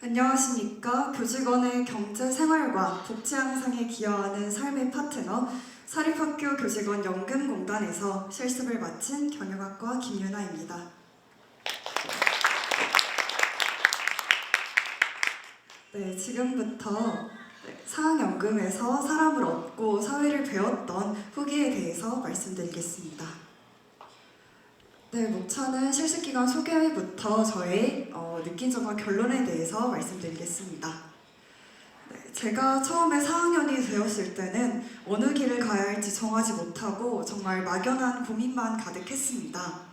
안녕하십니까. 교직원의 경제 생활과 복지 향상에 기여하는 삶의 파트너 사립학교 교직원 연금공단에서 실습을 마친 경영학과 김유나입니다. 네, 지금부터 사학연금에서 사람을 얻고 사회를 배웠던 후기에 대해서 말씀드리겠습니다. 네, 목차는 실습기간 소개부터 저의 느낀 점과 결론에 대해서 말씀드리겠습니다. 네, 제가 처음에 4학년이 되었을 때는 어느 길을 가야 할지 정하지 못하고 정말 막연한 고민만 가득했습니다.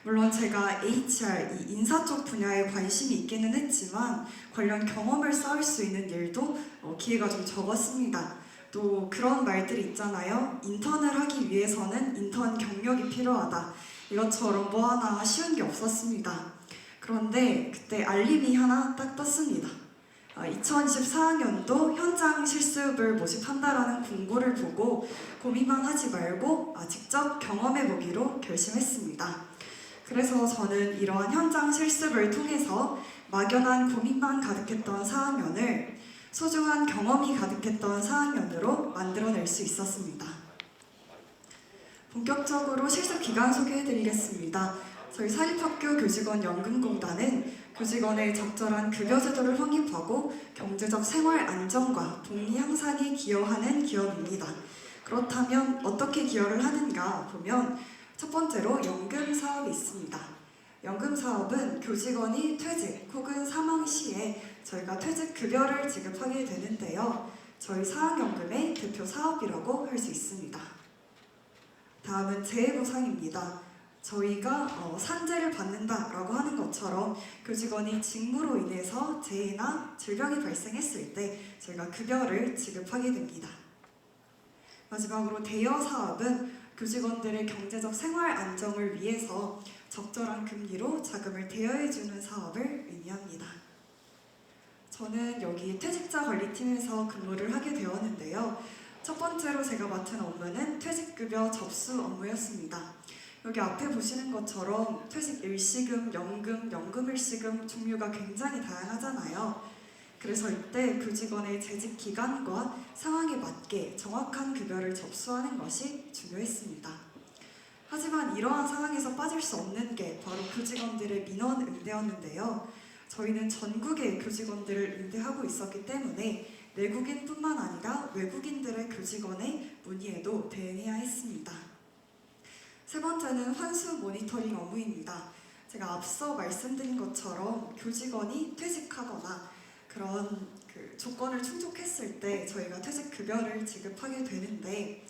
물론 제가 HR, 이 인사 쪽 분야에 관심이 있기는 했지만 관련 경험을 쌓을 수 있는 일도 기회가 좀 적었습니다. 또 그런 말들이 있잖아요. 인턴을 하기 위해서는 인턴 경력이 필요하다. 이것처럼 뭐 하나 쉬운 게 없었습니다. 그런데 그때 알림이 하나 딱 떴습니다. 2024학년도 현장 실습을 모집한다라는 공고를 보고 고민만 하지 말고 직접 경험해보기로 결심했습니다. 그래서 저는 이러한 현장 실습을 통해서 막연한 고민만 가득했던 4학년을 소중한 경험이 가득했던 4학년으로 만들어낼 수 있었습니다. 본격적으로 실습 기간 소개해드리겠습니다. 저희 사립학교 교직원 연금공단은 교직원의 적절한 급여 제도를 확립하고 경제적 생활 안정과 복리 향상에 기여하는 기업입니다. 그렇다면 어떻게 기여를 하는가 보면 첫 번째로 연금 사업이 있습니다. 연금 사업은 교직원이 퇴직 혹은 사망 시에 저희가 퇴직 급여를 지급하게 되는데요. 저희 사학연금의 대표 사업이라고 할 수 있습니다. 다음은 재해보상입니다. 저희가 산재를 받는다라고 하는 것처럼 교직원이 직무로 인해서 재해나 질병이 발생했을 때 저희가 급여를 지급하게 됩니다. 마지막으로 대여 사업은 교직원들의 경제적 생활 안정을 위해서 적절한 금리로 자금을 대여해주는 사업을 의미합니다. 저는 여기 퇴직자 관리팀에서 근무를 하게 되었는데요. 첫 번째로 제가 맡은 업무는 퇴직급여 접수 업무였습니다. 여기 앞에 보시는 것처럼 퇴직 일시금, 연금 일시금 종류가 굉장히 다양하잖아요. 그래서 이때 교직원의 재직 기간과 상황에 맞게 정확한 급여를 접수하는 것이 중요했습니다. 하지만 이러한 상황에서 빠질 수 없는 게 바로 교직원들의 민원 응대였는데요. 저희는 전국의 교직원들을 응대하고 있었기 때문에 내국인뿐만 아니라 외국인들의 교직원의 문의에도 대응해야 했습니다. 세 번째는 환수 모니터링 업무입니다. 제가 앞서 말씀드린 것처럼 교직원이 퇴직하거나 그런 조건을 충족했을 때 저희가 퇴직급여를 지급하게 되는데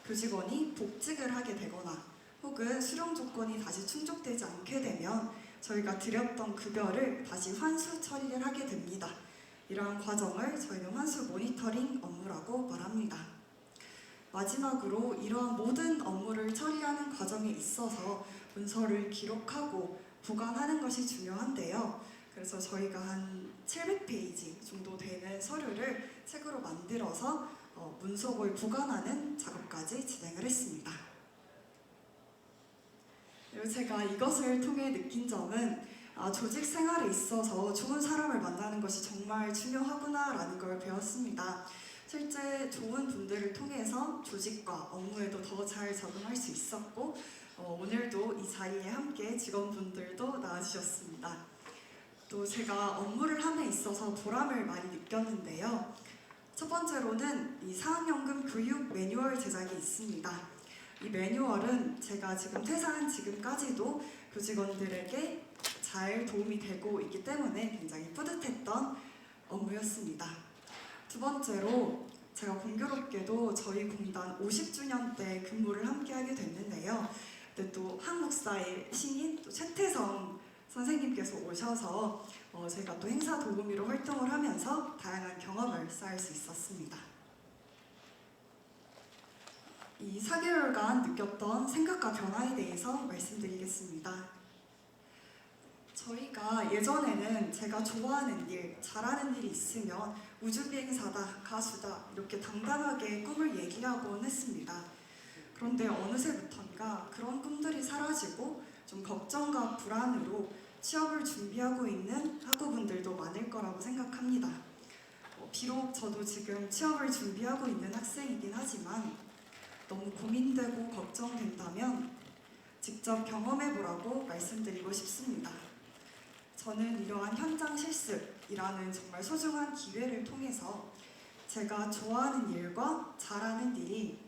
교직원이 복직을 하게 되거나 혹은 수령 조건이 다시 충족되지 않게 되면 저희가 드렸던 급여를 다시 환수 처리를 하게 됩니다. 이러한 과정을 저희는 환수 모니터링 업무라고 말합니다. 마지막으로 이러한 모든 업무를 처리하는 과정에 있어서 문서를 기록하고 보관하는 것이 중요한데요. 그래서 저희가 한 700페이지 정도 되는 서류를 책으로 만들어서 문서고에 보관하는 작업까지 진행을 했습니다. 그리고 제가 이것을 통해 느낀 점은 조직 생활에 있어서 좋은 사람을 만나는 것이 정말 중요하구나라는 걸 배웠습니다. 실제 좋은 분들을 통해서 조직과 업무에도 더 잘 적응할 수 있었고 오늘도 이 자리에 함께 직원분들도 나와주셨습니다. 또 제가 업무를 함에 있어서 보람을 많이 느꼈는데요. 첫 번째로는 이 사학연금 교육 매뉴얼 제작이 있습니다. 이 매뉴얼은 제가 지금 퇴사한 지금까지도 교직원들에게 잘 도움이 되고 있기 때문에 굉장히 뿌듯했던 업무였습니다. 두 번째로 제가 공교롭게도 저희 공단 50주년 때 근무를 함께 하게 됐는데요. 근데 또 한국사의 신인 또 최태성 선생님께서 오셔서 제가 또 행사 도우미로 활동을 하면서 다양한 경험을 쌓을 수 있었습니다. 이 4개월간 느꼈던 생각과 변화에 대해서 말씀드리겠습니다. 저희가 예전에는 제가 좋아하는 일, 잘하는 일이 있으면 우주비행사다, 가수다 이렇게 당당하게 꿈을 얘기하곤 했습니다. 그런데 어느새부턴가 그런 꿈들이 사라지고 좀 걱정과 불안으로 취업을 준비하고 있는 학우분들도 많을 거라고 생각합니다. 지금 취업을 준비하고 있는 학생이긴 하지만 너무 고민되고 걱정된다면 직접 경험해보라고 말씀드리고 싶습니다. 저는 이러한 현장 실습이라는 정말 소중한 기회를 통해서 제가 좋아하는 일과 잘하는 일이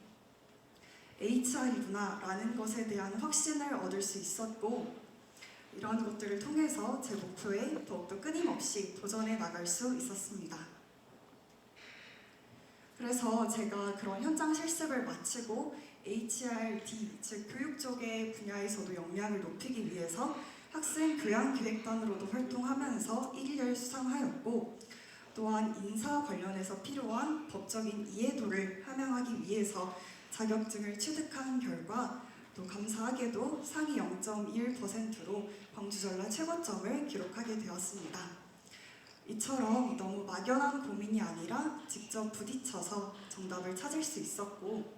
HR이구나라는 것에 대한 확신을 얻을 수 있었고, 이러한 것들을 통해서 제 목표에 더욱더 끊임없이 도전해 나갈 수 있었습니다. 그래서 제가 그런 현장 실습을 마치고 HRD, 즉 교육 쪽의 분야에서도 역량을 높이기 위해서 학생 교양기획단으로도 활동하면서 1위를 수상하였고, 또한 인사 관련해서 필요한 법적인 이해도를 함양하기 위해서 자격증을 취득한 결과 또 감사하게도 상위 0.1%로 광주전라 최고점을 기록하게 되었습니다. 이처럼 너무 막연한 고민이 아니라 직접 부딪혀서 정답을 찾을 수 있었고,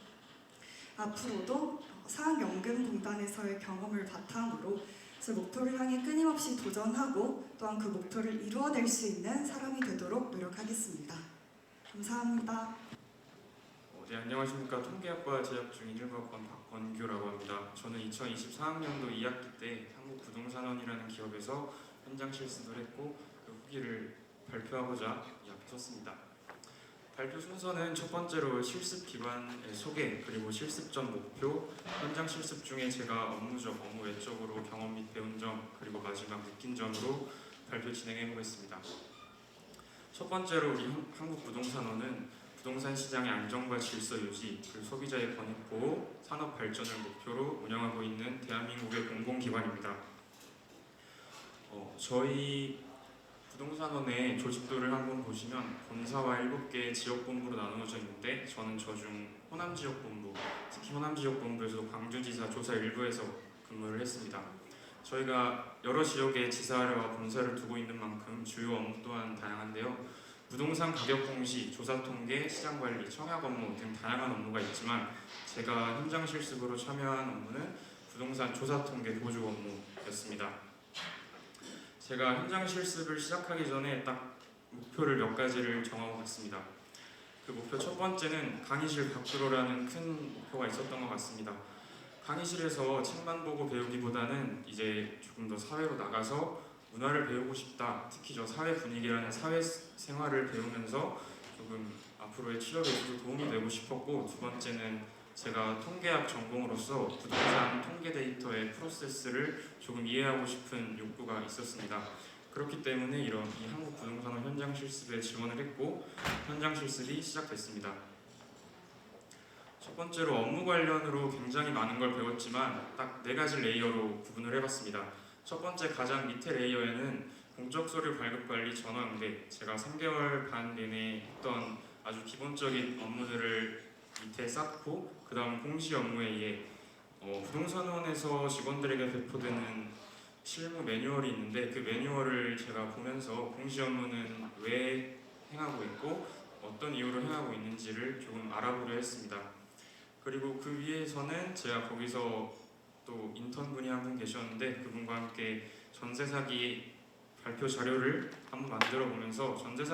앞으로도 사학연금공단에서의 경험을 바탕으로 제 목표를 향해 끊임없이 도전하고 또한 그 목표를 이루어낼 수 있는 사람이 되도록 노력하겠습니다. 감사합니다. 네, 안녕하십니까. 통계학과 재학 중인 1학번 박건규라고 합니다. 저는 2024학년도 2학기 때 한국부동산원이라는 기업에서 현장 실습을 했고 그 후기를 발표하고자 이 앞에 섰습니다. 발표 순서는 첫 번째로 실습 기반의 소개, 그리고 실습 전 목표, 현장 실습 중에 제가 업무적, 업무 외적으로 경험 및 배운 점, 그리고 마지막 느낀 점으로 발표 진행해 보겠습니다. 첫 번째로 우리 한국부동산원은 부동산 시장의 안정과 질서 유지, 그리고 소비자의 권익 보호, 산업 발전을 목표로 운영하고 있는 대한민국의 공공기관입니다. 저희 부동산원의 조직도를 한번 보시면 본사와 7개의 지역본부로 나누어져 있는데, 저는 저중 호남지역본부, 특히 호남지역본부에서도 광주지사 조사 일부에서 근무를 했습니다. 저희가 여러 지역에 지사와 본사를 두고 있는 만큼 주요 업무 또한 다양한데요. 부동산 가격 공시, 조사 통계, 시장 관리, 청약 업무 등 다양한 업무가 있지만 제가 현장 실습으로 참여한 업무는 부동산 조사 통계 보조 업무였습니다. 제가 현장 실습을 시작하기 전에 딱 목표를 몇 가지를 정하고 갔습니다. 그 목표 첫 번째는 강의실 밖으로라는 큰 목표가 있었던 것 같습니다. 강의실에서 책만 보고 배우기보다는 이제 조금 더 사회로 나가서 문화를 배우고 싶다. 특히 저 사회 분위기라는 사회 생활을 배우면서 조금 앞으로의 취업에 있어서 도움이 되고 싶었고, 두 번째는 제가 통계학 전공으로서 부동산 통계 데이터의 프로세스를 조금 이해하고 싶은 욕구가 있었습니다. 그렇기 때문에 이런 이 한국부동산원 현장 실습에 지원을 했고 현장 실습이 시작됐습니다. 첫 번째로 업무 관련으로 굉장히 많은 걸 배웠지만 딱 4가지 레이어로 구분을 해봤습니다. 첫 번째 가장 밑에 레이어에는 공적 서류 발급 관리 전화 응대, 제가 3개월 반 내내 했던 아주 기본적인 업무들을 밑에 쌓고, 그 다음 공시 업무에 의해 부동산원에서 직원들에게 배포되는 실무 매뉴얼이 있는데 그 매뉴얼을 제가 보면서 공시 업무는 왜 행하고 있고 어떤 이유로 행하고 있는지를 조금 알아보려 했습니다. 그리고 그 위에서는 제가 거기서 또 인턴분이 한 분 계셨는데 그분과 함께 전세 사기 발표 자료를 한번 만들어 보면서 전세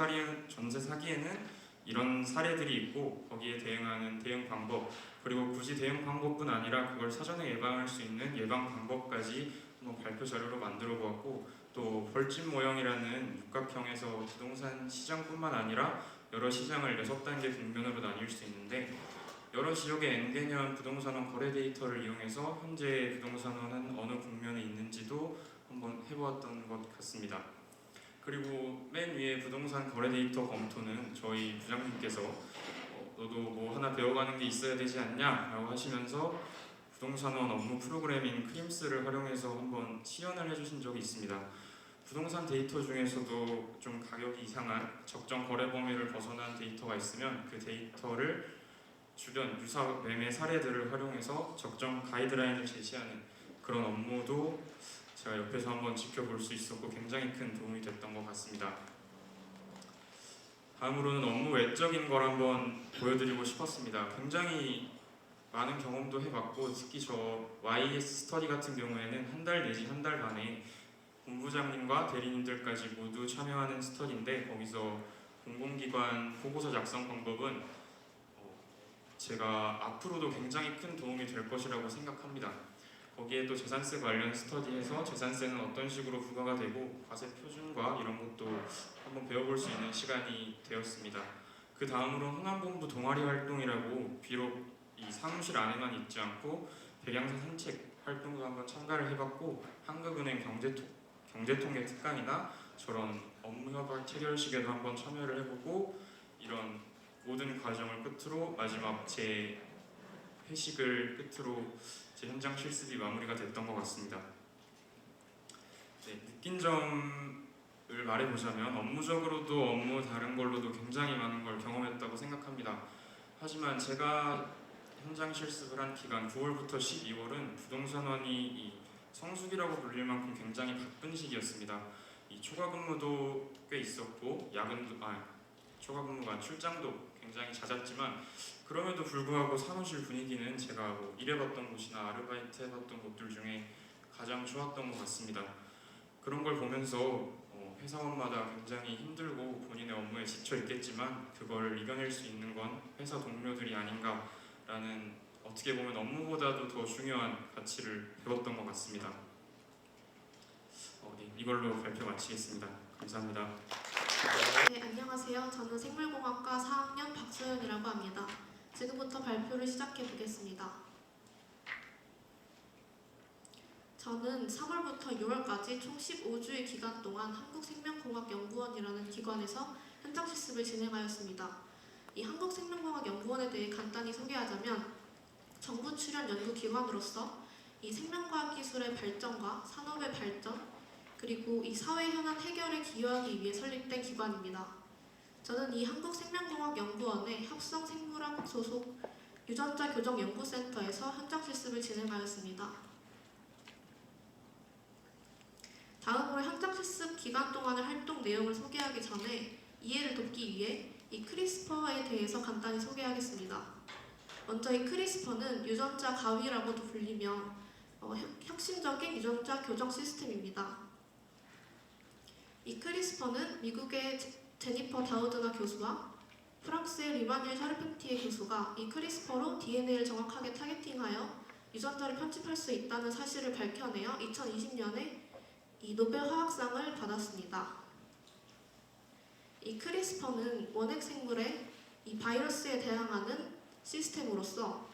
사기에는 이런 사례들이 있고 거기에 대응하는 대응 방법, 그리고 굳이 대응 방법뿐 아니라 그걸 사전에 예방할 수 있는 예방 방법까지 한번 발표 자료로 만들어 보았고, 또 벌집 모형이라는 육각형에서 부동산 시장뿐만 아니라 여러 시장을 6단계 국면으로 나뉠 수 있는데 여러 지역의 N개년 부동산원 거래 데이터를 이용해서 현재 부동산원은 어느 국면에 있는지도 한번 해보았던 것 같습니다. 그리고 맨 위에 부동산 거래 데이터 검토는 저희 부장님께서 너도 뭐 하나 배워가는 게 있어야 되지 않냐 라고 하시면서 부동산원 업무 프로그램인 크림스를 활용해서 한번 시연을 해주신 적이 있습니다. 부동산 데이터 중에서도 좀 가격이 이상한 적정 거래 범위를 벗어난 데이터가 있으면 그 데이터를 주변 유사 매매 사례들을 활용해서 적정 가이드라인을 제시하는 그런 업무도 제가 옆에서 한번 지켜볼 수 있었고 굉장히 큰 도움이 됐던 것 같습니다. 다음으로는 업무 외적인 걸 한번 보여드리고 싶었습니다. 굉장히 많은 경험도 해봤고 특히 저 YS 스터디 같은 경우에는 한 달 내지 한 달 반에 본부장님과 대리님들까지 모두 참여하는 스터디인데 거기서 공공기관 보고서 작성 방법은 제가 앞으로도 굉장히 큰 도움이 될 것이라고 생각합니다. 거기에 또 재산세 관련 스터디에서 재산세는 어떤 식으로 부과가 되고 과세 표준과 이런 것도 한번 배워볼 수 있는 시간이 되었습니다. 그 다음으로 호남본부 동아리 활동이라고 비록 이 사무실 안에만 있지 않고 백양사 산책 활동도 한번 참가를 해봤고 한국은행 경제통계 특강이나 저런 업무협약 체결식에도 한번 참여를 해보고 이런 모든 과정을 끝으로 마지막 제 회식을 끝으로 제 현장 실습이 마무리가 됐던 것 같습니다. 네, 느낀 점을 말해보자면 업무적으로도 업무 다른 걸로도 굉장히 많은 걸 경험했다고 생각합니다. 하지만 제가 현장 실습을 한 기간 9월부터 12월은 부동산원이 이 성수기라고 불릴 만큼 굉장히 바쁜 시기였습니다. 이 초과 근무도 꽤 있었고 초과 근무가 출장도 굉장히 잦았지만 그럼에도 불구하고 사무실 분위기는 제가 일해봤던 곳이나 아르바이트 해봤던 곳들 중에 가장 좋았던 것 같습니다. 그런 걸 보면서 회사원마다 굉장히 힘들고 본인의 업무에 지쳐 있겠지만 그걸 이겨낼 수 있는 건 회사 동료들이 아닌가라는 어떻게 보면 업무보다도 더 중요한 가치를 배웠던 것 같습니다. 네, 이걸로 발표 마치겠습니다. 감사합니다. 네, 안녕하세요. 저는 생물공학과 4학년 박소연이라고 합니다. 지금부터 발표를 시작해 보겠습니다. 저는 3월부터 6월까지 총 15주의 기간 동안 한국생명공학연구원이라는 기관에서 현장 실습을 진행하였습니다. 이 한국생명공학연구원에 대해 간단히 소개하자면 정부 출연 연구기관으로서 이 생명과학 기술의 발전과 산업의 발전, 그리고 이 사회 현안 해결에 기여하기 위해 설립된 기관입니다. 저는 이 한국생명공학연구원의 합성생물학 소속 유전자 교정 연구센터에서 현장 실습을 진행하였습니다. 다음으로 현장 실습 기간 동안의 활동 내용을 소개하기 전에 이해를 돕기 위해 이 크리스퍼에 대해서 간단히 소개하겠습니다. 먼저 이 크리스퍼는 유전자 가위라고도 불리며 혁신적인 유전자 교정 시스템입니다. 이 크리스퍼는 미국의 제니퍼 다우드나 교수와 프랑스의 리마닐 샤르펜티에 교수가 이 크리스퍼로 DNA를 정확하게 타겟팅하여 유전자를 편집할 수 있다는 사실을 밝혀내어 2020년에 이 노벨 화학상을 받았습니다. 이 크리스퍼는 원핵 생물의 이 바이러스에 대항하는 시스템으로서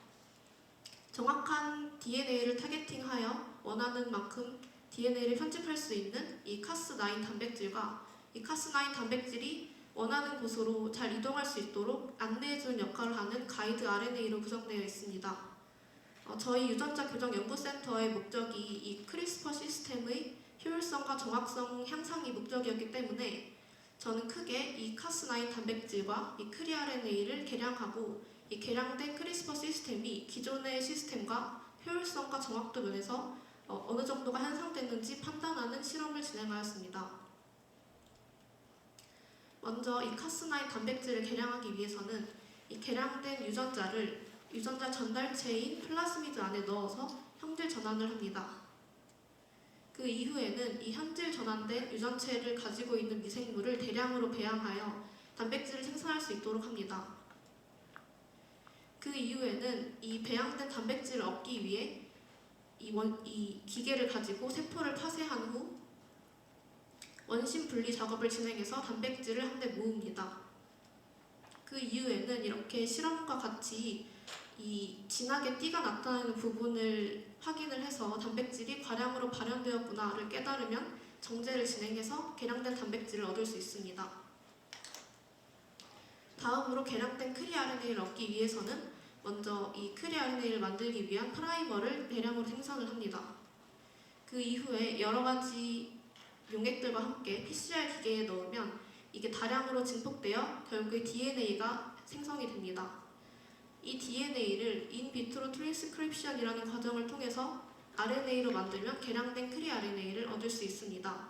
정확한 DNA를 타겟팅하여 원하는 만큼 DNA를 편집할 수 있는 이 카스9 단백질과 이 카스9 단백질이 원하는 곳으로 잘 이동할 수 있도록 안내해주는 역할을 하는 가이드 RNA로 구성되어 있습니다. 저희 유전자 교정 연구센터의 목적이 이 크리스퍼 시스템의 효율성과 정확성 향상이 목적이었기 때문에 저는 크게 이 카스9 단백질과 이 크리RNA를 개량하고 이 개량된 크리스퍼 시스템이 기존의 시스템과 효율성과 정확도 면에서 어느 정도가 향상됐는지 판단하는 실험을 진행하였습니다. 먼저 이 카스9 단백질을 개량하기 위해서는 이 개량된 유전자를 유전자 전달체인 플라스미드 안에 넣어서 형질 전환을 합니다. 그 이후에는 이 현질 전환된 유전체를 가지고 있는 미생물을 대량으로 배양하여 단백질을 생산할 수 있도록 합니다. 그 이후에는 이 배양된 단백질을 얻기 위해 이 기계를 가지고 세포를 파쇄한 후 원심 분리 작업을 진행해서 단백질을 한데 모읍니다. 그 이후에는 이렇게 실험과 같이 이 진하게 띠가 나타나는 부분을 확인을 해서 단백질이 과량으로 발현되었구나를 깨달으면 정제를 진행해서 개량된 단백질을 얻을 수 있습니다. 다음으로 개량된 크리RNA를 얻기 위해서는 먼저 이 크리RNA를 만들기 위한 프라이머를 대량으로 생산을 합니다. 그 이후에 여러 가지 용액들과 함께 PCR 기계에 넣으면 이게 다량으로 증폭되어 결국에 DNA가 생성이 됩니다. 이 DNA를 인비트로 트랜스크립션이라는 과정을 통해서 RNA로 만들면 개량된 크리RNA를 얻을 수 있습니다.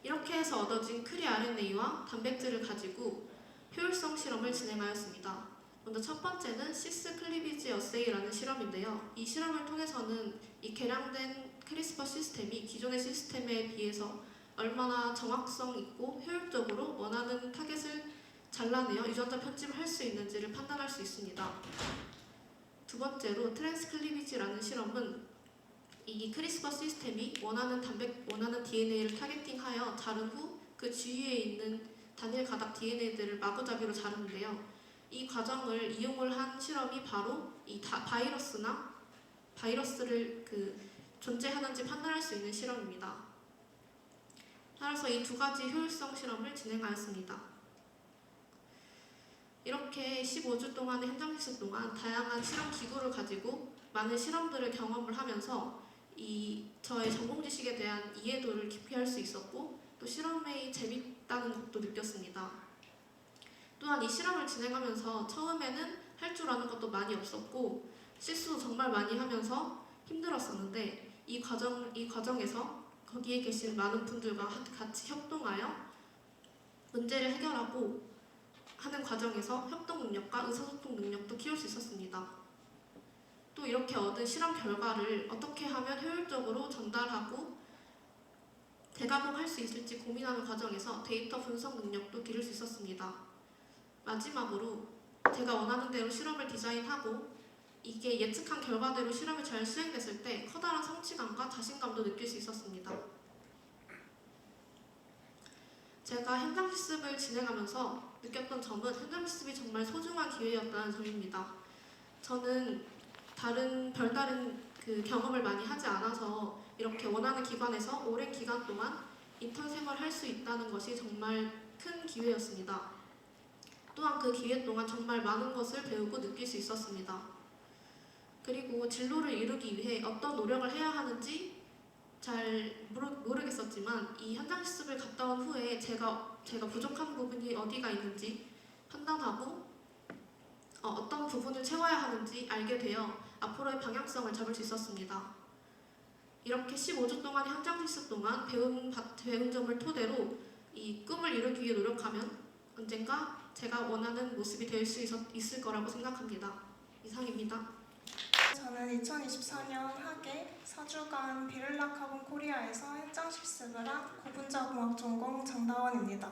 이렇게 해서 얻어진 크리RNA와 단백질을 가지고 효율성 실험을 진행하였습니다. 먼저 첫 번째는 시스 클리비지 어세이라는 실험인데요. 이 실험을 통해서는 이 개량된 크리스퍼 시스템이 기존의 시스템에 비해서 얼마나 정확성 있고 효율적으로 원하는 타겟을 잘라내어 유전자 편집을 할 수 있는지를 판단할 수 있습니다. 두 번째로 트랜스클리비지라는 실험은 이 크리스퍼 시스템이 원하는 DNA를 타겟팅하여 자른 후 그 주위에 있는 단일 가닥 DNA들을 마구잡이로 자르는데요. 이 과정을 이용을 한 실험이 바로 이 바이러스를 존재하는지 판단할 수 있는 실험입니다. 따라서 이 두 가지 효율성 실험을 진행하였습니다. 이렇게 15주 동안의 현장 실습 동안 다양한 실험 기구를 가지고 많은 실험들을 경험을 하면서 저의 전공 지식에 대한 이해도를 깊이 할 수 있었고 또 실험이 재밌다는 것도 느꼈습니다. 또한 이 실험을 진행하면서 처음에는 할 줄 아는 것도 많이 없었고 실수도 정말 많이 하면서 힘들었었는데 이 과정에서 거기에 계신 많은 분들과 같이 협동하여 문제를 해결하고 하는 과정에서 협동 능력과 의사소통 능력도 키울 수 있었습니다. 또 이렇게 얻은 실험 결과를 어떻게 하면 효율적으로 전달하고 대가공할 수 있을지 고민하는 과정에서 데이터 분석 능력도 기를 수 있었습니다. 마지막으로 제가 원하는 대로 실험을 디자인하고 이게 예측한 결과대로 실험이 잘 수행됐을 때 커다란 성취감과 자신감도 느낄 수 있었습니다. 제가 현장 실습을 진행하면서 느꼈던 점은 현장 실습이 정말 소중한 기회였다는 점입니다. 저는 별다른 경험을 많이 하지 않아서 이렇게 원하는 기관에서 오랜 기간 동안 인턴 생활을 할 수 있다는 것이 정말 큰 기회였습니다. 또한 그 기회 동안 정말 많은 것을 배우고 느낄 수 있었습니다. 그리고 진로를 이루기 위해 어떤 노력을 해야 하는지 잘 모르겠었지만 이 현장 실습을 갔다 온 후에 제가 부족한 부분이 어디가 있는지 판단하고 어떤 부분을 채워야 하는지 알게 되어 앞으로의 방향성을 잡을 수 있었습니다. 이렇게 15주 동안의 현장 실습 동안 배운 점을 토대로 이 꿈을 이루기 위해 노력하면 언젠가 제가 원하는 모습이 될 수 있을 거라고 생각합니다. 이상입니다. 저는 2024년 하계 4주간 비를라 카본 코리아에서 현장 실습을 한 고분자공학 전공 장다원입니다.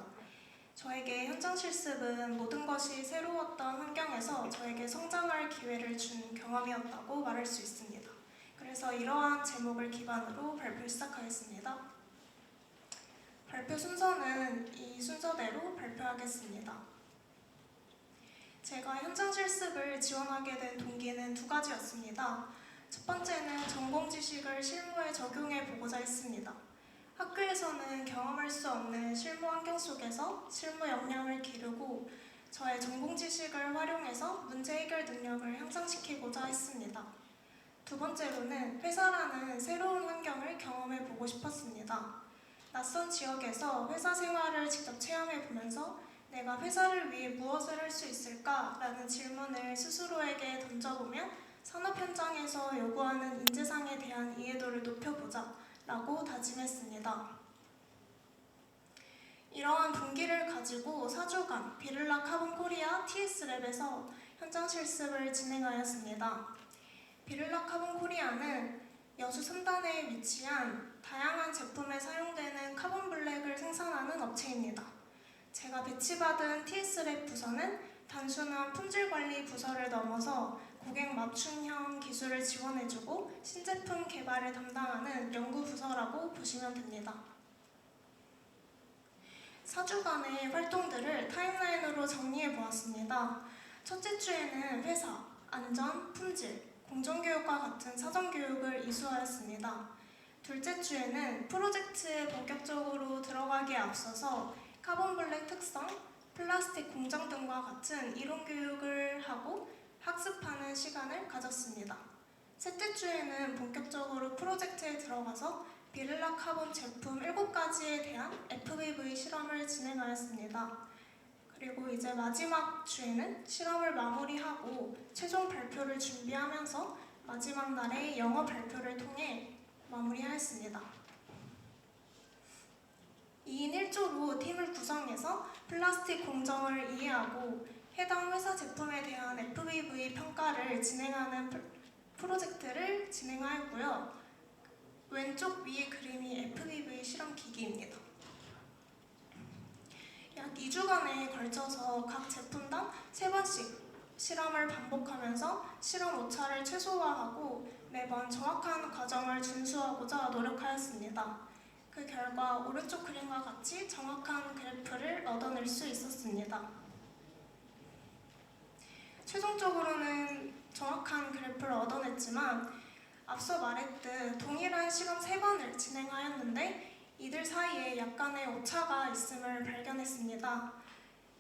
저에게 현장 실습은 모든 것이 새로웠던 환경에서 저에게 성장할 기회를 준 경험이었다고 말할 수 있습니다. 그래서 이러한 제목을 기반으로 발표 시작하겠습니다. 발표 순서는 이 순서대로 발표하겠습니다. 제가 현장 실습을 지원하게 된 동기는 두 가지였습니다. 첫 번째는 전공 지식을 실무에 적용해 보고자 했습니다. 학교에서는 경험할 수 없는 실무 환경 속에서 실무 역량을 기르고 저의 전공 지식을 활용해서 문제 해결 능력을 향상시키고자 했습니다. 두 번째로는 회사라는 새로운 환경을 경험해 보고 싶었습니다. 낯선 지역에서 회사 생활을 직접 체험해 보면서 내가 회사를 위해 무엇을 할 수 있을까라는 질문을 스스로에게 던져보며 산업 현장에서 요구하는 인재상에 대한 이해도를 높여보자 라고 다짐했습니다. 이러한 동기를 가지고 4주간 비를라 카본 코리아 TS랩에서 현장 실습을 진행하였습니다. 비를라 카본 코리아는 여수 3단에 위치한 다양한 제품에 사용되는 카본 블랙을 생산하는 업체입니다. 제가 배치받은 TS랩 부서는 단순한 품질 관리 부서를 넘어서 고객 맞춤형 기술을 지원해주고 신제품 개발을 담당하는 연구 부서라고 보시면 됩니다. 4주간의 활동들을 타임라인으로 정리해 보았습니다. 첫째 주에는 회사, 안전, 품질, 공정교육과 같은 사전교육을 이수하였습니다. 둘째 주에는 프로젝트에 본격적으로 들어가기에 앞서서 카본블랙 특성, 플라스틱 공정 등과 같은 이론 교육을 하고 학습하는 시간을 가졌습니다. 셋째 주에는 본격적으로 프로젝트에 들어가서 비를라 카본 제품 7가지에 대한 FBV 실험을 진행하였습니다. 그리고 이제 마지막 주에는 실험을 마무리하고 최종 발표를 준비하면서 마지막 날에 영어 발표를 통해 마무리하였습니다. 2인 1조로 팀을 구성해서 플라스틱 공정을 이해하고 해당 회사 제품에 대한 FBV 평가를 진행하는 프로젝트를 진행하였고요. 왼쪽 위의 그림이 FBV 실험 기기입니다. 2주간에 걸쳐서 각 제품당 3번씩 실험을 반복하면서 실험 오차를 최소화하고 매번 정확한 과정을 준수하고자 노력하였습니다. 그 결과 오른쪽 그림과 같이 정확한 그래프를 얻어낼 수 있었습니다. 최종적으로는 정확한 그래프를 얻어냈지만 앞서 말했듯 동일한 실험 3번을 진행하였는데 이들 사이에 약간의 오차가 있음을 발견했습니다.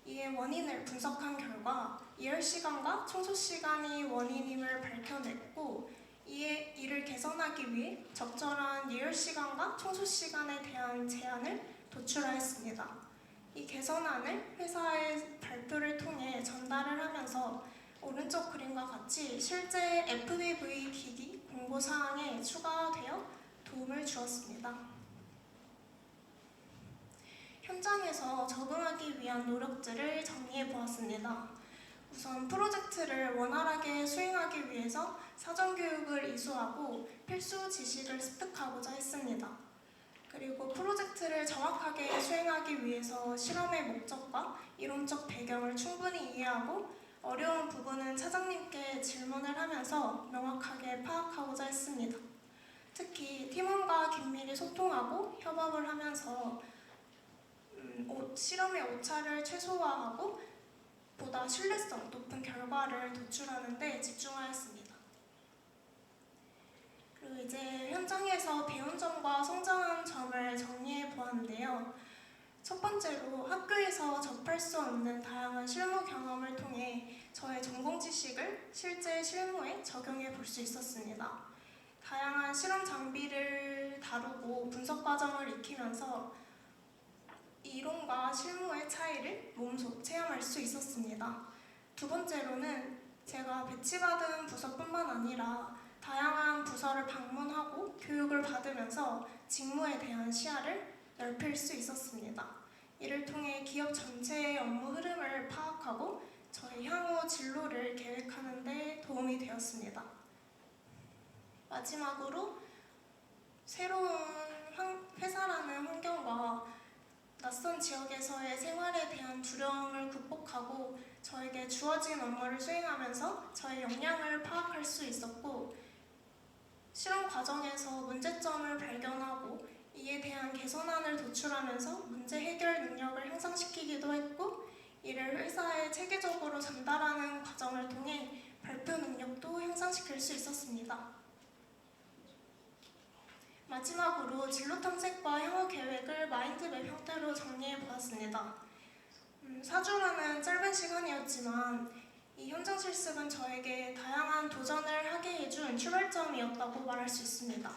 이에 원인을 분석한 결과 예열 시간과 청소 시간이 원인임을 밝혀냈고 이에 이를 개선하기 위해 적절한 예열 시간과 청소 시간에 대한 제한을 도출하였습니다. 이 개선안을 회사의 발표를 통해 전달을 하면서 오른쪽 그림과 같이 실제 FBV 기기 공고 사항에 추가되어 도움을 주었습니다. 현장에서 적응하기 위한 노력들을 정리해 보았습니다. 우선 프로젝트를 원활하게 수행하기 위해서 사전교육을 이수하고 필수 지식을 습득하고자 했습니다. 그리고 프로젝트를 정확하게 수행하기 위해서 실험의 목적과 이론적 배경을 충분히 이해하고 어려운 부분은 차장님께 질문을 하면서 명확하게 파악하고자 했습니다. 특히 팀원과 긴밀히 소통하고 협업을 하면서 실험의 오차를 최소화하고 보다 신뢰성 높은 결과를 도출하는 데 집중하였습니다. 그리고 이제 현장에서 배운 점과 성장한 점을 정리해 보았는데요. 첫 번째로 학교에서 접할 수 없는 다양한 실무 경험을 통해 저의 전공 지식을 실제 실무에 적용해 볼 수 있었습니다. 다양한 실험 장비를 다루고 분석 과정을 익히면서 이론과 실무의 차이를 몸소 체험할 수 있었습니다. 두 번째로는 제가 배치받은 부서뿐만 아니라 다양한 부서를 방문하고 교육을 받으면서 직무에 대한 시야를 넓힐 수 있었습니다. 이를 통해 기업 전체의 업무 흐름을 파악하고 저의 향후 진로를 계획하는 데 도움이 되었습니다. 마지막으로 새로운 회사라는 환경과 낯선 지역에서의 생활에 대한 두려움을 극복하고 저에게 주어진 업무를 수행하면서 저의 역량을 파악할 수 있었고 실험 과정에서 문제점을 발견하고 이에 대한 개선안을 도출하면서 문제 해결 능력을 향상시키기도 했고 이를 회사에 체계적으로 전달하는 과정을 통해 발표 능력도 향상시킬 수 있었습니다. 마지막으로 진로 탐색과 향후 계획을 마인드맵 형태로 정리해 보았습니다. 4주라는 짧은 시간이었지만 이 현장 실습은 저에게 다양한 도전을 하게 해준 출발점이었다고 말할 수 있습니다.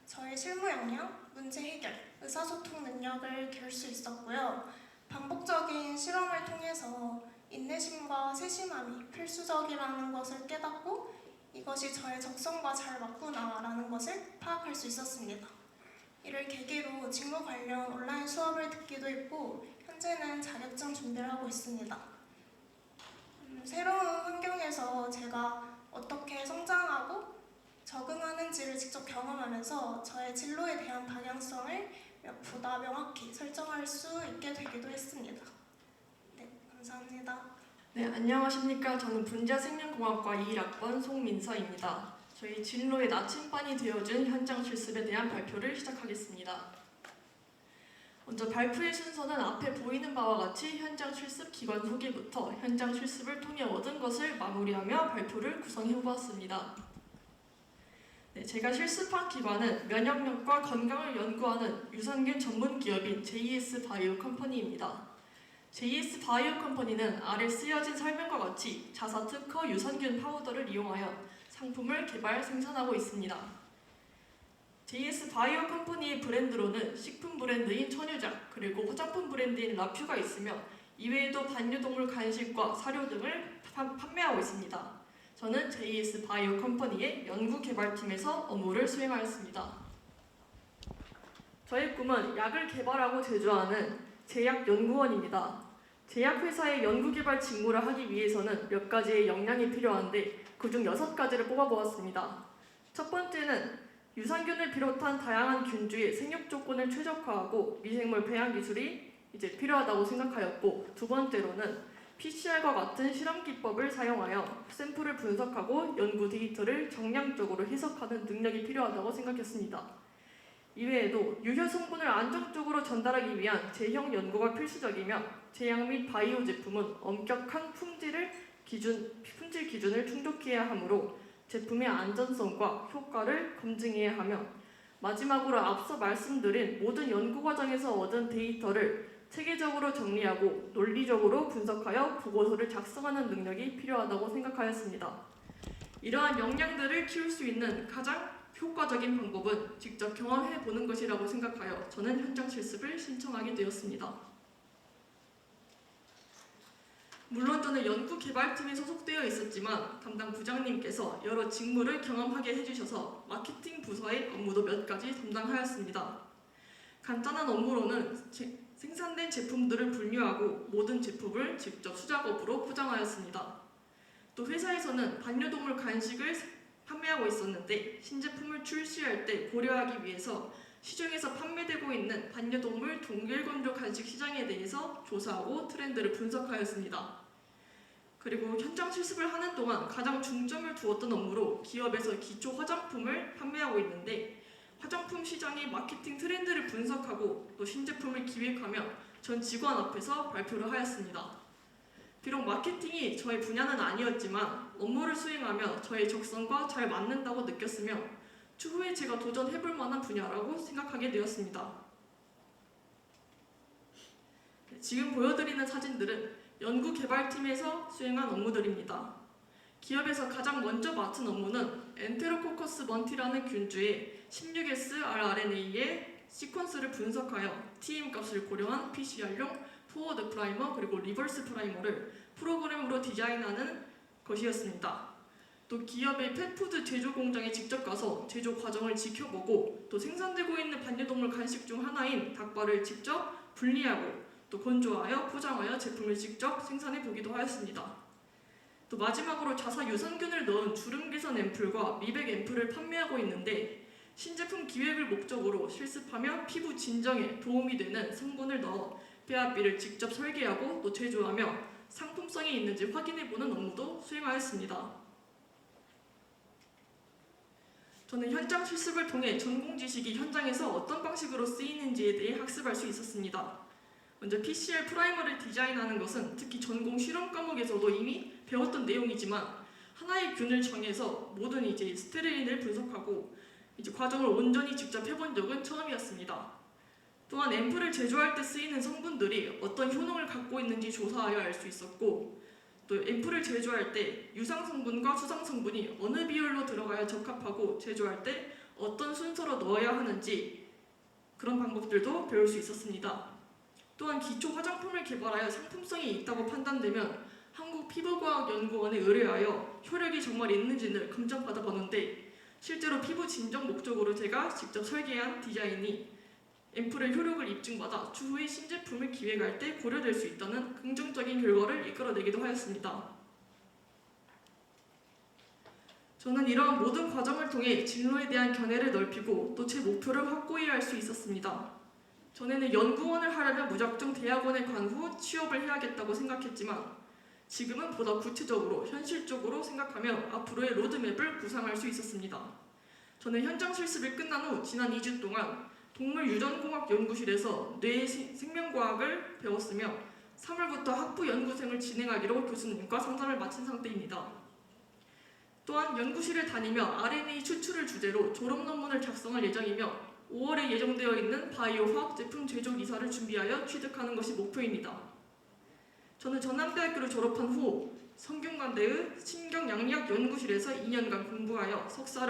저의 실무 역량, 문제 해결, 의사소통 능력을 기를 수 있었고요. 반복적인 실험을 통해서 인내심과 세심함이 필수적이라는 것을 깨닫고 이것이 저의 적성과 잘 맞구나라는 것을 파악할 수 있었습니다. 이를 계기로 직무 관련 온라인 수업을 듣기도 했고 현재는 자격증 준비를 하고 있습니다. 새로운 환경에서 제가 어떻게 성장하고 적응하는지를 직접 경험하면서 저의 진로에 대한 방향성을 보다 명확히 설정할 수 있게 되기도 했습니다. 네, 감사합니다. 네, 안녕하십니까. 저는 분자생명공학과 21학번 송민서입니다. 저희 진로의 나침반이 되어준 현장 실습에 대한 발표를 시작하겠습니다. 먼저 발표의 순서는 앞에 보이는 바와 같이 현장 실습 기관 소개부터 현장 실습을 통해 얻은 것을 마무리하며 발표를 구성해 보았습니다. 네, 제가 실습한 기관은 면역력과 건강을 연구하는 유산균 전문 기업인 JS 바이오 컴퍼니입니다. JS 바이오 컴퍼니는 아래 쓰여진 설명과 같이 자사 특허 유산균 파우더를 이용하여 상품을 개발 생산하고 있습니다. JS 바이오 컴퍼니의 브랜드로는 식품 브랜드인 천유작 그리고 화장품 브랜드인 라퓨가 있으며 이외에도 반려동물 간식과 사료 등을 판매하고 있습니다. 저는 JS 바이오 컴퍼니의 연구개발팀에서 업무를 수행하였습니다. 저의 꿈은 약을 개발하고 제조하는 제약연구원입니다. 제약회사의 연구개발 직무를 하기 위해서는 몇 가지의 역량이 필요한데 그중 6가지를 뽑아보았습니다. 첫 번째는 유산균을 비롯한 다양한 균주의 생육 조건을 최적화하고 미생물 배양 기술이 이제 필요하다고 생각하였고, 두 번째로는 PCR과 같은 실험 기법을 사용하여 샘플을 분석하고 연구 데이터를 정량적으로 해석하는 능력이 필요하다고 생각했습니다. 이외에도 유효 성분을 안정적으로 전달하기 위한 제형 연구가 필수적이며 제약 및 바이오 제품은 엄격한 품질 기준을 충족해야 하므로 제품의 안전성과 효과를 검증해야 하며 마지막으로 앞서 말씀드린 모든 연구 과정에서 얻은 데이터를 체계적으로 정리하고 논리적으로 분석하여 보고서를 작성하는 능력이 필요하다고 생각하였습니다. 이러한 역량들을 키울 수 있는 가장 효과적인 방법은 직접 경험해 보는 것이라고 생각하여 저는 현장 실습을 신청하게 되었습니다. 물론 저는 연구 개발팀에 소속되어 있었지만 담당 부장님께서 여러 직무를 경험하게 해주셔서 마케팅 부서의 업무도 몇 가지 담당하였습니다. 간단한 업무로는 생산된 제품들을 분류하고 모든 제품을 직접 수작업으로 포장하였습니다. 또 회사에서는 반려동물 간식을 판매하고 있었는데 신제품을 출시할 때 고려하기 위해서 시중에서 판매되고 있는 반려동물 동결건조 간식 시장에 대해서 조사하고 트렌드를 분석하였습니다. 그리고 현장 실습을 하는 동안 가장 중점을 두었던 업무로 기업에서 기초 화장품을 판매하고 있는데 화장품 시장의 마케팅 트렌드를 분석하고 또 신제품을 기획하며 전 직원 앞에서 발표를 하였습니다. 비록 마케팅이 저의 분야는 아니었지만 업무를 수행하며 저의 적성과 잘 맞는다고 느꼈으며 추후에 제가 도전해볼 만한 분야라고 생각하게 되었습니다. 지금 보여드리는 사진들은 연구개발팀에서 수행한 업무들입니다. 기업에서 가장 먼저 맡은 업무는 엔테로코커스 먼티라는 균주의 16S-rRNA의 시퀀스를 분석하여 TM 값을 고려한 PCR용 포워드 프라이머 그리고 리버스 프라이머를 프로그램으로 디자인하는 것이었습니다. 또 기업의 펫푸드 제조 공장에 직접 가서 제조 과정을 지켜보고 또 생산되고 있는 반려동물 간식 중 하나인 닭발을 직접 분리하고 또 건조하여 포장하여 제품을 직접 생산해 보기도 하였습니다. 또 마지막으로 자사 유산균을 넣은 주름 개선 앰플과 미백 앰플을 판매하고 있는데 신제품 기획을 목적으로 실습하며 피부 진정에 도움이 되는 성분을 넣어 배합비를 직접 설계하고 또 제조하며 상품성이 있는지 확인해보는 업무도 수행하였습니다. 저는 현장 실습을 통해 전공 지식이 현장에서 어떤 방식으로 쓰이는지에 대해 학습할 수 있었습니다. 먼저 PCR 프라이머를 디자인하는 것은 특히 전공 실험 과목에서도 이미 배웠던 내용이지만 하나의 균을 정해서 모든 이제 스테레인을 분석하고 이제 과정을 온전히 직접 해본 적은 처음이었습니다. 또한 앰플을 제조할 때 쓰이는 성분들이 어떤 효능을 갖고 있는지 조사하여 알 수 있었고 또 앰플을 제조할 때 유상 성분과 수상 성분이 어느 비율로 들어가야 적합하고 제조할 때 어떤 순서로 넣어야 하는지 그런 방법들도 배울 수 있었습니다. 또한 기초 화장품을 개발하여 상품성이 있다고 판단되면 한국피부과학연구원에 의뢰하여 효력이 정말 있는지를 검증받아 보는데 실제로 피부 진정 목적으로 제가 직접 설계한 디자인이 앰플의 효력을 입증받아 추후에 신제품을 기획할 때 고려될 수 있다는 긍정적인 결과를 이끌어내기도 하였습니다. 저는 이러한 모든 과정을 통해 진로에 대한 견해를 넓히고 또 제 목표를 확고히 할 수 있었습니다. 전에는 연구원을 하려면 무작정 대학원에 간 후 취업을 해야겠다고 생각했지만 지금은 보다 구체적으로 현실적으로 생각하며 앞으로의 로드맵을 구상할 수 있었습니다. 저는 현장 실습이 끝난 후 지난 2주 동안 동물유전공학 연구실에서 뇌 생명과학을 배웠으며 3월부터 학부 연구생을 진행하기로 교수님과 상담을 마친 상태입니다. 또한 연구실을 다니며 RNA 추출을 주제로 졸업 논문을 작성할 예정이며 5월에 예정되어 있는 바이오 화학 제품 제조 기사를 준비하여 취득하는 것이 목표입니다. 저는 전남대학교를 졸업한 후 성균관대의 신경양리학 연구실에서 2년간 공부하여 석사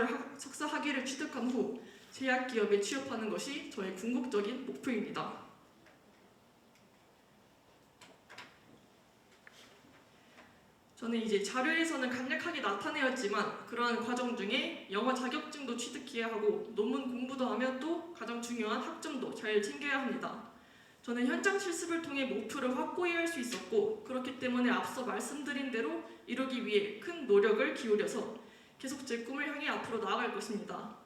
학위를 취득한 후 제약기업에 취업하는 것이 저의 궁극적인 목표입니다. 저는 이제 자료에서는 간략하게 나타내었지만 그러한 과정 중에 영어 자격증도 취득해야 하고 논문 공부도 하며 또 가장 중요한 학점도 잘 챙겨야 합니다. 저는 현장 실습을 통해 목표를 확고히 할 수 있었고 그렇기 때문에 앞서 말씀드린 대로 이루기 위해 큰 노력을 기울여서 계속 제 꿈을 향해 앞으로 나아갈 것입니다.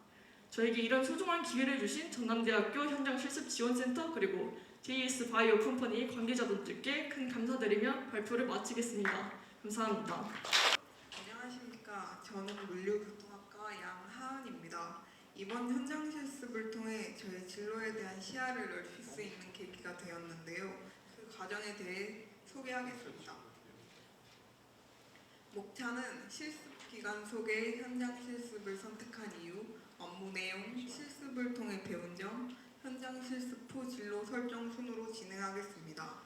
저에게 이런 소중한 기회를 주신 전남대학교 현장실습지원센터 그리고 JS 바이오 컴퍼니 관계자분들께 큰 감사드리며 발표를 마치겠습니다. 감사합니다. 안녕하십니까. 저는 물류교통학과 양하은입니다. 이번 현장 실습을 통해 저의 진로에 대한 시야를 넓힐 수 있는 계기가 되었는데요. 그 과정에 대해 소개하겠습니다. 목차는 실습 기간 속에 현장 실습을 선택한 이유, 업무 내용, 실습을 통해 배운 점, 현장 실습 후 진로 설정 순으로 진행하겠습니다.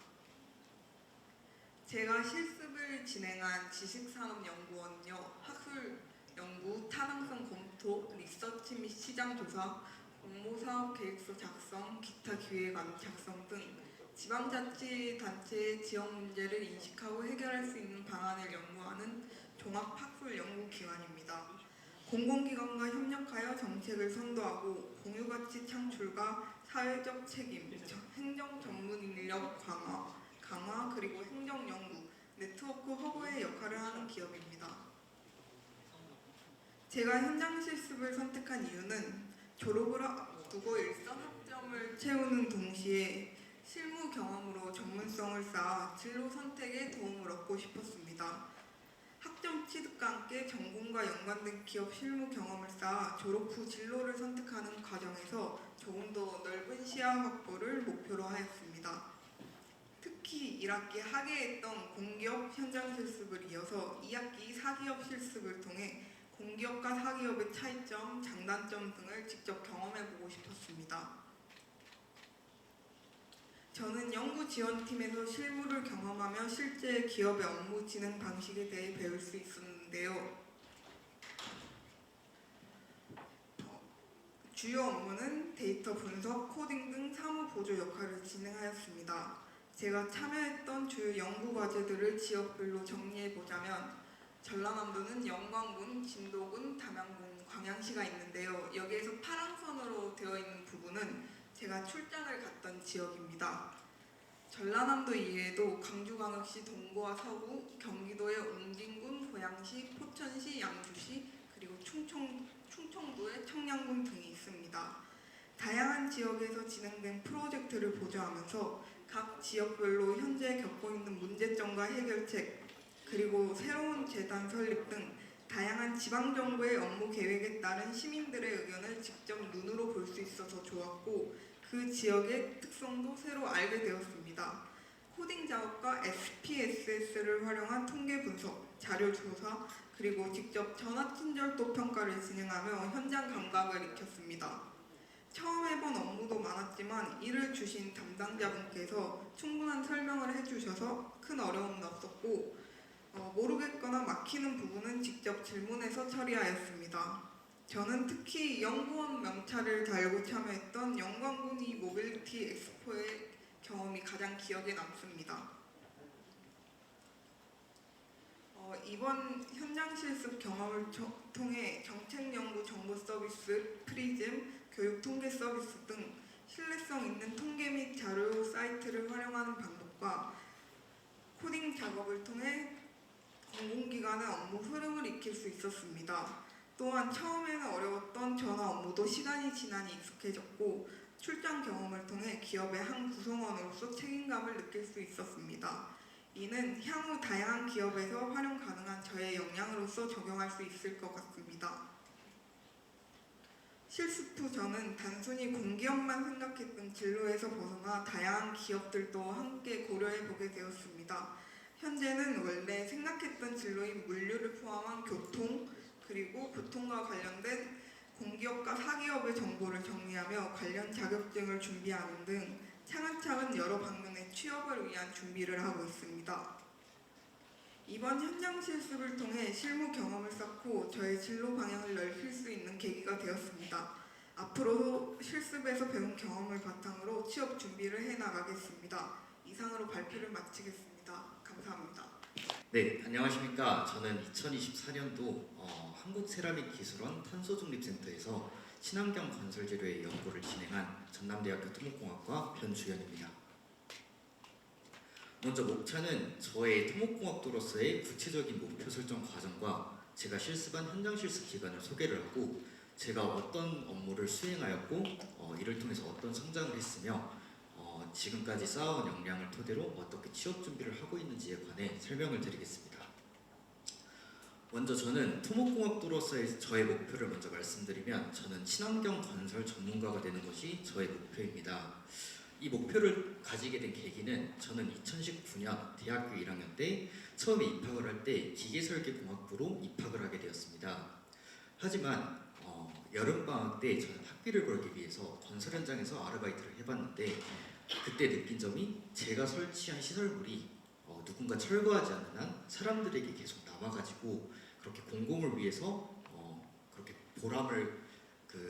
제가 실습을 진행한 지식산업연구원요, 학술 연구, 타당성 검토, 리서치 및 시장 조사, 공모사업 계획서 작성, 기타 기획안 작성 등 지방자치단체의 지역 문제를 인식하고 해결할 수 있는 방안을 연구하는 종합학술연구기관입니다. 공공기관과 협력하여 정책을 선도하고 공유가치 창출과 사회적 책임, 행정 전문 인력 강화 그리고 행정 연구, 네트워크 허브의 역할을 하는 기업입니다. 제가 현장 실습을 선택한 이유는 졸업을 앞두고 일선 학점을 채우는 동시에 실무 경험으로 전문성을 쌓아 진로 선택에 도움을 얻고 싶었습니다. 학점 취득과 함께 전공과 연관된 기업 실무 경험을 쌓아 졸업 후 진로를 선택하는 과정에서 조금 더 넓은 시야 확보를 목표로 하였습니다. 특히 1학기 하계했던 공기업 현장 실습을 이어서 2학기 사기업 실습을 통해 공기업과 사기업의 차이점, 장단점 등을 직접 경험해보고 싶었습니다. 저는 연구지원팀에서 실무를 경험하며 실제 기업의 업무 진행 방식에 대해 배울 수 있었는데요. 주요 업무는 데이터 분석, 코딩 등 사무 보조 역할을 진행하였습니다. 제가 참여했던 주요 연구 과제들을 지역별로 정리해보자면 전라남도는 영광군, 진도군, 담양군, 광양시가 있는데요. 여기에서 파란선으로 되어 있는 부분은 제가 출장을 갔던 지역입니다. 전라남도 이외에도 광주광역시 동구와 서구, 경기도의 옹진군, 고양시, 포천시, 양주시, 그리고 충청도의 청량군 등이 있습니다. 다양한 지역에서 진행된 프로젝트를 보조하면서 각 지역별로 현재 겪고 있는 문제점과 해결책, 그리고 새로운 재단 설립 등 다양한 지방정부의 업무 계획에 따른 시민들의 의견을 직접 눈으로 볼 수 있어서 좋았고 그 지역의 특성도 새로 알게 되었습니다. 코딩 작업과 SPSS를 활용한 통계 분석, 자료 조사, 그리고 직접 전화 친절도 평가를 진행하며 현장 감각을 익혔습니다. 처음 해본 업무도 많았지만 일을 주신 담당자분께서 충분한 설명을 해주셔서 큰 어려움은 없었고 모르겠거나 막히는 부분은 직접 질문해서 처리하였습니다. 저는 특히 연구원 명찰을 달고 참여했던 영광군이 모빌리티 엑스포의 경험이 가장 기억에 남습니다. 이번 현장 실습 경험을 통해 정책연구 정보 서비스, 프리즘, 교육 통계 서비스 등 신뢰성 있는 통계 및 자료 사이트를 활용하는 방법과 코딩 작업을 통해 공공기관의 업무 흐름을 익힐 수 있었습니다. 또한 처음에는 어려웠던 전화 업무도 시간이 지나니 익숙해졌고 출장 경험을 통해 기업의 한 구성원으로서 책임감을 느낄 수 있었습니다. 이는 향후 다양한 기업에서 활용 가능한 저의 역량으로서 적용할 수 있을 것 같습니다. 실습 후 저는 단순히 공기업만 생각했던 진로에서 벗어나 다양한 기업들도 함께 고려해보게 되었습니다. 현재는 원래 생각했던 진로인 물류를 포함한 교통, 그리고 교통과 관련된 공기업과 사기업의 정보를 정리하며 관련 자격증을 준비하는 등 차근차근 여러 방면의 취업을 위한 준비를 하고 있습니다. 이번 현장 실습을 통해 실무 경험을 쌓고 저의 진로 방향을 넓힐 수 있는 계기가 되었습니다. 앞으로 실습에서 배운 경험을 바탕으로 취업 준비를 해나가겠습니다. 이상으로 발표를 마치겠습니다. 감사합니다. 네, 안녕하십니까. 저는 2024년도 한국세라믹기술원 탄소중립센터에서 친환경 건설재료의 연구를 진행한 전남대학교 토목공학과 변주현입니다. 먼저 목차는 저의 토목공학도로서의 구체적인 목표 설정 과정과 제가 실습한 현장 실습 기간을 소개를 하고 제가 어떤 업무를 수행하였고 이를 통해서 어떤 성장을 했으며 지금까지 쌓아온 역량을 토대로 어떻게 취업 준비를 하고 있는지에 관해 설명을 드리겠습니다. 먼저 저는 토목공학도로서의 저의 목표를 먼저 말씀드리면, 저는 친환경 건설 전문가가 되는 것이 저의 목표입니다. 이 목표를 가지게 된 계기는, 저는 2019년 대학교 1학년 때 처음에 입학을 할 때 기계설계공학부로 입학을 하게 되었습니다. 하지만 여름방학 때 저는 학비를 벌기 위해서 건설 현장에서 아르바이트를 해봤는데, 그때 느낀 점이, 제가 설치한 시설물이 누군가 철거하지 않는 한 사람들에게 계속 남아가지고 그렇게 공공을 위해서 그렇게 보람을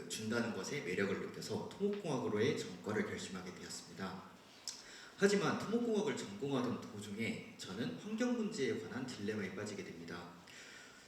준다는 것에 매력을 느껴서 토목공학으로의 전과를 결심하게 되었습니다. 하지만 토목공학을 전공하던 도중에 저는 환경 문제에 관한 딜레마에 빠지게 됩니다.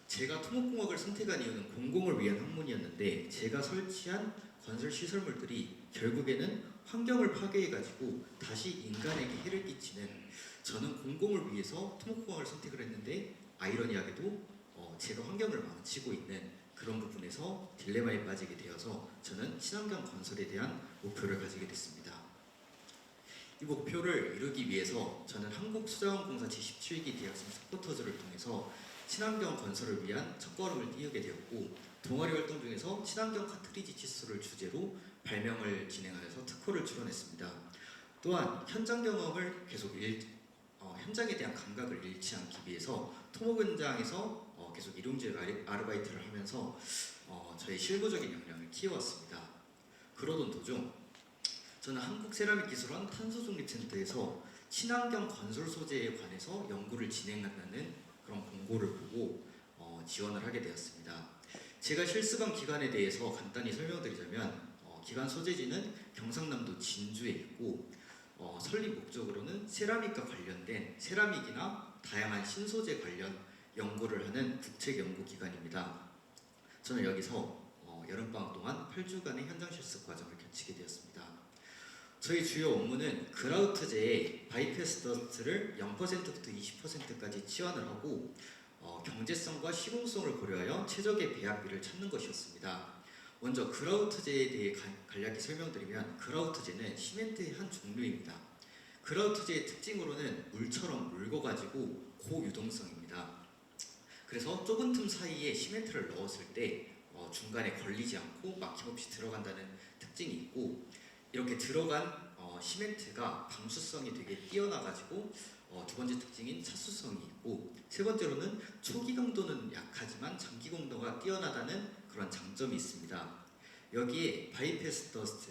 제가 토목공학을 선택한 이유는 공공을 위한 학문이었는데, 제가 설치한 건설 시설물들이 결국에는 환경을 파괴해가지고 다시 인간에게 해를 끼치는, 저는 공공을 위해서 토목공학을 선택을 했는데 아이러니하게도 제가 환경을 망치고 있는 그런 부분에서 딜레마에 빠지게 되어서 저는 친환경 건설에 대한 목표를 가지게 됐습니다. 이 목표를 이루기 위해서 저는 한국수자원공사 제17기 대학생 서포터즈를 통해서 친환경 건설을 위한 첫걸음을 띄우게 되었고, 동아리 활동 중에서 친환경 카트리지 치수를 주제로 발명을 진행하여서 특허를 출원했습니다. 또한 현장 경험을 계속 현장에 대한 감각을 잃지 않기 위해서 토목 현장에서 계속 일용직 아르바이트를 하면서 저의 실무적인 역량을 키워왔습니다. 그러던 도중 저는 한국세라믹기술원 탄소중립센터에서 친환경 건설 소재에 관해서 연구를 진행한다는 그런 공고를 보고 지원을 하게 되었습니다. 제가 실습한 기관에 대해서 간단히 설명드리자면, 기관 소재지는 경상남도 진주에 있고, 설립 목적으로는 세라믹과 관련된 세라믹이나 다양한 신소재 관련 연구를 하는 국책연구기관입니다. 저는 여기서 여름방학 동안 8주간의 현장 실습 과정을 거치게 되었습니다. 저희 주요 업무는 그라우트제의 바이패스 더스트를 0%부터 20%까지 치환을 하고, 경제성과 시공성을 고려하여 최적의 배합비를 찾는 것이었습니다. 먼저 그라우트제에 대해 간략히 설명드리면, 그라우트제는 시멘트의 한 종류입니다. 그라우트제의 특징으로는 물처럼 묽어가지고 고유동성입니다. 그래서 좁은 틈 사이에 시멘트를 넣었을 때 중간에 걸리지 않고 막힘없이 들어간다는 특징이 있고, 이렇게 들어간 시멘트가 방수성이 되게 뛰어나가지고 두 번째 특징인 차수성이 있고, 세 번째로는 초기 강도는 약하지만 장기 강도가 뛰어나다는 그런 장점이 있습니다. 여기에 바이패스 더스트,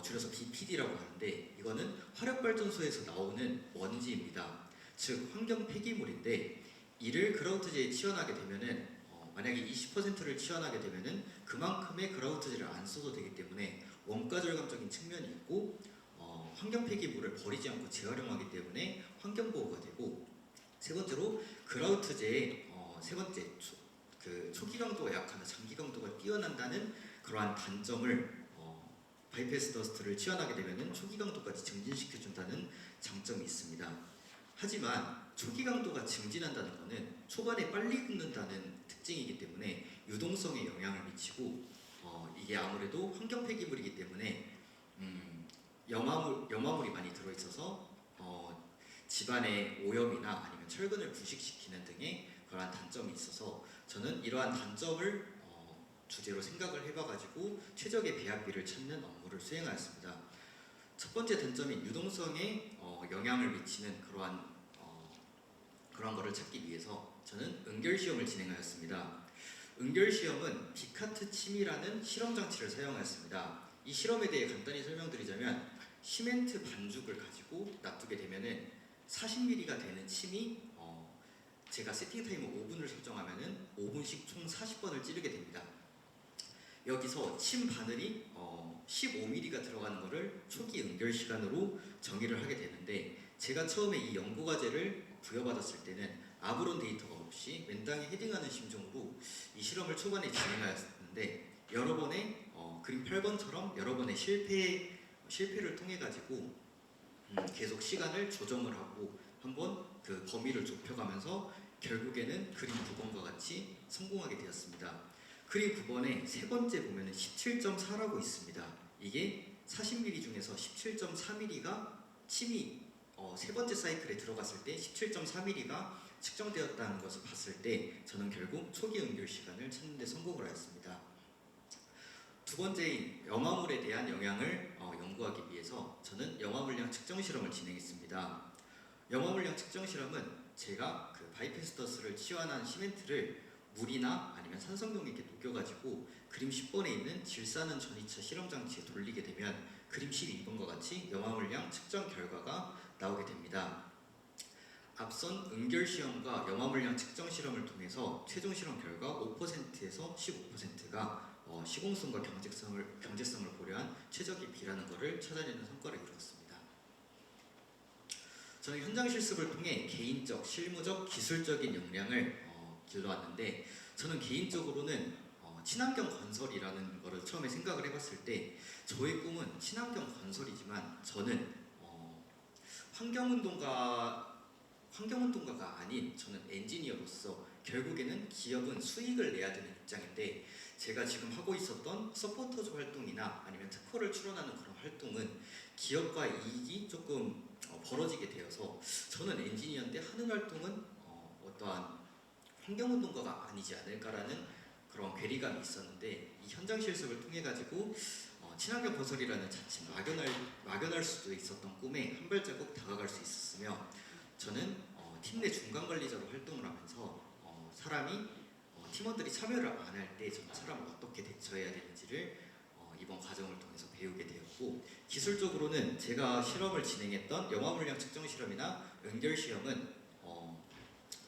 줄여서 BPD라고 하는데, 이거는 화력발전소에서 나오는 먼지입니다. 즉 환경 폐기물인데, 이를 그라우트제에 치환하게 되면은 만약에 20%를 치환하게 되면은 그만큼의 그라우트제를 안 써도 되기 때문에 원가 절감적인 측면이 있고, 환경 폐기물을 버리지 않고 재활용하기 때문에 환경 보호가 되고, 세 번째로 그라우트제의 세 번째 초기 강도가 약하면 장기 강도가 뛰어난다는 그러한 단점을, 바이패스 더스트를 치환하게 되면은 초기 강도까지 증진시켜준다는 장점이 있습니다. 하지만 초기 강도가 증진한다는 것은 초반에 빨리 굳는다는 특징이기 때문에 유동성에 영향을 미치고, 이게 아무래도 환경 폐기물이기 때문에 염화물이 많이 들어있어서 집안의 오염이나 아니면 철근을 부식시키는 등의 그러한 단점이 있어서, 저는 이러한 단점을 주제로 생각을 해봐가지고 최적의 배합비를 찾는 업무를 수행하였습니다. 첫 번째 단점인 유동성에 영향을 미치는 그러한 거를 찾기 위해서 저는 은결시험을 진행하였습니다. 은결시험은 비카트 침이라는 실험 장치를 사용하였습니다. 이 실험에 대해 간단히 설명드리자면, 시멘트 반죽을 가지고 놔두게 되면은 40mm가 되는 침이 제가 세팅 타임을 5분을 설정하면은 5분씩 총 40번을 찌르게 됩니다. 여기서 침 바늘이 15mm가 들어가는 것을 초기 은결 시간으로 정의를 하게 되는데, 제가 처음에 이 연구 과제를 부여받았을 때는 아무런 데이터가 없이 맨땅에 헤딩하는 심정으로 이 실험을 초반에 진행하였는데, 여러 번의 그림 8번처럼 여러 번의 실패를 통해 가지고 계속 시간을 조정을 하고 한번 그 범위를 좁혀가면서 결국에는 그림 9번과 같이 성공하게 되었습니다. 그림 9번에 세 번째 보면은 17.4라고 있습니다. 이게 40mm 중에서 17.4mm가 침이 세 번째 사이클에 들어갔을 때 17.3mm가 측정되었다는 것을 봤을 때 저는 결국 초기 응결 시간을 찾는 데 성공을 하였습니다. 두 번째인 염화물에 대한 영향을 연구하기 위해서 저는 염화물량 측정 실험을 진행했습니다. 염화물량 측정 실험은 제가 그 바이페스터스를 치환한 시멘트를 물이나 아니면 산성용액에 녹여가지고 그림 10번에 있는 질산은 전이차 실험 장치에 돌리게 되면 그림 12번과 같이 염화물량 측정 결과가 나오게 됩니다. 앞선 응결 시험과 염화물량 측정 실험을 통해서 최종 실험 결과 5%에서 15%가 시공성과 경제성을 고려한 최적의 비라는 것을 찾아내는 성과를 이루었습니다. 저는 현장 실습을 통해 개인적, 실무적, 기술적인 역량을 길러왔는데 저는 개인적으로는 친환경 건설이라는 것을 처음에 생각을 해봤을 때 저의 꿈은 친환경 건설이지만 저는 환경운동가가 아닌 저는 엔지니어로서 결국에는 기업은 수익을 내야 되는 입장인데 제가 지금 하고 있었던 서포터즈 활동이나 아니면 특허를 출원하는 그런 활동은 기업과 이익이 조금 벌어지게 되어서 저는 엔지니어인데 하는 활동은 어떠한 환경운동가가 아니지 않을까라는 그런 괴리감이 있었는데 이 현장 실습을 통해 가지고 친환경 건설이라는 자칫 막연할 수도 있었던 꿈에 한 발자국 다가갈 수 있었으며 저는 팀 내 중간 관리자로 활동을 하면서 팀원들이 참여를 안 할 때 저는 사람을 어떻게 대처해야 되는지를 이번 과정을 통해서 배우게 되었고 기술적으로는 제가 실험을 진행했던 염화물량 측정 실험이나 응결 시험은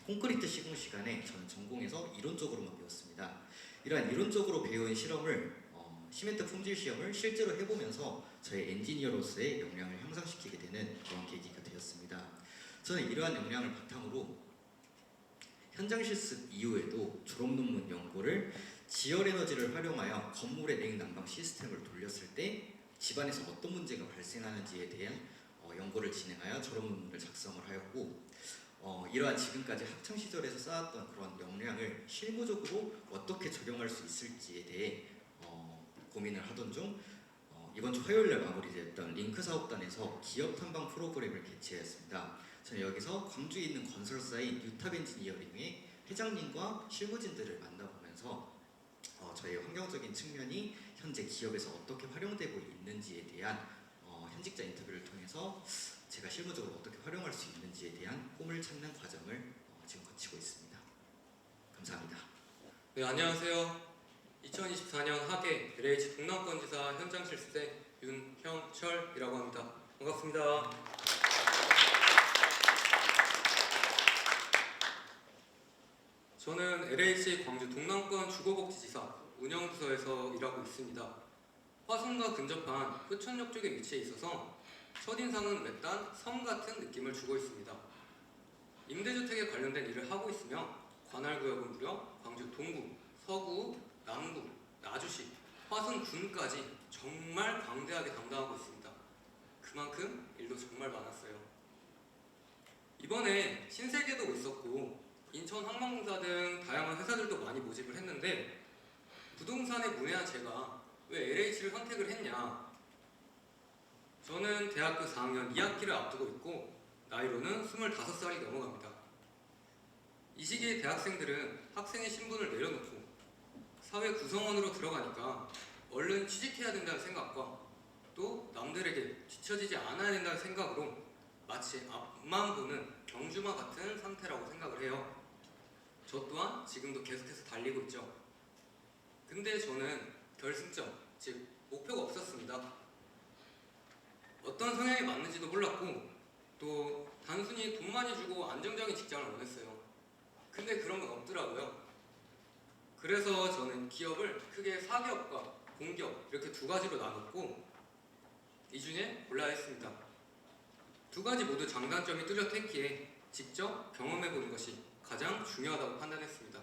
콘크리트 시공 시간에 저는 전공에서 이론적으로만 배웠습니다. 이러한 이론적으로 배운 실험을 시멘트 품질 시험을 실제로 해보면서 저의 엔지니어로서의 역량을 향상시키게 되는 그런 계기가 되었습니다. 저는 이러한 역량을 바탕으로 현장 실습 이후에도 졸업 논문 연구를 지열 에너지를 활용하여 건물의 냉난방 시스템을 돌렸을 때 집안에서 어떤 문제가 발생하는지에 대한 연구를 진행하여 졸업 논문을 작성을 하였고 이러한 지금까지 학창 시절에서 쌓았던 그런 역량을 실무적으로 어떻게 적용할 수 있을지에 대해 고민을 하던 중 이번 주 화요일날 마무리됐던 링크 사업단에서 기업 탐방 프로그램을 개최했습니다. 저는 여기서 광주에 있는 건설사인 뉴탑 엔지니어링의 회장님과 실무진들을 만나보면서 저의 환경적인 측면이 현재 기업에서 어떻게 활용되고 있는지에 대한 현직자 인터뷰를 통해서 제가 실무적으로 어떻게 활용할 수 있는지에 대한 꿈을 찾는 과정을 지금 거치고 있습니다. 감사합니다. 네, 안녕하세요. 2024년 하계 LH 동남권지사 현장 실습생 윤형철이라고 합니다. 반갑습니다. 저는 LH 광주 동남권 주거복지지사 운영부서에서 일하고 있습니다. 화성과 근접한 효천역 쪽에 위치해 있어서 첫인상은 외딴 섬 같은 느낌을 주고 있습니다. 임대주택에 관련된 일을 하고 있으며 관할구역은 무려 광주 동구, 서구, 남구, 나주시, 화성군까지 정말 광대하게 담당하고 있습니다. 그만큼 일도 정말 많았어요. 이번에 신세계도 있었고 인천 항만공사 등 다양한 회사들도 많이 모집을 했는데 부동산에 문외한 제가 왜 LH를 선택을 했냐? 저는 대학교 4학년 2학기를 앞두고 있고 나이로는 25살이 넘어갑니다. 이 시기에 대학생들은 학생의 신분을 내려놓고 사회 구성원으로 들어가니까 얼른 취직해야 된다는 생각과 또 남들에게 뒤처지지 않아야 된다는 생각으로 마치 앞만 보는 경주마 같은 상태라고 생각을 해요. 저 또한 지금도 계속해서 달리고 있죠. 근데 저는 결승점, 즉 목표가 없었습니다. 어떤 성향이 맞는지도 몰랐고 또 단순히 돈 많이 주고 안정적인 직장을 원했어요. 근데 그런 건 없더라고요. 그래서 저는 기업을 크게 사기업과 공기업 이렇게 두 가지로 나눴고 이 중에 골라야 했습니다. 두 가지 모두 장단점이 뚜렷했기에 직접 경험해보는 것이 가장 중요하다고 판단했습니다.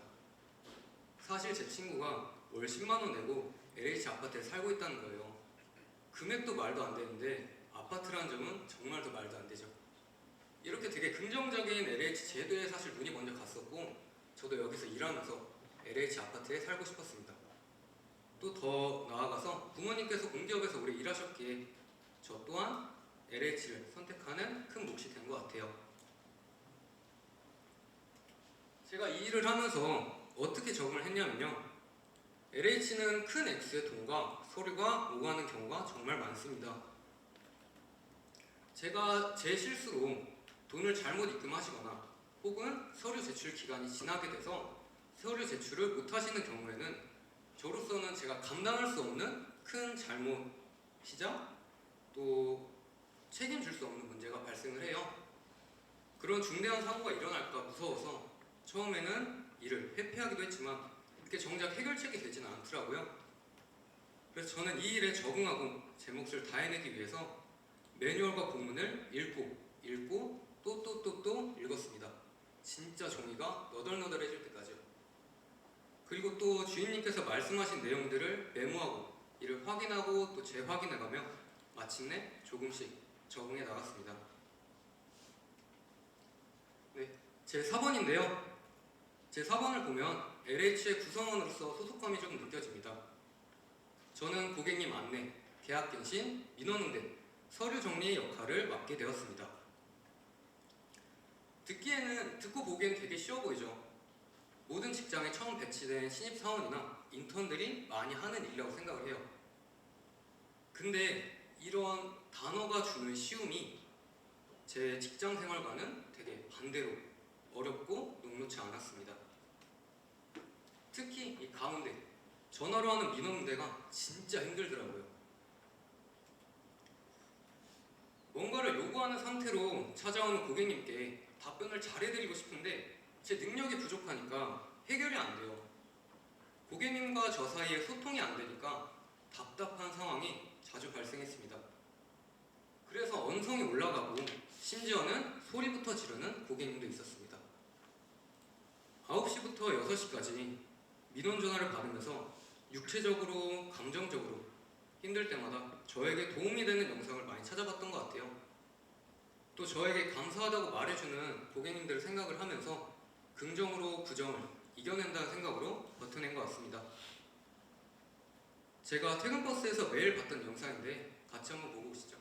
사실 제 친구가 월 10만원 내고 LH 아파트에 살고 있다는 거예요. 금액도 말도 안 되는데 아파트라는 점은 정말 더 말도 안 되죠. 이렇게 되게 긍정적인 LH 제도에 사실 눈이 먼저 갔었고 저도 여기서 일하면서 LH 아파트에 살고 싶었습니다. 또 더 나아가서 부모님께서 공기업에서 오래 일하셨기에 저 또한 LH를 선택하는 큰 몫이 된 것 같아요. 제가 이 일을 하면서 어떻게 적응을 했냐면요. LH는 큰 X의 돈과 서류가 오가는 경우가 정말 많습니다. 제가 제 실수로 돈을 잘못 입금하시거나 혹은 서류 제출 기간이 지나게 돼서 서류 제출을 못 하시는 경우에는 저로서는 제가 감당할 수 없는 큰 잘못이자 또 책임질 수 없는 문제가 발생을 해요. 그런 중대한 사고가 일어날까 무서워서 처음에는 이를 회피하기도 했지만 그게 정작 해결책이 되지는 않더라고요. 그래서 저는 이 일에 적응하고 제 몫을 다해내기 위해서 매뉴얼과 본문을 읽고 또 읽었습니다. 진짜 종이가 너덜너덜해질 때까지요. 그리고 또 주인님께서 말씀하신 내용들을 메모하고 이를 확인하고 또 재확인해가며 마침내 조금씩 적응해 나갔습니다. 네, 제 4번인데요. 제 4번을 보면 LH의 구성원으로서 소속감이 조금 느껴집니다. 저는 고객님 안내, 계약갱신, 민원응대, 서류 정리의 역할을 맡게 되었습니다. 듣고 보기엔 되게 쉬워 보이죠? 모든 직장에 처음 배치된 신입사원이나 인턴들이 많이 하는 일이라고 생각을 해요. 근데 이런 단어가 주는 쉬움이 제 직장 생활과는 되게 반대로 어렵고 녹록지 않았습니다. 특히 이 가운데 전화로 하는 민원응대가 진짜 힘들더라고요. 뭔가를 요구하는 상태로 찾아오는 고객님께 답변을 잘해드리고 싶은데 제 능력이 부족하니까 해결이 안 돼요. 고객님과 저 사이에 소통이 안 되니까 답답한 상황이 자주 발생했습니다. 그래서 언성이 올라가고 심지어는 소리부터 지르는 고객님도 있었습니다. 9시부터 6시까지 민원 전화를 받으면서 육체적으로, 감정적으로 힘들 때마다 저에게 도움이 되는 영상을 많이 찾아봤던 것 같아요. 또 저에게 감사하다고 말해주는 고객님들을 생각을 하면서 긍정으로 부정을 이겨낸다는 생각으로 버텨낸 것 같습니다. 제가 퇴근버스에서 매일 봤던 영상인데 같이 한번 보고 오시죠.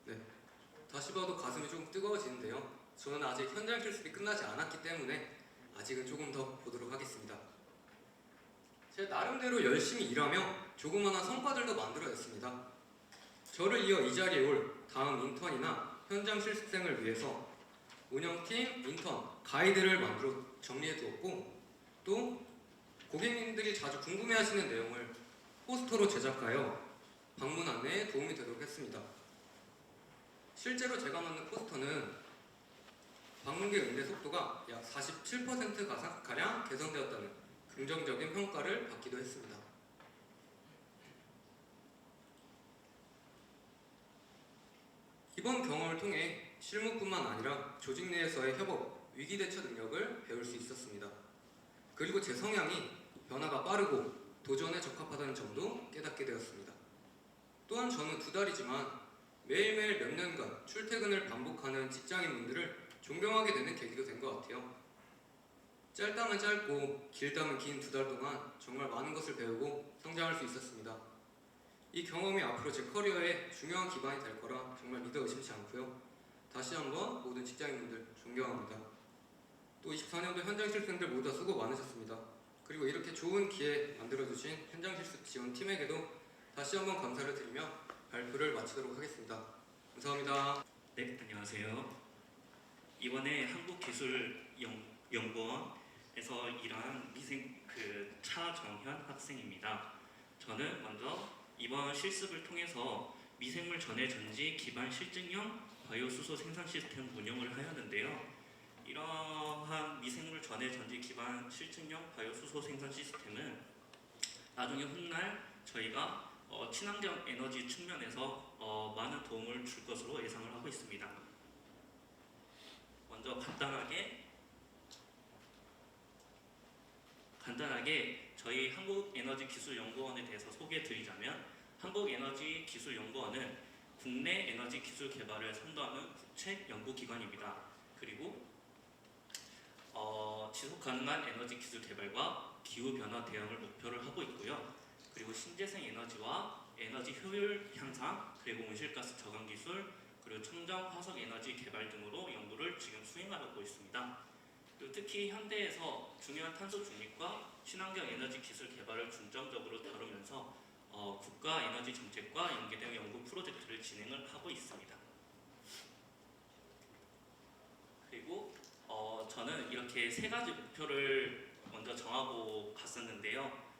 네, 다시 봐도 가슴이 조금 뜨거워지는데요. 저는 아직 현장 실습이 끝나지 않았기 때문에 아직은 조금 더 보도록 하겠습니다. 제 나름대로 열심히 일하며 조그마한 성과들도 만들어냈습니다. 저를 이어 이 자리에 올 다음 인턴이나 현장 실습생을 위해서 운영팀, 인턴, 가이드를 만들어 정리해두었고 또 고객님들이 자주 궁금해하시는 내용을 포스터로 제작하여 방문 안내에 도움이 되도록 했습니다. 실제로 제가 만든 포스터는 방문객 응대 속도가 약 47%가량 개선되었다는 긍정적인 평가를 받기도 했습니다. 이번 경험을 통해 실무뿐만 아니라 조직 내에서의 협업, 위기 대처 능력을 배울 수 있었습니다. 그리고 제 성향이 변화가 빠르고 도전에 적합하다는 점도 깨닫게 되었습니다. 또한 저는 2달이지만 매일매일 몇 년간 출퇴근을 반복하는 직장인분들을 존경하게 되는 계기가 된 것 같아요. 짧다면 짧고 길다면 긴 2달 동안 정말 많은 것을 배우고 성장할 수 있었습니다. 이 경험이 앞으로 제 커리어에 중요한 기반이 될 거라 정말 믿어 의심치 않고요. 다시 한번 모든 직장인분들 존경합니다. 또 24년도 현장 실습생들 모두 다 수고 많으셨습니다. 그리고 이렇게 좋은 기회 만들어주신 현장 실습 지원팀에게도 다시 한번 감사를 드리며 발표를 마치도록 하겠습니다. 감사합니다. 네, 안녕하세요. 이번에 한국기술연구원에서 일한 차정현 학생입니다. 저는 먼저 이번 실습을 통해서 미생물 전해 전지 기반 실증형 바이오 수소 생산 시스템 운영을 하였는데요. 이러한 미생물 전해 전지 기반 실증형 바이오 수소 생산 시스템은 나중에 훗날 저희가 친환경 에너지 측면에서 많은 도움을 줄 것으로 예상을 하고 있습니다. 먼저 간단하게 간단하게 저희 한국에너지기술연구원에 대해서 소개해드리자면 한국에너지기술연구원은 국내 에너지 기술 개발을 선도하는 국책 연구기관입니다. 그리고 지속 가능한 에너지 기술 개발과 기후 변화 대응을 목표를 하고 있고요. 그리고 신재생 에너지와 에너지 효율 향상, 그리고 온실가스 저감 기술, 그리고 청정 화석 에너지 개발 등으로 연구를 지금 수행하고 있습니다. 그리고 특히 현대에서 중요한 탄소 중립과 친환경 에너지 기술 개발을 중점적으로 다루면서 국가 에너지 정책과 연계된 연구 프로젝트를 진행을 하고 있습니다. 그리고 저는 이렇게 세 가지 목표를 먼저 정하고 갔었는데요.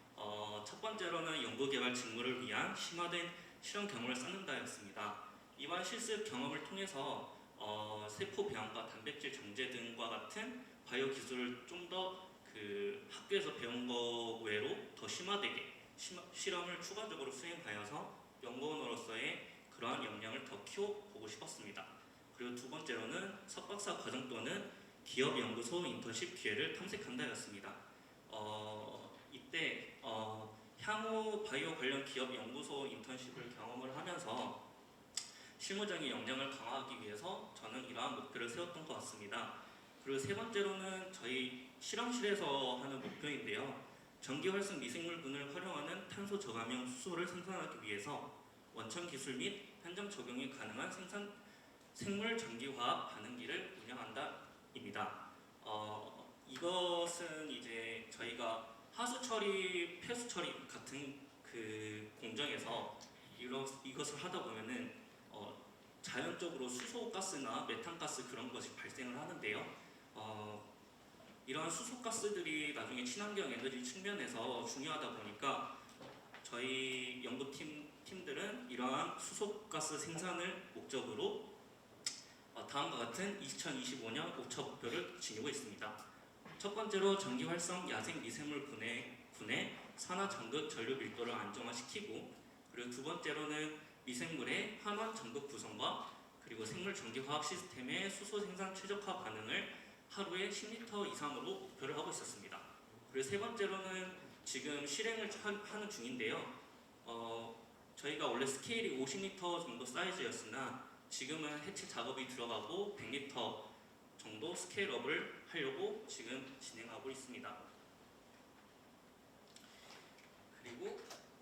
첫 번째로는 연구개발 직무를 위한 심화된 실험 경험을 쌓는다였습니다. 이번 실습 경험을 통해서 세포 배양과 단백질 정제 등과 같은 바이오 기술을 좀 더 학교에서 배운 거 외로 더 심화되게 실험을 추가적으로 수행하여서 연구원으로서의 그러한 역량을 더 키워보고 싶었습니다. 그리고 두 번째로는 석박사 과정 또는 기업 연구소 인턴십 기회를 탐색한다였습니다. 이때 향후 바이오 관련 기업 연구소 인턴십을 경험을 하면서 실무적인 역량을 강화하기 위해서 저는 이러한 목표를 세웠던 것 같습니다. 그리고 세 번째로는 저희 실험실에서 하는 목표인데요. 전기 활성 미생물군을 활용하는 탄소 저감형 수소를 생산하기 위해서 원천 기술 및 현장 적용이 가능한 생물 전기화학 반응기를 운영한다입니다. 이것은 이제 저희가 하수 처리, 폐수 처리 같은 그 공정에서 이것을 하다 보면은 자연적으로 수소가스나 메탄가스 그런 것이 발생을 하는데요. 이러한 수소가스들이 나중에 친환경 에너지 측면에서 중요하다 보니까 저희 연구팀들은 이러한 수소가스 생산을 목적으로 다음과 같은 2025년 5차 목표를 지니고 있습니다. 첫 번째로 전기 활성 야생 미생물 분해 산화 전극 전류 밀도를 안정화시키고, 그리고 두 번째로는 미생물의 환원 전극 구성과 그리고 생물 전기 화학 시스템의 수소 생산 최적화 반응을 하루에 10리터 이상으로 목표를 하고 있었습니다. 그리고 세 번째로는 지금 실행을 하는 중인데요. 저희가 원래 스케일이 50리터 정도 사이즈였으나 지금은 해체 작업이 들어가고 100리터 정도 스케일업을 하려고 지금 진행하고 있습니다. 그리고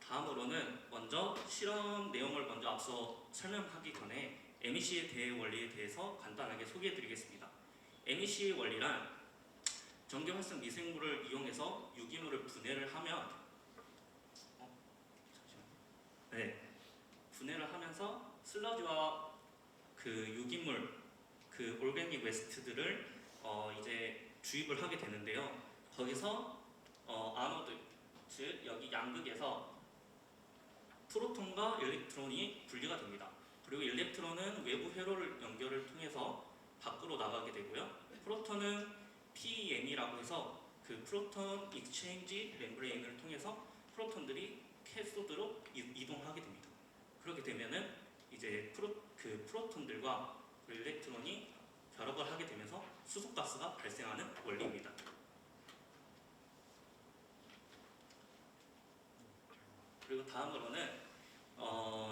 다음으로는 먼저 실험 내용을 먼저 앞서 설명하기 전에 MEC의 대외 원리에 대해서 간단하게 소개해드리겠습니다. MEC의 원리란 전기 활성 미생물을 이용해서 유기물을 분해를 하면 분해를 하면서 슬러지와 그 유기물, 그 올가닉 웨스트들을 이제 주입을 하게 되는데요. 거기서 아노드, 즉 여기 양극에서 프로톤과 일렉트론이 분리가 됩니다. 그리고 일렉트론은 외부 회로를 연결을 통해서 밖으로 나가게 되고요. 프로톤은 PEM이라고 해서 그 프로톤 익스체인지 멤브레인을 통해서 프로톤들이 캐소드로 이동하게 됩니다. 그렇게 되면은 이제 프로톤들과 그 일렉트론이 결합을 하게 되면서 수소가스가 발생하는 원리입니다. 그리고 다음으로는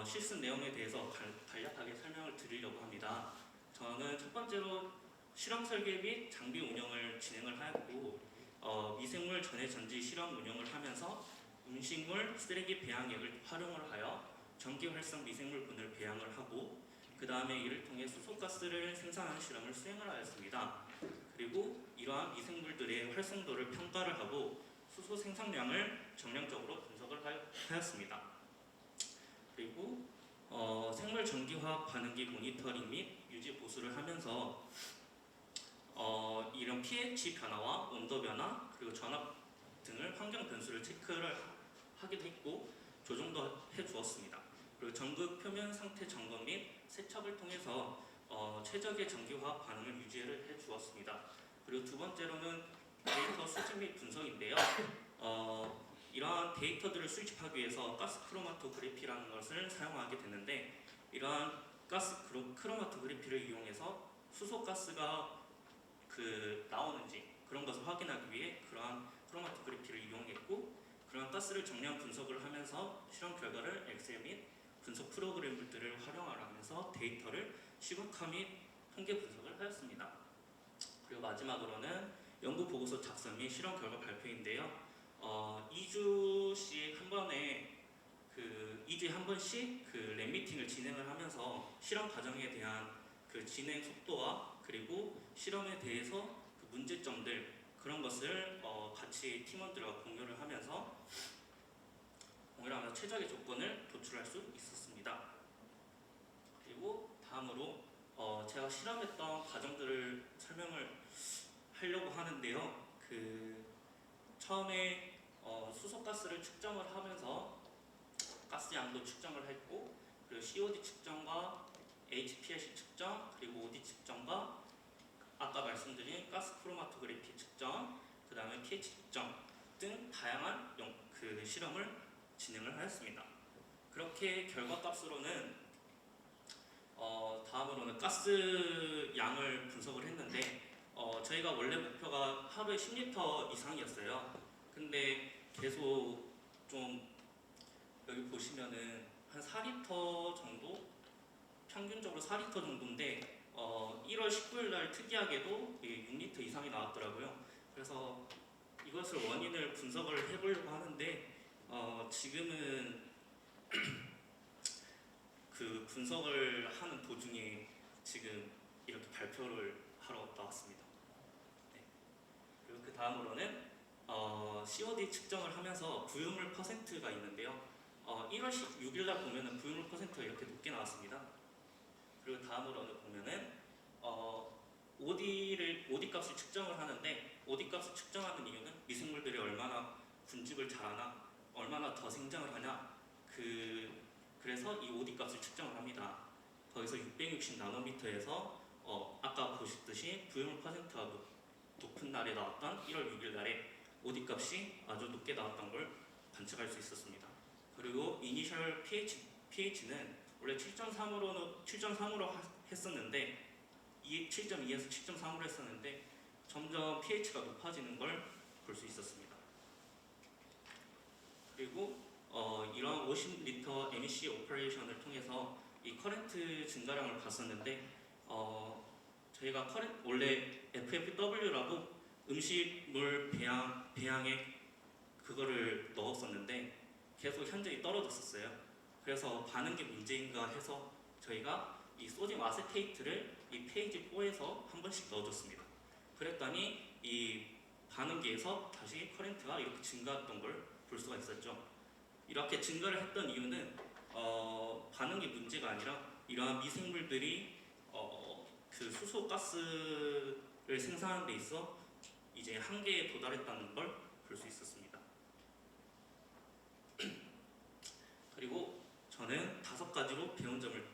실습 내용에 대해서 간략하게 설명을 드리려고 합니다. 저는 첫 번째로 실험 설계 및 장비 운영을 진행을 하였고, 미생물 전해 전지 실험 운영을 하면서 음식물 쓰레기 배양액을 활용을 하여 전기 활성 미생물분을 배양을 하고, 그 다음에 이를 통해 수소가스를 생산하는 실험을 수행을 하였습니다. 그리고 이러한 미생물들의 활성도를 평가를 하고 수소 생산량을 정량적으로 분석을 하였습니다. 그리고 생물 전기화학 반응기 모니터링 및 유지 보수를 하면서 이런 pH 변화와 온도 변화, 그리고 전압 등을 환경 변수를 체크를 하기도 했고 조정도 해주었습니다. 그리고 전극 표면 상태 점검 및 세척을 통해서 최적의 전기화학 반응을 유지를 해주었습니다. 그리고 두 번째로는 데이터 수집 및 분석인데요. 이러한 데이터들을 수집하기 위해서 가스 크로마토그래피라는 것을 사용하게 되는데, 이러한 가스 크로마토그래피를 이용해서 수소가스가 나오는지 그런 것을 확인하기 위해 그러한 크로마토그래피를 이용했고 그런 가스를 정량 분석을 하면서 실험 결과를 엑셀 및 분석 프로그램들을 활용하면서 데이터를 시각화 및 통계 분석을 하였습니다. 그리고 마지막으로는 연구 보고서 작성 및 실험 결과 발표인데요. 2주씩 한 번에 2주에 한 번씩 랩 미팅을 진행을 하면서 실험 과정에 대한 진행 속도와 그리고 실험에 대해서 문제점들 그런 것을 같이 팀원들과 공유를 하면서 최적의 조건을 도출할 수 있었습니다. 그리고 다음으로 제가 실험했던 과정들을 설명을 하려고 하는데요. 처음에 수소가스를 측정을 하면서 가스 양도 측정을 했고 그리고 COD 측정과 HPLC 측정 그리고 OD 측정과 아까 말씀드린 가스 크로마토그래피 측정 그 다음에 pH 측정 등 다양한 실험을 진행을 하였습니다. 그렇게 결과값으로는 다음으로는 가스 양을 분석을 했는데 저희가 원래 목표가 하루에 10리터 이상이었어요. 근데 계속 좀 여기 보시면은 한 4리터 정도 평균적으로 4리터 정도인데 1월 19일 날 특이하게도 6리터 이상이 나왔더라고요. 그래서 이것을 원인을 분석을 해보려고 하는데 지금은 분석을 하는 도중에 지금 이렇게 발표를 하러 나왔습니다. 네. 그리고 그 다음으로는 COD 측정을 하면서 부유물 퍼센트가 있는데요. 1월 16일 날 보면은 부유물 퍼센트가 이렇게 높게 나왔습니다. 그리고 다음으로는 보면은 OD 값을 측정을 하는데 OD 값을 측정하는 이유는 미생물들이 얼마나 군집을 잘하나 얼마나 더 생장을 하냐 그래서 이 OD 값을 측정을 합니다. 거기서 660 나노미터에서 아까 보셨듯이 부유물 퍼센트가 높은 날에 나왔던 1월 6일 날에 OD 값이 아주 높게 나왔던 걸 관측할 수 있었습니다. 그리고 이니셜 pH는 원래 7.3으로 했었는데 7.2에서 7.3으로 했었는데 점점 pH가 높아지는 걸 볼 수 있었습니다. 그리고 이런 50리터 MEC 오퍼레이션을 통해서 이 커렌트 증가량을 봤었는데 저희가 원래 FFW라고 음식물 배양에 그거를 넣었었는데 계속 현저히 떨어졌었어요. 그래서 반응기 문제인가 해서 저희가 이 소듐 아세테이트를 이 페이지 4에서 한 번씩 넣어줬습니다. 그랬더니 이 반응기에서 다시 커렌트가 이렇게 증가했던 걸 볼 수가 있었죠. 이렇게 증가를 했던 이유는 반응기 문제가 아니라 이러한 미생물들이 수소가스를 생산하는 데 있어 이제 한계에 도달했다는 걸 볼 수 있었습니다. 그리고 저는 5가지로 배운 점을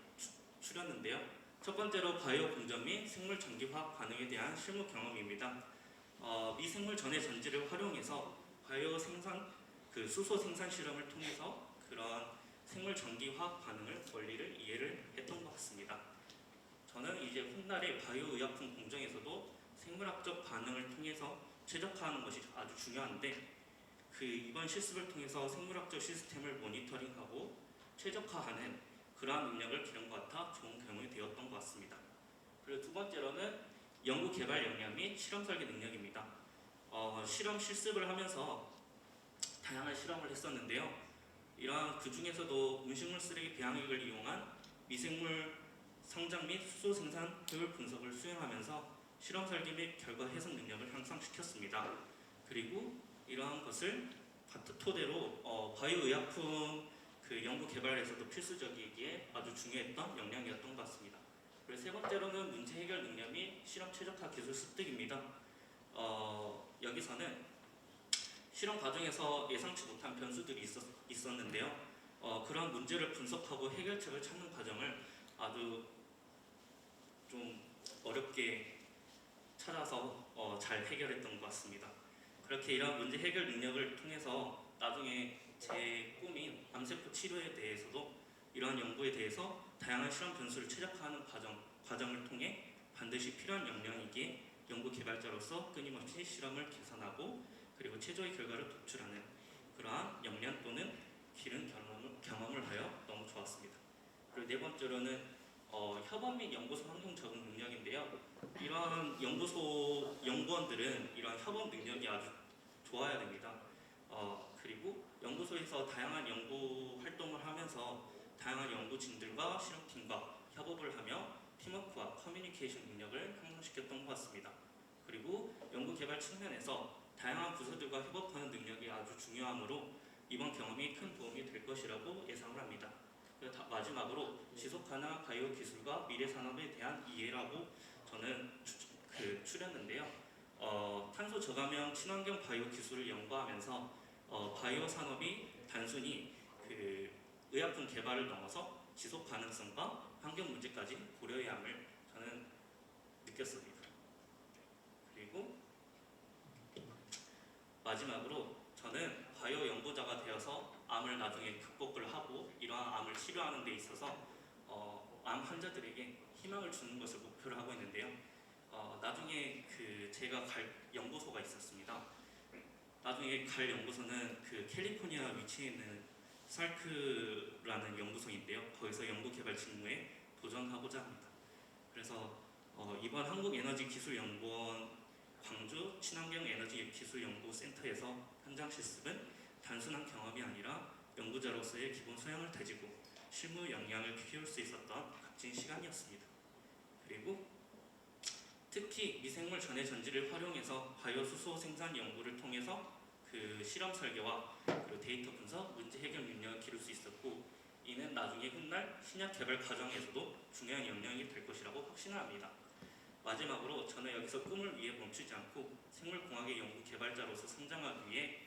추렸는데요. 첫 번째로 바이오 공정 및 생물 전기화학 반응에 대한 실무 경험입니다. 미생물 전해 전지를 활용해서 바이오 수소 생산 실험을 통해서 그런 생물 전기화학 반응을 원리를 이해를 했던 것 같습니다. 저는 이제 훗날에 바이오 의약품 공정에서도 생물학적 반응을 통해서 최적화하는 것이 아주 중요한데 이번 실습을 통해서 생물학적 시스템을 모니터링하고 최적화하는 그러한 능력을 기른 것 같아 좋은 경험이 되었던 것 같습니다. 그리고 두 번째로는 연구 개발 역량 및 실험 설계 능력입니다. 실험 실습을 하면서 다양한 실험을 했었는데요. 이러한 그 중에서도 음식물 쓰레기 배양액을 이용한 미생물 성장 및 수소 생산 효율 분석을 수행하면서 실험 설계 및 결과 해석 능력을 향상시켰습니다. 그리고 이러한 것을 토대로 바이오 의약품 연구 개발에서도 필수적이기에 아주 중요했던 역량이었던 것 같습니다. 그리고 세 번째로는 문제 해결 능력 및 실험 최적화 기술 습득입니다. 여기서는 실험 과정에서 예상치 못한 변수들이 있었는데요. 그런 문제를 분석하고 해결책을 찾는 과정을 아주 좀 어렵게 찾아서 잘 해결했던 것 같습니다. 그렇게 이런 문제 해결 능력을 통해서 나중에 제 꿈인 암세포 치료에 대해서도 이러한 연구에 대해서 다양한 실험 변수를 최적화하는 과정을 통해 반드시 필요한 역량이기에 연구 개발자로서 끊임없이 실험을 개선하고 그리고 최저의 결과를 도출하는 그러한 역량 또는 기른 경험을 하여 너무 좋았습니다. 그리고 네 번째로는 협업 및 연구소 환경 적응 능력인데요. 이런 연구소 연구원들은 이런 협업 능력이 아주 좋아야 됩니다. 그리고 연구소에서 다양한 연구 활동을 하면서 다양한 연구진들과 실험팀과 협업을 하며 팀워크와 커뮤니케이션 능력을 향상시켰던 것 같습니다. 그리고 연구개발 측면에서 다양한 부서들과 협업하는 능력이 아주 중요하므로 이번 경험이 큰 도움이 될 것이라고 예상을 합니다. 마지막으로 지속가능한 바이오 기술과 미래 산업에 대한 이해라고 저는 추렸는데요. 탄소 저감형 친환경 바이오 기술을 연구하면서 바이오 산업이 단순히 의약품 개발을 넘어서 지속 가능성과 환경 문제까지 고려해야 함을 저는 느꼈습니다. 그리고 마지막으로 저는 바이오 연구자가 되어서 암을 나중에 극복을 하고 이러한 암을 치료하는 데 있어서 암 환자들에게 희망을 주는 것을 목표로 하고 있는데요. 나중에 제가 갈 연구소가 있었습니다. 나중에 갈 연구소는 캘리포니아 위치에 있는 살크라는 연구소인데요. 거기서 연구개발 직무에 도전하고자 합니다. 그래서 이번 한국에너지기술연구원 광주 친환경 에너지 기술연구센터에서 현장 실습은 단순한 경험이 아니라 연구자로서의 기본 소양을 다지고 실무 역량을 키울 수 있었던 값진 시간이었습니다. 그리고 특히 미생물 전해 전지를 활용해서 바이오 수소 생산 연구를 통해서 실험 설계와 그리고 데이터 분석, 문제 해결 능력을 기를 수 있었고 이는 나중에 훗날 신약 개발 과정에서도 중요한 역량이 될 것이라고 확신을 합니다. 마지막으로 저는 여기서 꿈을 위해 멈추지 않고 생물공학의 연구 개발자로서 성장하기 위해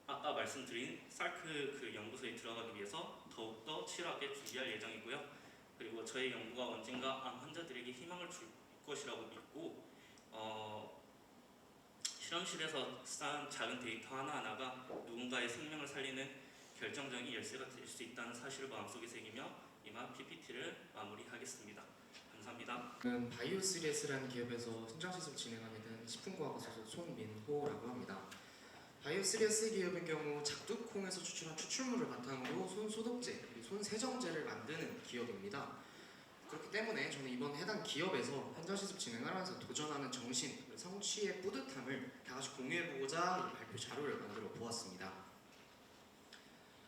아까 말씀드린 살크 연구소에 들어가기 위해서 더욱더 치열하게 준비할 예정이고요. 그리고 저의 연구가 언젠가 암 환자들에게 희망을 줄 것이라고 믿고 실험실에서 쌓은 작은 데이터 하나하나가 누군가의 생명을 살리는 결정적인 열쇠가 될 수 있다는 사실을 마음속에 새기며 이만 PPT를 마무리하겠습니다. 감사합니다. 저는 바이오3S라는 기업에서 현장실습을 진행하게 된 식품과학과 소속 송민호라고 합니다. 바이오3S 기업의 경우 작두콩에서 추출한 추출물을 바탕으로 손 소독제, 그리고 손 세정제를 만드는 기업입니다. 그렇기 때문에 저는 이번 해당 기업에서 현장실습 진행을 하면서 도전하는 정신, 성취의 뿌듯함을 다 같이 공유해보고자 이 발표 자료를 만들어 보았습니다.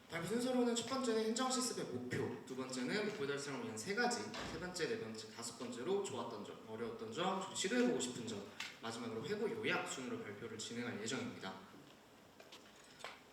발표 순서로는 첫 번째는 현장실습의 목표, 두 번째는 목표 달성을 위한 3가지, 세 번째, 네 번째, 다섯 번째로 좋았던 점, 어려웠던 점, 시도해보고 싶은 점, 마지막으로 회고 요약 순으로 발표를 진행할 예정입니다.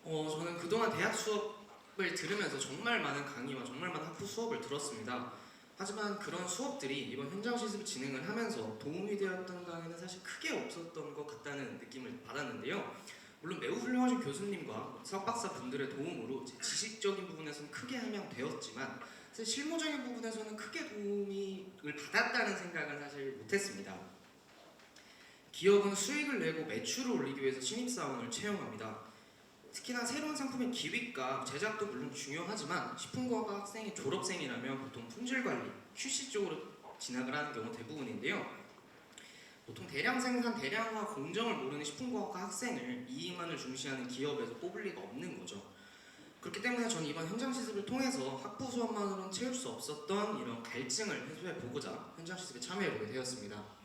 저는 그동안 대학 수업을 들으면서 정말 많은 강의와 정말 많은 학부 수업을 들었습니다. 하지만 그런 수업들이 이번 현장 실습 진행을 하면서 도움이 되었던 강의는 사실 크게 없었던 것 같다는 느낌을 받았는데요. 물론 매우 훌륭하신 교수님과 석박사 분들의 도움으로 제 지식적인 부분에서는 크게 함양되었지만 사실 실무적인 부분에서는 크게 도움을 받았다는 생각은 사실 못했습니다. 기업은 수익을 내고 매출을 올리기 위해서 신입사원을 채용합니다. 특히나 새로운 상품의 기획과 제작도 물론 중요하지만 식품과학 학생이 졸업생이라면 보통 품질관리, QC 쪽으로 진학을 하는 경우 대부분인데요. 보통 대량 생산, 대량화, 공정을 모르는 식품과학과 학생을 이익만을 중시하는 기업에서 뽑을 리가 없는 거죠. 그렇기 때문에 저는 이번 현장 실습을 통해서 학부 수업만으로는 채울 수 없었던 이런 갈증을 해소해보고자 현장 실습에 참여해보게 되었습니다.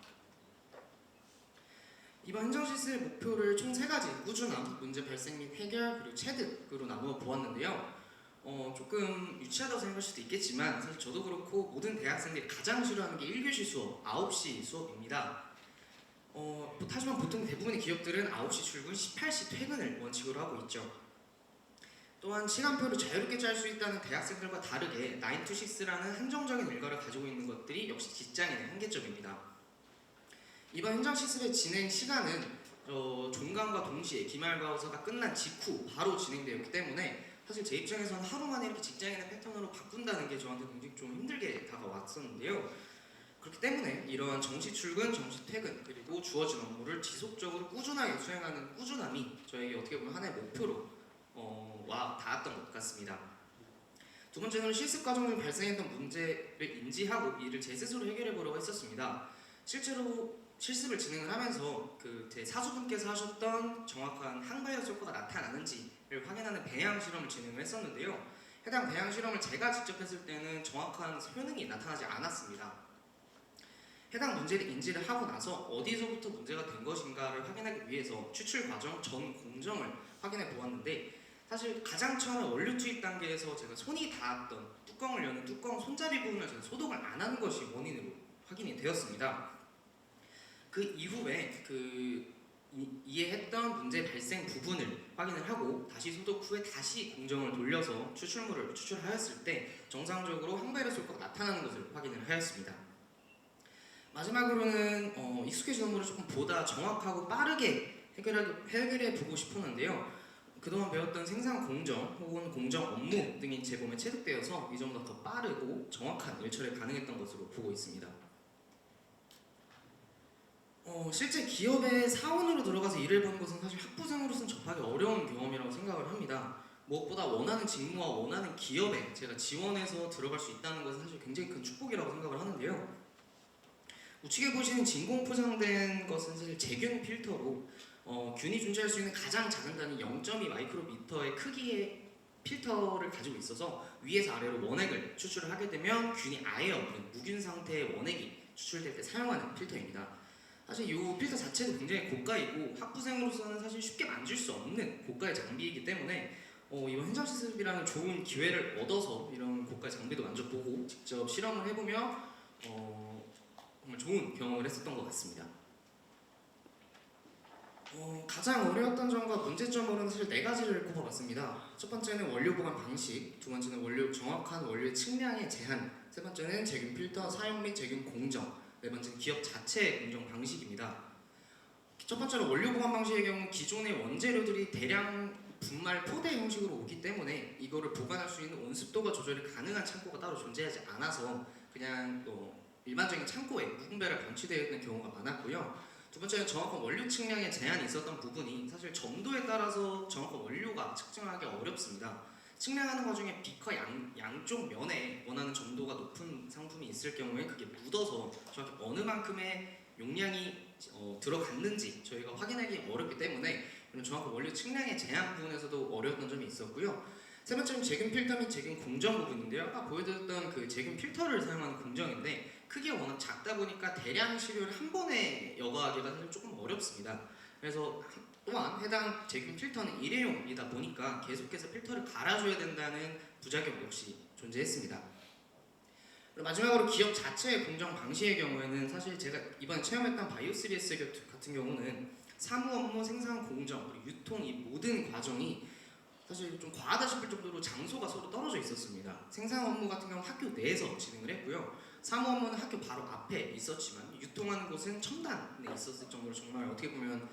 이번 현장 실습의 목표를 총 3가지, 꾸준함, 문제 발생 및 해결, 그리고 체득으로 나누어 보았는데요. 조금 유치하다고 생각할 수도 있겠지만 사실 저도 그렇고 모든 대학생들이 가장 싫어하는 게 1교시 수업, 9시 수업입니다. 하지만 보통 대부분의 기업들은 9시 출근, 18시 퇴근을 원칙으로 하고 있죠. 또한 시간표를 자유롭게 짤 수 있다는 대학생들과 다르게 9to6라는 한정적인 일과를 가지고 있는 것들이 역시 직장인의 한계점입니다. 이번 현장 실습의 진행 시간은 종강과 동시에 기말고사가 끝난 직후 바로 진행되었기 때문에 사실 제 입장에서는 하루 만에 이렇게 직장인의 패턴으로 바꾼다는 게 저한테 굉장히 좀 힘들게 다가왔었는데요. 그렇기 때문에 이러한 정시 출근, 정시 퇴근, 그리고 주어진 업무를 지속적으로 꾸준하게 수행하는 꾸준함이 저에게 어떻게 보면 하나의 목표로 와 닿았던 것 같습니다. 두 번째는 실습 과정中발생했던 문제를 인지하고 이를 제 스스로 해결해 보려고 했었습니다. 실제로 실습을 진행을 하면서 그 제 사수분께서 하셨던 정확한 항바이러스 효과가 나타나는지를 확인하는 배양 실험을 진행을 했었는데요. 해당 배양 실험을 제가 직접 했을 때는 정확한 효능이 나타나지 않았습니다. 해당 문제를 인지를 하고 나서 어디서부터 문제가 된 것인가를 확인하기 위해서 추출 과정 전 공정을 확인해 보았는데, 사실 가장 처음에 원료 투입 단계에서 제가 손이 닿았던 뚜껑을 여는 뚜껑 손잡이 부분을 제가 소독을 안 하는 것이 원인으로 확인이 되었습니다. 그 이후에 이해했던 문제 발생 부분을 확인을 하고 다시 소독 후에 다시 공정을 돌려서 추출물을 추출하였을 때 정상적으로 항바이러스 효과가 나타나는 것을 확인을 하였습니다. 마지막으로는 익숙해진 업무를 조금 보다 정확하고 빠르게 해결해 보고 싶었는데요. 그동안 배웠던 생산 공정 혹은 공정 업무 등이 제 몸에 체득되어서 이 점보다 더 빠르고 정확한 일처리 가능했던 것으로 보고 있습니다. 실제 기업의 사원으로 들어가서 일을 본 것은 사실 학부생으로서는 접하기 어려운 경험이라고 생각을 합니다. 무엇보다 원하는 직무와 원하는 기업에 제가 지원해서 들어갈 수 있다는 것은 사실 굉장히 큰 축복이라고 생각을 하는데요. 우측에 보시는 진공 포장된 것은 사실 제균 필터로 균이 존재할 수 있는 가장 작은 단위 0.2 마이크로미터의 크기의 필터를 가지고 있어서 위에서 아래로 원액을 추출을 하게 되면 균이 아예 없는 무균 상태의 원액이 추출될 때 사용하는 필터입니다. 사실 이 필터 자체도 굉장히 고가이고 학부생으로서는 사실 쉽게 만질 수 없는 고가의 장비이기 때문에 이번 현장 실습이라는 좋은 기회를 얻어서 이런 고가의 장비도 만져보고 직접 실험을 해보며 정말 좋은 경험을 했었던 것 같습니다. 가장 어려웠던 점과 문제점으로는 사실 4가지를 꼽아봤습니다. 첫 번째는 원료 보관 방식, 두 번째는 정확한 원료의 측량의 제한, 세 번째는 제균 필터 사용 및 제균 공정, 네 번째는 기업 자체의 공정 방식입니다. 첫 번째로 원료 보관 방식의 경우 기존의 원재료들이 대량 분말 포대 형식으로 오기 때문에 이거를 보관할 수 있는 온습도가 조절이 가능한 창고가 따로 존재하지 않아서 그냥 일반적인 창고에 무분별하게 방치되어 있는 경우가 많았고요. 두 번째는 정확한 원료 측량에 제한이 있었던 부분이 사실 점도에 따라서 정확한 원료가 측정하기 어렵습니다. 측량하는 과정에 비커 양쪽 면에 원하는 점도가 높은 상품이 있을 경우에 그게 묻어서 정확히 어느 만큼의 용량이 들어갔는지 저희가 확인하기 어렵기 때문에 이런 정확한 원료 측량의 제한 부분에서도 어려웠던 점이 있었고요. 세 번째는 제균 필터 및 제균 공정 부분인데요. 아까 보여드렸던 그 제균 필터를 사용하는 공정인데 크기가 워낙 작다 보니까 대량 시료를 한 번에 여과하기가 사실 조금 어렵습니다. 그래서 또한 해당 제균 필터는 일회용이다 보니까 계속해서 필터를 갈아줘야 된다는 부작용 역시 존재했습니다. 그리고 마지막으로 기업 자체의 공정 방식의 경우에는 사실 제가 이번에 체험했던 바이오3S 같은 경우는 사무 업무, 생산 공정, 그리고 유통 이 모든 과정이 사실 좀 과하다 싶을 정도로 장소가 서로 떨어져 있었습니다. 생산 업무 같은 경우는 학교 내에서 진행을 했고요. 사무 업무는 학교 바로 앞에 있었지만 유통하는 곳은 첨단에 있었을 정도로 정말 어떻게 보면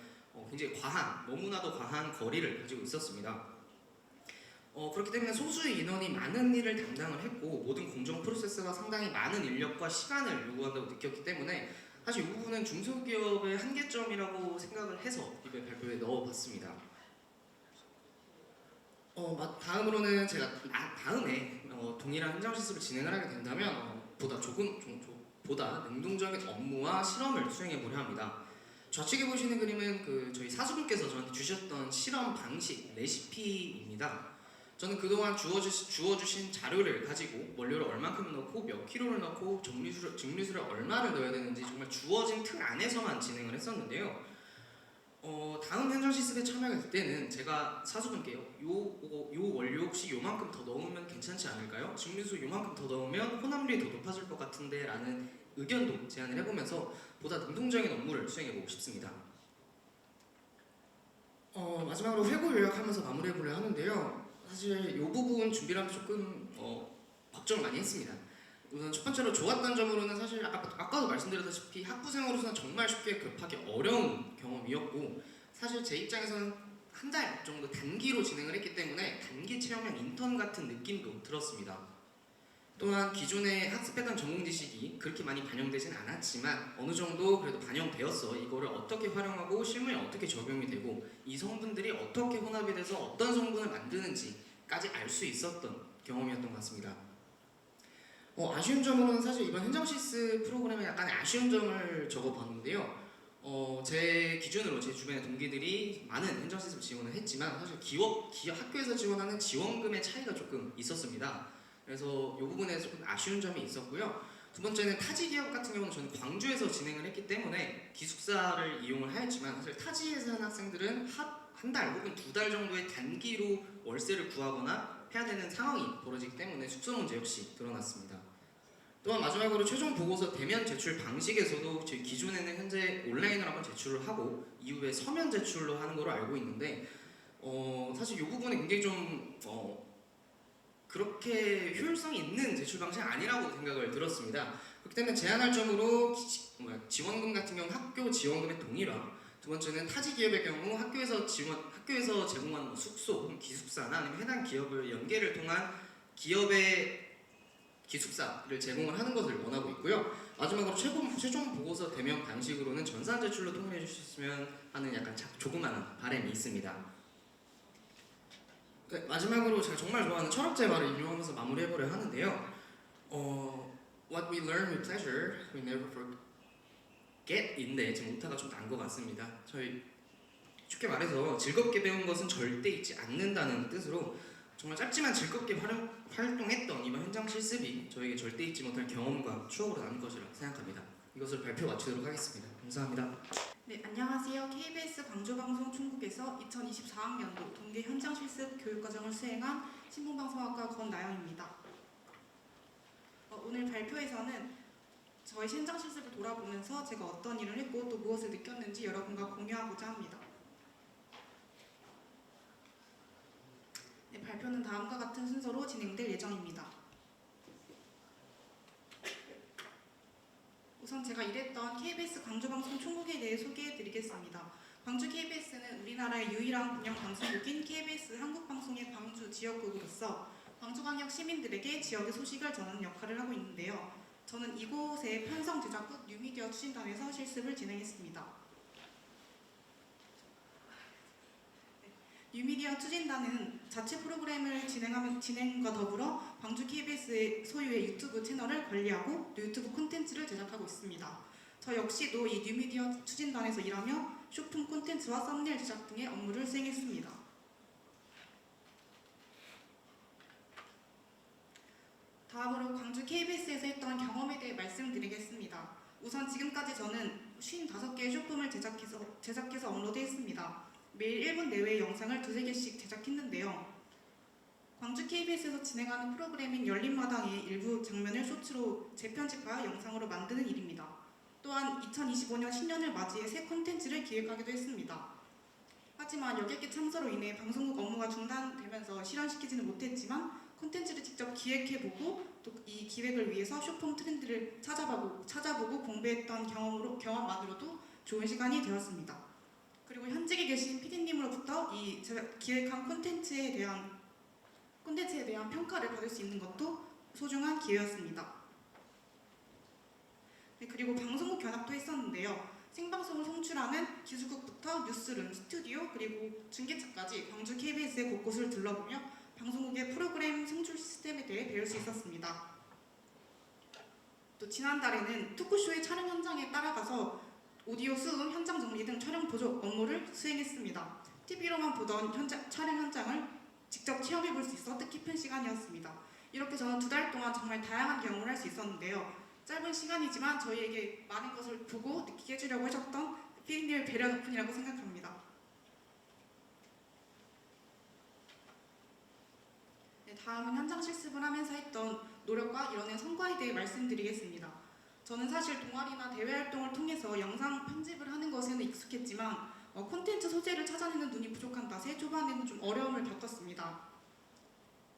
굉장히 너무나도 과한 거리를 가지고 있었습니다. 그렇기 때문에 소수의 인원이 많은 일을 담당을 했고 모든 공정 프로세스가 상당히 많은 인력과 시간을 요구한다고 느꼈기 때문에 사실 이 부분은 중소기업의 한계점이라고 생각을 해서 이번 발표에 넣어봤습니다. 다음으로는 제가 다음에 동일한 현장 실습을 진행을 하게 된다면 보다 능동적인 업무와 실험을 수행해 보려 합니다. 좌측에 보시는 그림은 저희 사수분께서 저한테 주셨던 실험 방식 레시피입니다. 저는 그동안 주어주신 자료를 가지고 원료를 얼만큼 넣고 몇 킬로를 넣고 증류수를 얼마를 넣어야 되는지 정말 주어진 틀 안에서만 진행을 했었는데요. 다음 현장 실습에 참여할 때는 제가 사수분께요. 요 원료 혹시 요만큼 더 넣으면 괜찮지 않을까요? 증류수 요만큼 더 넣으면 혼합률이 더 높아질 것 같은데 라는 의견도 제안을 해보면서 보다 능동적인 업무를 수행해보고 싶습니다. 마지막으로 회고 요약하면서 마무리해보려 하는데요. 사실 이 부분 준비를 하면서 조금 걱정을 많이 했습니다. 우선 첫 번째로 좋았던 점으로는 사실 아까도 말씀드렸다시피 학부생으로서는 정말 쉽게 급하기 어려운 경험이었고 사실 제 입장에서는 한 달 정도 단기로 진행을 했기 때문에 단기 체험형 인턴 같은 느낌도 들었습니다. 또한 기존에 학습했던 전공 지식이 그렇게 많이 반영되진 않았지만 어느 정도 그래도 반영되었어. 이거를 어떻게 활용하고 실무에 어떻게 적용이 되고 이 성분들이 어떻게 혼합이 돼서 어떤 성분을 만드는지까지 알 수 있었던 경험이었던 것 같습니다. 아쉬운 점으로는 사실 이번 현장 실습 프로그램에 약간 아쉬운 점을 적어봤는데요. 제 기준으로 제 주변의 동기들이 많은 현장 실습 지원을 했지만 사실 학교에서 지원하는 지원금의 차이가 조금 있었습니다. 그래서 이 부분에 조금 아쉬운 점이 있었고요. 두 번째는 타지 기업 같은 경우는 저는 광주에서 진행을 했기 때문에 기숙사를 이용을 하였지만 사실 타지에서 하는 학생들은 한 달 혹은 2달 정도의 단기로 월세를 구하거나 해야 되는 상황이 벌어지기 때문에 숙소 문제 역시 드러났습니다. 또한 마지막으로 최종 보고서 대면 제출 방식에서도 저희 기존에는 현재 온라인으로 한번 제출을 하고 이후에 서면 제출로 하는 걸로 알고 있는데 사실 이 부분이 굉장히 좀 그렇게 효율성이 있는 제출 방식이 아니라고 생각을 들었습니다. 그렇기 때문에 제안할 점으로 지원금 같은 경우 학교 지원금의 동일화, 두 번째는 타지 기업의 경우 학교에서 제공하는 숙소 혹은 기숙사나 아니면 해당 기업을 연계를 통한 기업의 기숙사를 제공을 하는 것을 원하고 있고요. 마지막으로 최종 보고서 대면 방식으로는 전산 제출로 통일해 주셨으면 하는 약간 조그마한 바람이 있습니다. 마지막으로 제가 정말 좋아하는 철학자의 말을 인용하면서 마무리해보려 하는데요. What we learn with pleasure, we never forget인데 지금 오타가 좀 난 것 같습니다. 저희 쉽게 말해서 즐겁게 배운 것은 절대 잊지 않는다는 뜻으로 정말 짧지만 즐겁게 활동했던 이번 현장 실습이 저에게 절대 잊지 못할 경험과 추억으로 남을 것이라 생각합니다. 이것을 발표 마치도록 하겠습니다. 감사합니다. 네, 안녕하세요. KBS 광주방송 총국에서 2024학년도 동계 현장 실습 교육과정을 수행한 신문방송학과 권나영입니다. 오늘 발표에서는 저희 현장 실습을 돌아보면서 제가 어떤 일을 했고 또 무엇을 느꼈는지 여러분과 공유하고자 합니다. 네, 발표는 다음과 같은 순서로 진행될 예정입니다. 우선 제가 일했던 KBS 광주방송 총국에 대해 소개해드리겠습니다. 광주 KBS는 우리나라의 유일한 공영 방송국인 KBS 한국방송의 광주 지역국으로서 광주광역 시민들에게 지역의 소식을 전하는 역할을 하고 있는데요. 저는 이곳의 편성 제작국 뉴미디어 추진단에서 실습을 진행했습니다. 뉴미디어 추진단은 자체 프로그램을 진행과 더불어 광주 KBS의 소유의 유튜브 채널을 관리하고 또 유튜브 콘텐츠를 제작하고 있습니다. 저 역시도 이 뉴미디어 추진단에서 일하며 쇼핑 콘텐츠와 썸네일 제작 등의 업무를 수행했습니다. 다음으로 광주 KBS에서 했던 경험에 대해 말씀드리겠습니다. 우선 지금까지 저는 55개의 쇼폼을 제작해서 업로드했습니다. 매일 1분 내외의 영상을 2-3개씩 제작했는데요. 광주 KBS에서 진행하는 프로그램인 열린마당의 일부 장면을 쇼츠로 재편집하여 영상으로 만드는 일입니다. 또한 2025년 신년을 맞이해 새 콘텐츠를 기획하기도 했습니다. 하지만 여객기 참사로 인해 방송국 업무가 중단되면서 실현시키지는 못했지만 콘텐츠를 직접 기획해보고 또 이 기획을 위해서 쇼폼 트렌드를 찾아보고 공부했던 경험만으로도 좋은 시간이 되었습니다. 그리고 현직에 계신 PD님으로부터 이 제가 기획한 콘텐츠에 대한 평가를 받을 수 있는 것도 소중한 기회였습니다. 네, 그리고 방송국 견학도 했었는데요. 생방송을 송출하는 기술국부터 뉴스룸, 스튜디오, 그리고 중계차까지 광주 KBS의 곳곳을 둘러보며 방송국의 프로그램 송출 시스템에 대해 배울 수 있었습니다. 또 지난달에는 토크쇼의 촬영 현장에 따라가서 오디오 수음, 현장 정리 등 촬영 보조 업무를 수행했습니다. TV로만 보던 촬영 현장을 직접 체험해볼 수 있어 뜻깊은 시간이었습니다. 이렇게 저는 2달 동안 정말 다양한 경험을 할 수 있었는데요. 짧은 시간이지만 저희에게 많은 것을 보고 느끼게 해주려고 하셨던 PD님의 배려 덕분이라고 생각합니다. 네, 다음은 현장 실습을 하면서 했던 노력과 이뤄낸 성과에 대해 말씀드리겠습니다. 저는 사실 동아리나 대외 활동을 통해서 영상 편집을 하는 것에는 익숙했지만 콘텐츠 소재를 찾아내는 눈이 부족한 탓에 초반에는 좀 어려움을 겪었습니다.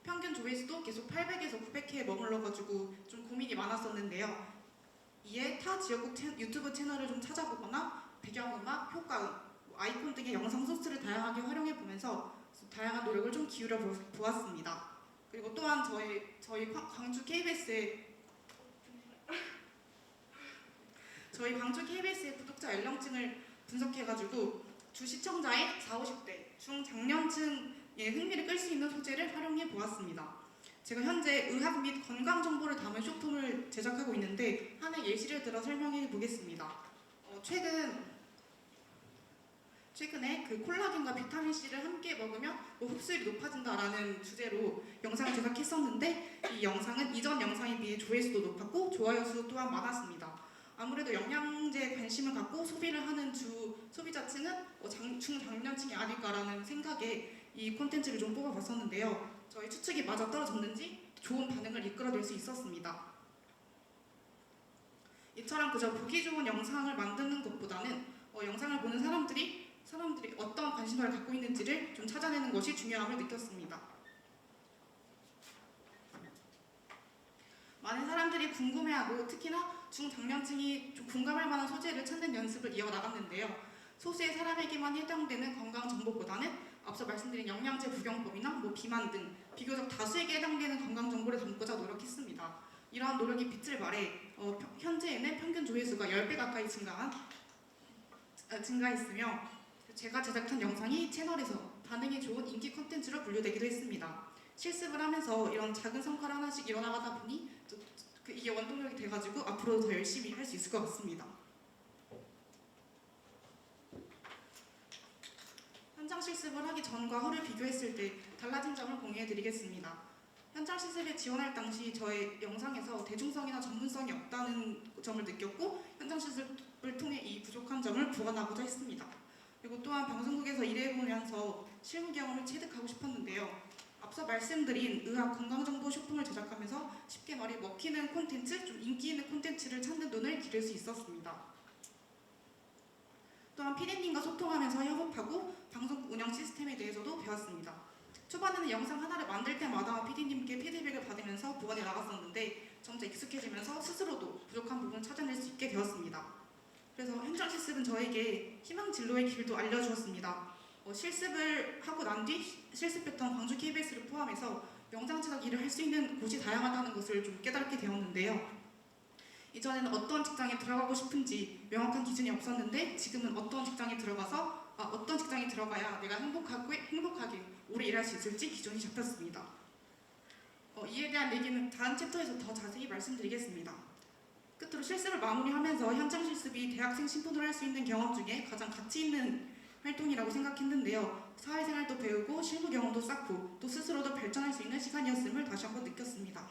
평균 조회수도 계속 800에서 900회에 머물러가지고 좀 고민이 많았었는데요. 이에 타 지역국 유튜브 채널을 좀 찾아보거나 배경음악, 효과음, 아이콘 등의 영상 소스를 다양하게 활용해보면서 다양한 노력을 좀 기울여 보았습니다. 그리고 또한 저희 광주 KBS의 구독자 연령층을 분석해가지고 주 시청자의 40-50대, 중장년층의 흥미를 끌 수 있는 소재를 활용해 보았습니다. 제가 현재 의학 및 건강 정보를 담은 쇼폼을 제작하고 있는데 하나의 예시를 들어 설명해 보겠습니다. 최근 최근에 그 콜라겐과 비타민 C를 함께 먹으면 뭐 흡수율이 높아진다라는 주제로 영상을 제작했었는데 이 영상은 이전 영상에 비해 조회수도 높았고 좋아요 수 또한 많았습니다. 아무래도 영양제에 관심을 갖고 소비를 하는 주 소비자층은 중장년층이 아닐까라는 생각에 이 콘텐츠를 좀 뽑아봤었는데요. 저희 추측이 맞아 떨어졌는지 좋은 반응을 이끌어낼 수 있었습니다. 이처럼 그저 보기 좋은 영상을 만드는 것보다는 영상을 보는 사람들이 어떤 관심사를 갖고 있는지를 좀 찾아내는 것이 중요함을 느꼈습니다. 많은 사람들이 궁금해하고 특히나 중장년층이 좀 공감할 만한 소재를 찾는 연습을 이어나갔는데요. 소수의 사람에게만 해당되는 건강 정보보다는 앞서 말씀드린 영양제服用법이나 비만 등 비교적 다수에게 해당되는 건강 정보를 담고자 노력했습니다. 이러한 노력이 빛을 발해 현재에는 평균 조회수가 10배 가까이 증가했으며 제가 제작한 영상이 채널에서 반응이 좋은 인기 콘텐츠로 분류되기도 했습니다. 실습을 하면서 이런 작은 성과를 하나씩 이뤄나가다 보니 이게 원동력이 돼가지고 앞으로 더 열심히 할 수 있을 것 같습니다. 현장 실습을 하기 전과 후를 비교했을 때 달라진 점을 공유해드리겠습니다. 현장 실습에 지원할 당시 저의 영상에서 대중성이나 전문성이 없다는 점을 느꼈고 현장 실습을 통해 이 부족한 점을 보완하고자 했습니다. 그리고 또한 방송국에서 일해보면서 실무 경험을 체득하고 싶었는데요. 앞서 말씀드린 의학 건강정보 쇼핑을 제작하면서 쉽게 말해 먹히는 콘텐츠, 좀 인기 있는 콘텐츠를 찾는 눈을 기를 수 있었습니다. 또한 PD님과 소통하면서 협업하고 방송국 운영 시스템에 대해서도 배웠습니다. 초반에는 영상 하나를 만들 때마다 PD님께 피드백을 받으면서 보완해 나갔었는데 점차 익숙해지면서 스스로도 부족한 부분을 찾아낼 수 있게 되었습니다. 그래서 현장 실습은 저에게 희망 진로의 길도 알려주었습니다. 실습을 하고 난 뒤 실습했던 광주 KBS를 포함해서 영상 제작 일을 할 수 있는 곳이 다양하다는 것을 좀 깨닫게 되었는데요. 이전에는 어떤 직장에 들어가고 싶은지 명확한 기준이 없었는데 지금은 어떤 직장에 들어가야 내가 행복하게 오래 일할 수 있을지 기준이 잡혔습니다. 이에 대한 얘기는 다음 챕터에서 더 자세히 말씀드리겠습니다. 끝으로 실습을 마무리하면서 현장 실습이 대학생 신분으로 할 수 있는 경험 중에 가장 가치 있는 활동이라고 생각했는데요. 사회생활도 배우고 실무 경험도 쌓고 또 스스로도 발전할 수 있는 시간이었음을 다시 한번 느꼈습니다.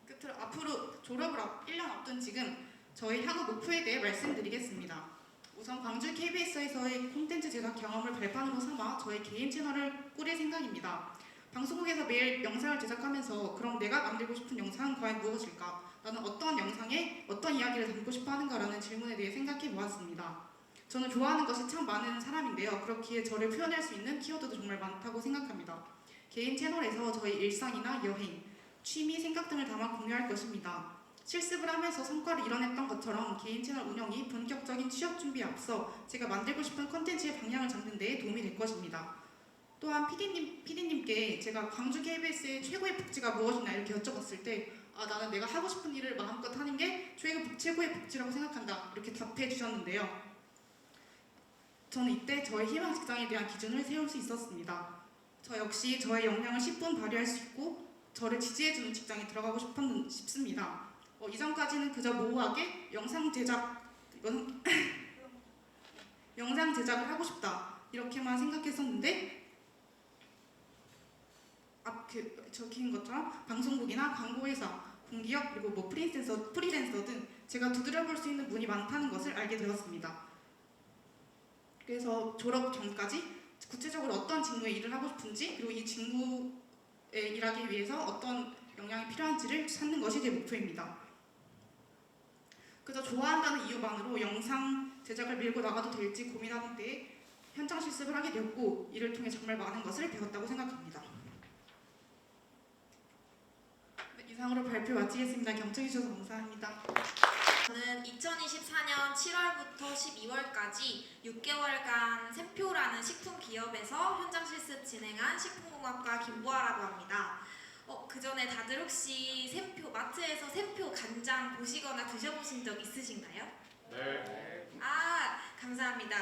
끝으로 앞으로 졸업을 1년 앞둔 지금 저희 향후 목표에 대해 말씀드리겠습니다. 우선 광주 KBS에서의 콘텐츠 제작 경험을 발판으로 삼아 저희 개인 채널을 꾸릴 생각입니다. 방송국에서 매일 영상을 제작하면서 그럼 내가 만들고 싶은 영상은 과연 무엇일까? 나는 어떤 영상에 어떤 이야기를 담고 싶어 하는가라는 질문에 대해 생각해 보았습니다. 저는 좋아하는 것이 참 많은 사람인데요. 그렇기에 저를 표현할 수 있는 키워드도 정말 많다고 생각합니다. 개인 채널에서 저희 일상이나 여행, 취미, 생각 등을 담아 공유할 것입니다. 실습을 하면서 성과를 이뤄냈던 것처럼 개인 채널 운영이 본격적인 취업 준비에 앞서 제가 만들고 싶은 콘텐츠의 방향을 잡는 데에 도움이 될 것입니다. 또한 PD님께 제가 광주 KBS의 최고의 복지가 무엇이냐 이렇게 여쭤봤을 때 나는 내가 하고 싶은 일을 마음껏 하는 게 최고의 복지라고 생각한다 이렇게 답해 주셨는데요. 저는 이때 저의 희망 직장에 대한 기준을 세울 수 있었습니다. 저 역시 저의 역량을 10분 발휘할 수 있고 저를 지지해주는 직장에 들어가고 싶습니다. 이전까지는 그저 모호하게 영상 제작을 하고 싶다 이렇게만 생각했었는데 적힌 것처럼 방송국이나 광고회사, 공기업 그리고 프리랜서 등 제가 두드려볼 수 있는 문이 많다는 것을 알게 되었습니다. 그래서 졸업 전까지 구체적으로 어떤 직무에 일을 하고 싶은지 그리고 이 직무에 일하기 위해서 어떤 역량이 필요한지를 찾는 것이 제 목표입니다. 그저 좋아한다는 이유만으로 영상 제작을 밀고 나가도 될지 고민하는 때에 현장 실습을 하게 되었고 이를 통해 정말 많은 것을 배웠다고 생각합니다. 이상으로 발표 마치겠습니다. 경청해주셔서 감사합니다. 저는 2024년 7월부터 12월까지 6개월간 샘표라는 식품 기업에서 현장 실습 진행한 식품공학과 김보아라고 합니다. 그 전에 다들 혹시 샘표, 마트에서 샘표 간장 보시거나 드셔보신 적 있으신가요? 네. 감사합니다.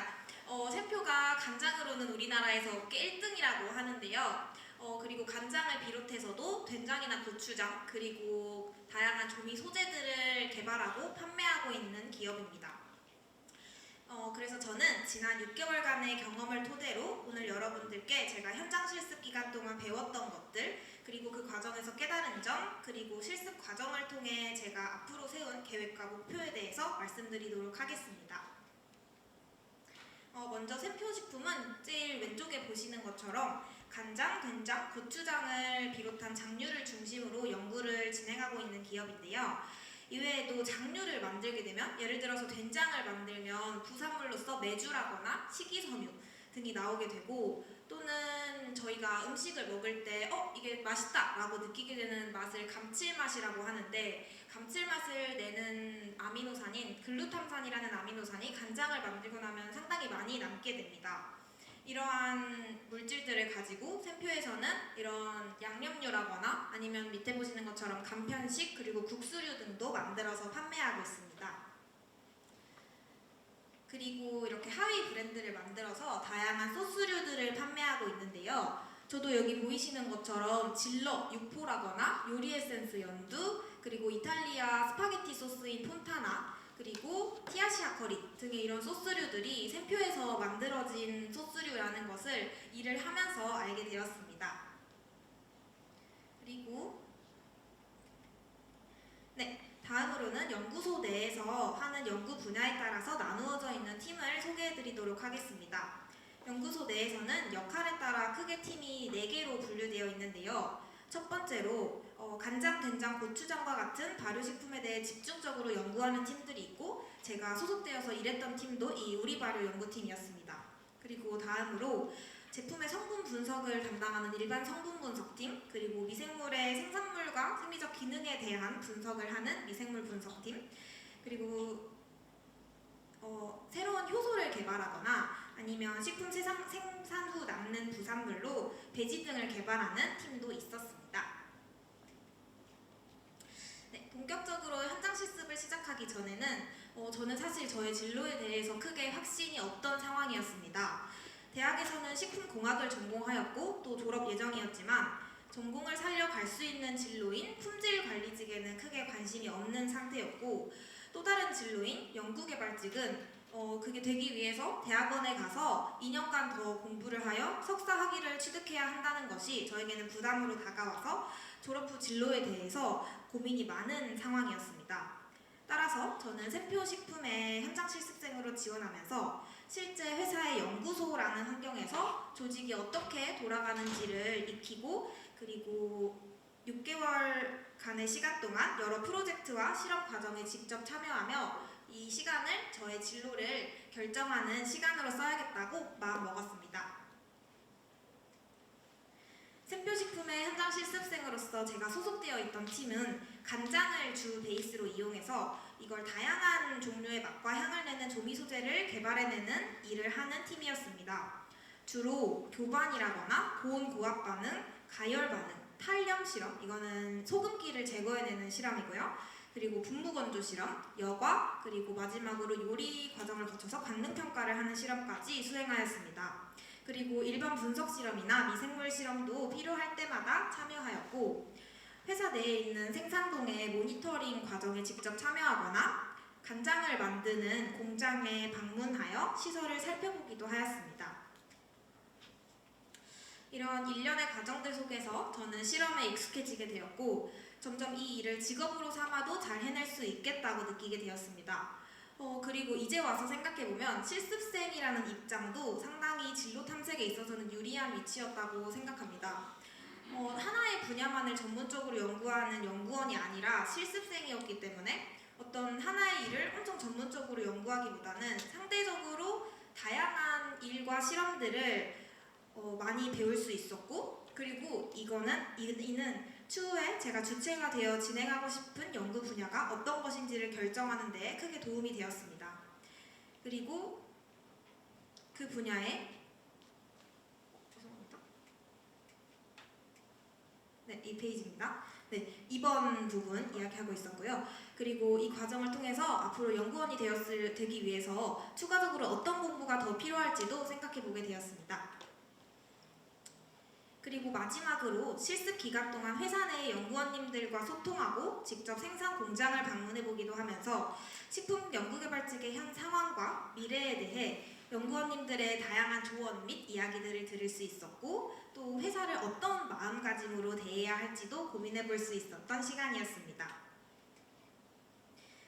샘표가 간장으로는 우리나라에서 업계 1등이라고 하는데요. 그리고 간장을 비롯해서도 된장이나 고추장 그리고 다양한 조미 소재들을 개발하고 판매하고 있는 기업입니다. 그래서 저는 지난 6개월간의 경험을 토대로 오늘 여러분들께 제가 현장 실습 기간 동안 배웠던 것들 그리고 그 과정에서 깨달은 점 그리고 실습 과정을 통해 제가 앞으로 세운 계획과 목표에 대해서 말씀드리도록 하겠습니다. 먼저 샘표식품은 제일 왼쪽에 보시는 것처럼 간장, 된장, 고추장을 비롯한 장류를 중심으로 연구를 진행하고 있는 기업인데요. 이외에도 장류를 만들게 되면 예를 들어서 된장을 만들면 부산물로서 메주라거나 식이섬유 등이 나오게 되고 또는 저희가 음식을 먹을 때 이게 맛있다 라고 느끼게 되는 맛을 감칠맛이라고 하는데 감칠맛을 내는 아미노산인 글루탐산이라는 아미노산이 간장을 만들고 나면 상당히 많이 남게 됩니다. 이러한 물질들을 가지고 샘표에서는 이런 양념류라거나 아니면 밑에 보시는 것처럼 간편식 그리고 국수류 등도 만들어서 판매하고 있습니다. 그리고 이렇게 하위 브랜드를 만들어서 다양한 소스류들을 판매하고 있는데요. 저도 여기 보이시는 것처럼 질러 육포라거나 요리 에센스 연두 그리고 이탈리아 스파게티 소스인 폰타나 그리고 티아시아 커리 등의 이런 소스류들이 샘표에서 만들어진 소스류라는 것을 일을 하면서 알게 되었습니다. 그리고 다음으로는 연구소 내에서 하는 연구 분야에 따라서 나누어져 있는 팀을 소개해드리도록 하겠습니다. 연구소 내에서는 역할에 따라 크게 팀이 4개로 분류되어 있는데요. 첫 번째로 간장, 된장, 고추장과 같은 발효식품에 대해 집중적으로 연구하는 팀들이 있고 제가 소속되어서 일했던 팀도 이 우리발효 연구팀이었습니다. 그리고 다음으로 제품의 성분 분석을 담당하는 일반 성분 분석팀 그리고 미생물의 생산물과 생리적 기능에 대한 분석을 하는 미생물 분석팀 그리고 새로운 효소를 개발하거나 아니면 식품 생산 후 남는 부산물로 배지 등을 개발하는 팀도 있었습니다. 본격적으로 현장 실습을 시작하기 전에는 저는 사실 저의 진로에 대해서 크게 확신이 없던 상황이었습니다. 대학에서는 식품공학을 전공하였고 또 졸업 예정이었지만 전공을 살려갈 수 있는 진로인 품질관리직에는 크게 관심이 없는 상태였고 또 다른 진로인 연구개발직은 그게 되기 위해서 대학원에 가서 2년간 더 공부를 하여 석사 학위를 취득해야 한다는 것이 저에게는 부담으로 다가와서 졸업 후 진로에 대해서 고민이 많은 상황이었습니다. 따라서 저는 샘표식품의 현장 실습생으로 지원하면서 실제 회사의 연구소라는 환경에서 조직이 어떻게 돌아가는지를 익히고 그리고 6개월간의 시간 동안 여러 프로젝트와 실험 과정에 직접 참여하며 이 시간을 저의 진로를 결정하는 시간으로 써야겠다고 마음먹었습니다. 샘표식품의 현장 실습생으로서 제가 소속되어 있던 팀은 간장을 주 베이스로 이용해서 이걸 다양한 종류의 맛과 향을 내는 조미 소재를 개발해내는 일을 하는 팀이었습니다. 주로 교반이라거나 고온 고압 반응, 가열 반응, 탈염 실험, 이거는 소금기를 제거해내는 실험이고요. 그리고 분무 건조 실험, 여과, 그리고 마지막으로 요리 과정을 거쳐서 관능 평가를 하는 실험까지 수행하였습니다. 그리고 일반 분석 실험이나 미생물 실험도 필요할 때마다 참여하였고 회사 내에 있는 생산동의 모니터링 과정에 직접 참여하거나 간장을 만드는 공장에 방문하여 시설을 살펴보기도 하였습니다. 이런 일련의 과정들 속에서 저는 실험에 익숙해지게 되었고 점점 이 일을 직업으로 삼아도 잘 해낼 수 있겠다고 느끼게 되었습니다. 그리고 이제 와서 생각해보면 실습생이라는 입장도 상당히 진로 탐색에 있어서는 유리한 위치였다고 생각합니다. 하나의 분야만을 전문적으로 연구하는 연구원이 아니라 실습생이었기 때문에 어떤 하나의 일을 엄청 전문적으로 연구하기보다는 상대적으로 다양한 일과 실험들을 많이 배울 수 있었고 그리고 이는 추후에 제가 주체가 되어 진행하고 싶은 연구 분야가 어떤 것인지를 결정하는 데 크게 도움이 되었습니다. 그리고 그 분야에 이 페이지입니다. 이번 부분 이야기하고 있었고요. 그리고 이 과정을 통해서 앞으로 연구원이 되기 위해서 추가적으로 어떤 공부가 더 필요할지도 생각해보게 되었습니다. 그리고 마지막으로 실습 기간 동안 회사 내 연구원님들과 소통하고 직접 생산 공장을 방문해 보기도 하면서 식품 연구개발 측의 현 상황과 미래에 대해 연구원님들의 다양한 조언 및 이야기들을 들을 수 있었고 또 회사를 어떤 마음가짐으로 대해야 할지도 고민해 볼 수 있었던 시간이었습니다.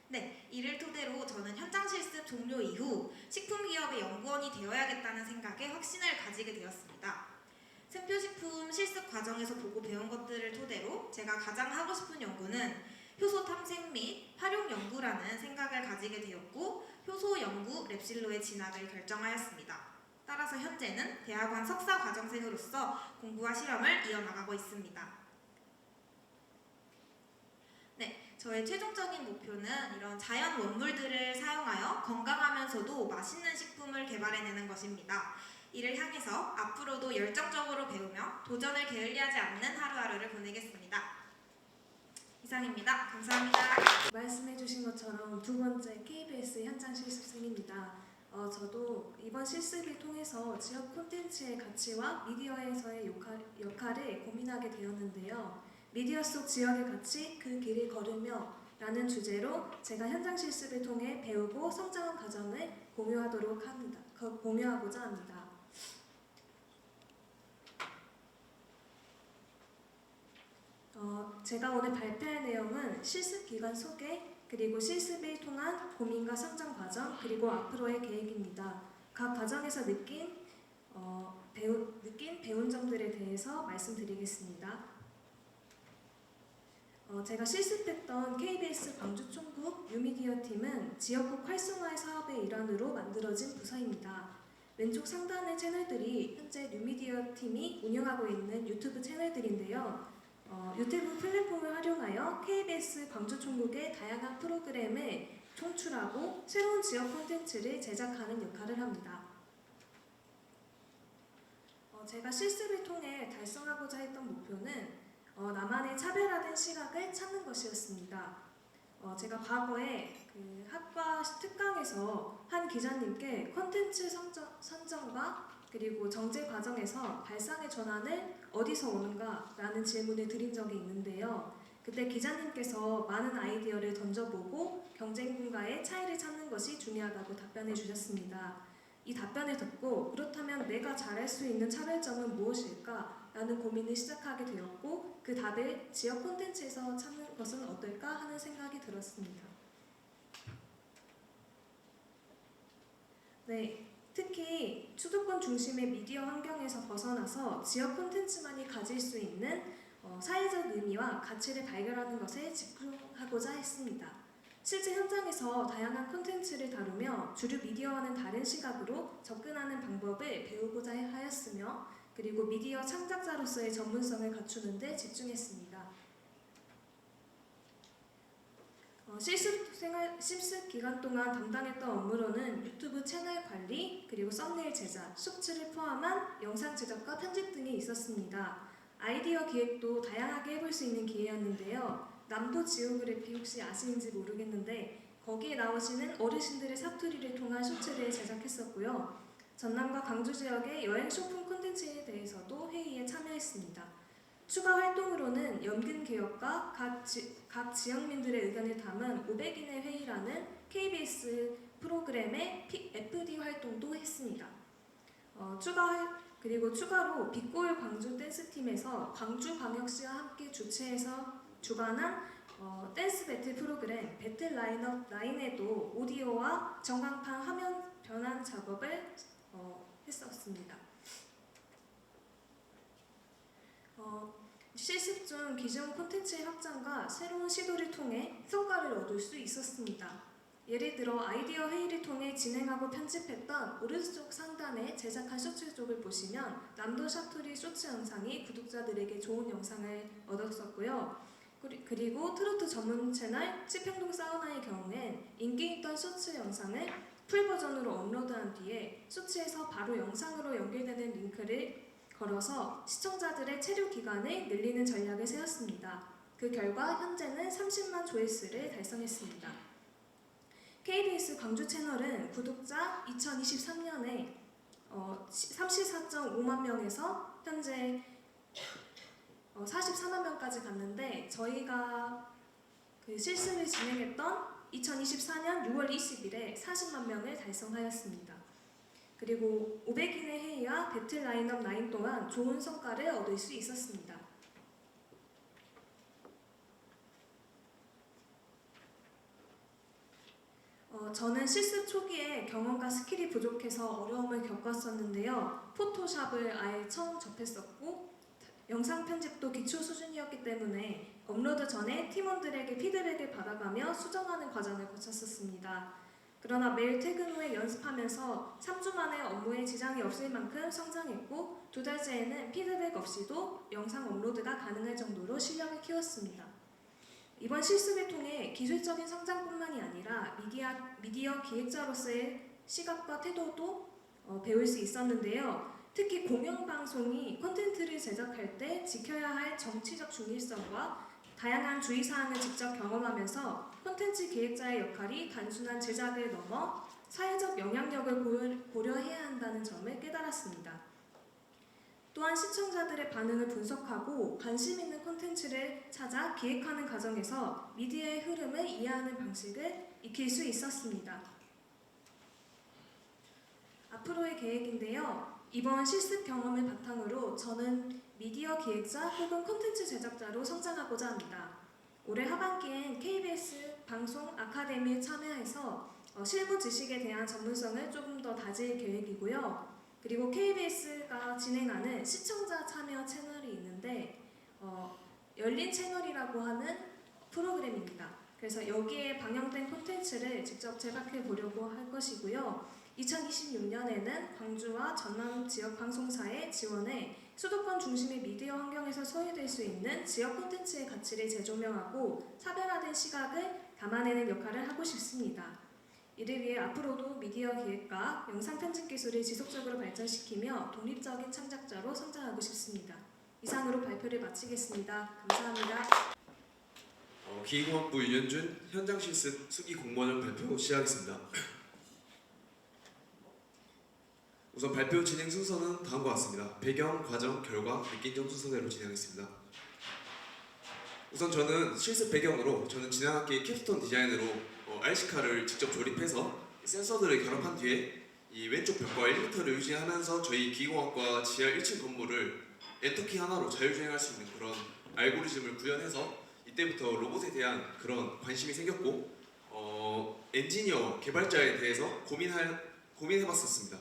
네, 이를 토대로 저는 현장 실습 종료 이후 식품기업의 연구원이 되어야겠다는 생각에 확신을 가지게 되었습니다. 샘표식품 실습 과정에서 보고 배운 것들을 토대로 제가 가장 하고 싶은 연구는 효소 탐색 및 활용 연구라는 생각을 가지게 되었고 효소 연구 랩실로의 진학을 결정하였습니다. 따라서 현재는 대학원 석사 과정생으로서 공부와 실험을 이어나가고 있습니다. 네, 저의 최종적인 목표는 이런 자연 원물들을 사용하여 건강하면서도 맛있는 식품을 개발해내는 것입니다. 이를 향해서 앞으로도 열정적으로 배우며 도전을 게을리하지 않는 하루하루를 보내겠습니다. 이상입니다. 감사합니다. 말씀해주신 것처럼 두 번째 KBS 현장 실습생입니다. 저도 이번 실습을 통해서 지역 콘텐츠의 가치와 미디어에서의 역할을 고민하게 되었는데요. 미디어 속 지역의 가치, 그 길을 걸으며 라는 주제로 제가 현장 실습을 통해 배우고 성장한 과정을 공유하고자 합니다. 제가 오늘 발표할 내용은 실습 기간 소개, 그리고 실습을 통한 고민과 성장 과정, 그리고 앞으로의 계획입니다. 각 과정에서 배운 점들에 대해서 말씀드리겠습니다. 제가 실습했던 KBS 광주 총국 뉴미디어 팀은 지역국 활성화 사업의 일환으로 만들어진 부서입니다. 왼쪽 상단의 채널들이 현재 뉴미디어 팀이 운영하고 있는 유튜브 채널들인데요. 유튜브 플랫폼을 활용하여 KBS 광주 총국의 다양한 프로그램을 총출하고 새로운 지역 콘텐츠를 제작하는 역할을 합니다. 제가 실습을 통해 달성하고자 했던 목표는 나만의 차별화된 시각을 찾는 것이었습니다. 제가 과거에 그 학과 특강에서 한 기자님께 콘텐츠 선정과 그리고 정제 과정에서 발상의 전환을 어디서 오는가? 라는 질문을 드린 적이 있는데요. 그때 기자님께서 많은 아이디어를 던져보고 경쟁군과의 차이를 찾는 것이 중요하다고 답변해 주셨습니다. 이 답변을 듣고 그렇다면 내가 잘할 수 있는 차별점은 무엇일까? 라는 고민을 시작하게 되었고 그 답을 지역 콘텐츠에서 찾는 것은 어떨까 하는 생각이 들었습니다. 네, 특히 수도권 중심의 미디어 환경에서 벗어나서 지역 콘텐츠만이 가질 수 있는 사회적 의미와 가치를 발견하는 것에 집중하고자 했습니다. 실제 현장에서 다양한 콘텐츠를 다루며 주류 미디어와는 다른 시각으로 접근하는 방법을 배우고자 하였으며 그리고 미디어 창작자로서의 전문성을 갖추는 데 집중했습니다. 실습 기간 동안 담당했던 업무로는 유튜브 채널 관리, 그리고 썸네일 제작, 쇼츠를 포함한 영상 제작과 편집 등이 있었습니다. 아이디어 기획도 다양하게 해볼 수 있는 기회였는데요. 남도 지오그래피 혹시 아시는지 모르겠는데 거기에 나오시는 어르신들의 사투리를 통한 쇼츠를 제작했었고요. 전남과 광주 지역의 여행 쇼핑 콘텐츠에 대해서도 회의에 참여했습니다. 추가 활동으로는 연근 개혁과 각 지역민들의 의견을 담은 500인의 회의라는 KBS 프로그램의 FD 활동도 했습니다. 그리고 추가로 빅골 광주 댄스팀에서 광주광역시와 함께 주관한 댄스 배틀 프로그램 배틀 라인업 9에도 오디오와 전광판 화면 변환 작업을 했었습니다. 실습 중 기존 콘텐츠의 확장과 새로운 시도를 통해 성과를 얻을 수 있었습니다. 예를 들어 아이디어 회의를 통해 진행하고 편집했던 오른쪽 상단에 제작한 쇼츠 쪽을 보시면 남도 샤토리 쇼츠 영상이 구독자들에게 좋은 영상을 얻었었고요. 그리고 트로트 전문 채널 치평동 사우나의 경우엔 인기 있던 쇼츠 영상을 풀 버전으로 업로드한 뒤에 쇼츠에서 바로 영상으로 연결되는 링크를 걸어서 시청자들의 체류 기간을 늘리는 전략을 세웠습니다. 그 결과 현재는 30만 조회수를 달성했습니다. KBS 광주 채널은 구독자 2023년에 34.5만 명에서 현재 44만 명까지 갔는데 저희가 그 실습을 진행했던 2024년 6월 20일에 40만 명을 달성하였습니다. 그리고 500인의 회의와 배틀 라인업 9 동안 좋은 성과를 얻을 수 있었습니다. 저는 실습 초기에 경험과 스킬이 부족해서 어려움을 겪었었는데요. 포토샵을 아예 처음 접했었고 영상 편집도 기초 수준이었기 때문에 업로드 전에 팀원들에게 피드백을 받아가며 수정하는 과정을 거쳤었습니다. 그러나 매일 퇴근 후에 연습하면서 3주 만에 업무에 지장이 없을 만큼 성장했고 2달째에는 피드백 없이도 영상 업로드가 가능할 정도로 실력을 키웠습니다. 이번 실습을 통해 기술적인 성장뿐만이 아니라 미디어 기획자로서의 시각과 태도도 배울 수 있었는데요. 특히 공영방송이 콘텐츠를 제작할 때 지켜야 할 정치적 중립성과 다양한 주의사항을 직접 경험하면서 콘텐츠 기획자의 역할이 단순한 제작을 넘어 사회적 영향력을 고려해야 한다는 점을 깨달았습니다. 또한 시청자들의 반응을 분석하고 관심 있는 콘텐츠를 찾아 기획하는 과정에서 미디어의 흐름을 이해하는 방식을 익힐 수 있었습니다. 앞으로의 계획인데요. 이번 실습 경험을 바탕으로 저는 미디어 기획자 혹은 콘텐츠 제작자로 성장하고자 합니다. 올해 하반기엔 KBS 방송 아카데미에 참여해서 실무 지식에 대한 전문성을 조금 더 다질 계획이고요. 그리고 KBS가 진행하는 시청자 참여 채널이 있는데 열린 채널이라고 하는 프로그램입니다. 그래서 여기에 방영된 콘텐츠를 직접 제작해 보려고 할 것이고요. 2026년에는 광주와 전남 지역 방송사의 지원에 수도권 중심의 미디어 환경에서 소외될 수 있는 지역 콘텐츠의 가치를 재조명하고 차별화된 시각을 담아내는 역할을 하고 싶습니다. 이를 위해 앞으로도 미디어 기획과 영상 편집 기술을 지속적으로 발전시키며 독립적인 창작자로 성장하고 싶습니다. 이상으로 발표를 마치겠습니다. 감사합니다. 기계공학부 윤현준 현장 실습 수기 공모전 발표 시작하겠습니다. 우선 발표 진행 순서는 다음과 같습니다. 배경, 과정, 결과, 느낀 점 순서대로 진행하겠습니다. 우선 저는 실습 배경으로 저는 지난 학기 캡스톤 디자인으로 RC카를 직접 조립해서 센서들을 결합한 뒤에 이 왼쪽 벽과 1m를 유지하면서 저희 기계공학과 지하 1층 건물을 엔터키 하나로 자율주행할 수 있는 그런 알고리즘을 구현해서 이때부터 로봇에 대한 그런 관심이 생겼고 엔지니어 개발자에 대해서 고민해봤었습니다.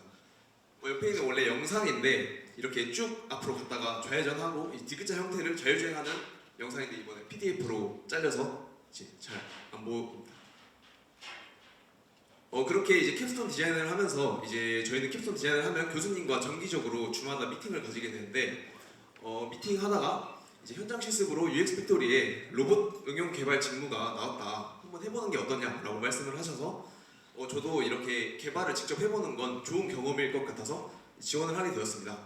옆에 있는 원래 영상인데 이렇게 쭉 앞으로 갔다가 좌회전하고 이 디귿자 형태를 자율주행하는 영상인데 이번에 PDF로 잘려서 이제 잘 안 보입니다. 그렇게 이제 캡스톤 디자인을 하면서 이제 저희는 캡스톤 디자인을 하면 교수님과 정기적으로 주마다 미팅을 가지게 되는데 미팅 하다가 이제 현장 실습으로 UX 팩토리에 로봇 응용 개발 직무가 나왔다. 한번 해보는 게 어떠냐라고 말씀을 하셔서 저도 이렇게 개발을 직접 해보는 건 좋은 경험일 것 같아서 지원을 하게 되었습니다.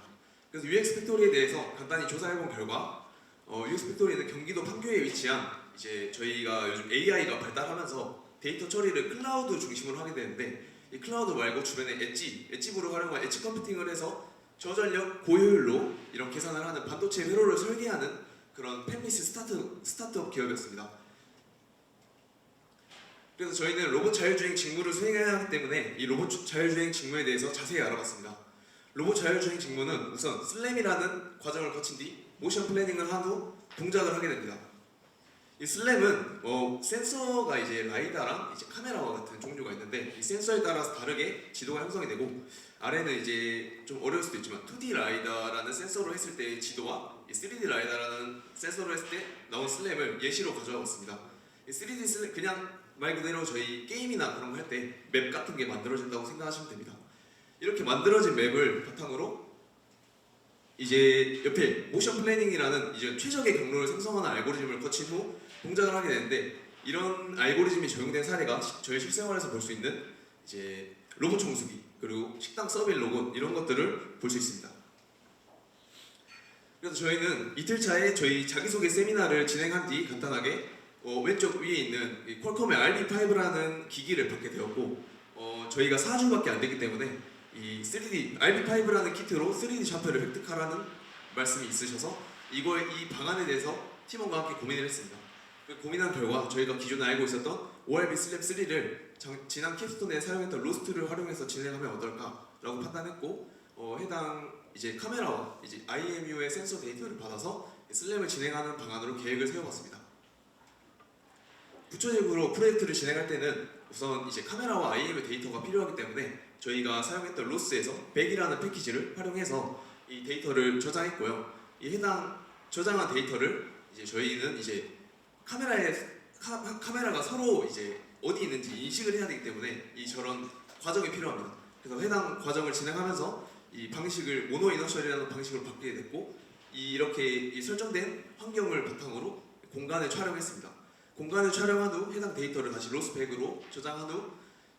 그래서 UX 팩토리에 대해서 간단히 조사해본 결과 UX 팩토리는 경기도 판교에 위치한 이제 저희가 요즘 AI가 발달하면서 데이터 처리를 클라우드 중심으로 하게 되는데 이 클라우드 말고 주변에 엣지부를 활용한 엣지 컴퓨팅을 해서 저전력 고효율로 이런 계산을 하는 반도체 회로를 설계하는 그런 팹리스 스타트업 기업이었습니다. 그래서 저희는 로봇 자율주행 직무를 수행해야 하기 때문에 이 로봇 자율주행 직무에 대해서 자세히 알아봤습니다. 로봇 자율주행 직무는 우선 슬램이라는 과정을 거친 뒤 모션 플래닝을 한 후 동작을 하게 됩니다. 이 슬램은 센서가 이제 라이다랑 이제 카메라와 같은 종류가 있는데 이 센서에 따라서 다르게 지도가 형성이 되고 아래는 이제 좀 어려울 수도 있지만 2D 라이다라는 센서로 했을 때의 지도와 이 3D 라이다라는 센서로 했을 때 나온 슬램을 예시로 가져와봤습니다. 이 3D 슬램 그냥 말 그대로 저희 게임이나 그런 거 할 때 맵 같은 게 만들어진다고 생각하시면 됩니다. 이렇게 만들어진 맵을 바탕으로 이제 옆에 모션 플래닝이라는 이제 최적의 경로를 생성하는 알고리즘을 거친 후 동작을 하게 되는데 이런 알고리즘이 적용된 사례가 저희 실생활에서 볼 수 있는 이제 로봇 청소기 그리고 식당 서빙 로봇 이런 것들을 볼 수 있습니다. 그래서 저희는 이틀차에 저희 자기소개 세미나를 진행한 뒤 간단하게 왼쪽 위에 있는 이 퀄컴의 RB5라는 기기를 받게 되었고 저희가 4주밖에 안 됐기 때문에 이 3D RB5라는 키트로 3D 샤프를 획득하라는 말씀이 있으셔서 이 방안에 대해서 팀원과 함께 고민을 했습니다. 고민한 결과 저희가 기존에 알고 있었던 ORB 슬랩 3를 지난 캡스톤에 사용했던 로스트를 활용해서 진행하면 어떨까라고 판단했고 해당 이제 카메라와 이제 IMU의 센서 데이터를 받아서 슬램을 진행하는 방안으로 계획을 세워봤습니다. 구체적으로 프로젝트를 진행할 때는 우선 이제 카메라와 IM의 데이터가 필요하기 때문에 저희가 사용했던 로스에서 100이라는 패키지를 활용해서 이 데이터를 저장했고요. 이 해당 저장한 데이터를 이제 저희는 이제 카메라가 서로 이제 어디 있는지 인식을 해야 되기 때문에 저런 과정이 필요합니다. 그래서 해당 과정을 진행하면서 이 방식을 모노 이너셜이라는 방식으로 바뀌게 됐고 이렇게 설정된 환경을 바탕으로 공간을 촬영했습니다. 공간을 촬영한 후 해당 데이터를 다시 로스백으로 저장한 후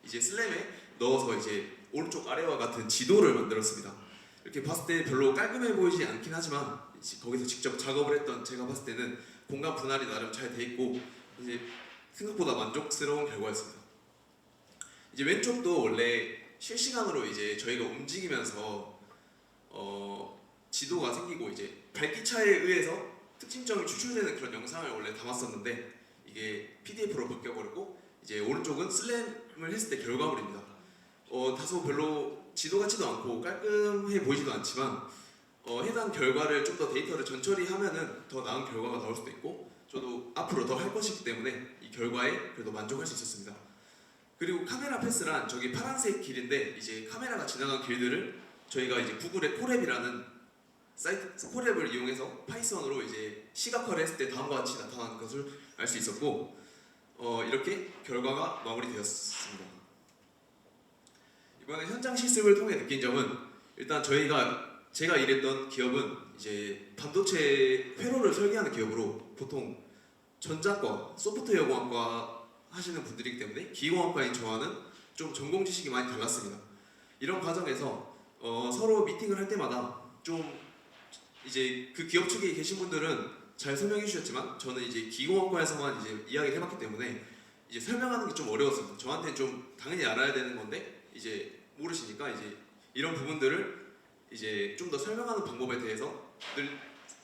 이제 슬램에 넣어서 이제 오른쪽 아래와 같은 지도를 만들었습니다. 이렇게 봤을 때 별로 깔끔해 보이지 않긴 하지만 거기서 직접 작업을 했던 제가 봤을 때는 공간 분할이 나름 잘 돼 있고 이제 생각보다 만족스러운 결과였습니다. 이제 왼쪽도 원래 실시간으로 이제 저희가 움직이면서 지도가 생기고 이제 밝기차에 의해서 특징점이 추출되는 그런 영상을 원래 담았었는데 이게 PDF로 바뀌어버렸고 이제 오른쪽은 슬램을 했을 때 결과물입니다. 다소 별로 지도 같지도 않고 깔끔해 보이지도 않지만 해당 결과를 좀 더 데이터를 전처리 하면은 더 나은 결과가 나올 수도 있고 저도 앞으로 더 할 것이기 때문에 이 결과에 그래도 만족할 수 있었습니다. 그리고 카메라 패스란 저기 파란색 길인데 이제 카메라가 지나간 길들을 저희가 이제 구글의 코랩이라는 사이트 코랩을 이용해서 파이썬으로 이제 시각화를 했을 때 다음과 같이 나타나는 것을 알 수 있었고 이렇게 결과가 마무리되었습니다. 이번에 현장 실습을 통해 느낀 점은 일단 제가 일했던 기업은 이제 반도체 회로를 설계하는 기업으로 보통 전자과, 소프트웨어공학과 하시는 분들이기 때문에 기계공학과인 저와는 좀 전공 지식이 많이 달랐습니다. 이런 과정에서 서로 미팅을 할 때마다 좀 이제 그 기업 측에 계신 분들은 잘 설명해 주셨지만 저는 이제 기계공학과에서만 이제 이야기를 해봤기 때문에 이제 설명하는 게 좀 어려웠습니다. 저한테는 좀 당연히 알아야 되는 건데 이제 모르시니까 이제 이런 부분들을 이제 좀 더 설명하는 방법에 대해서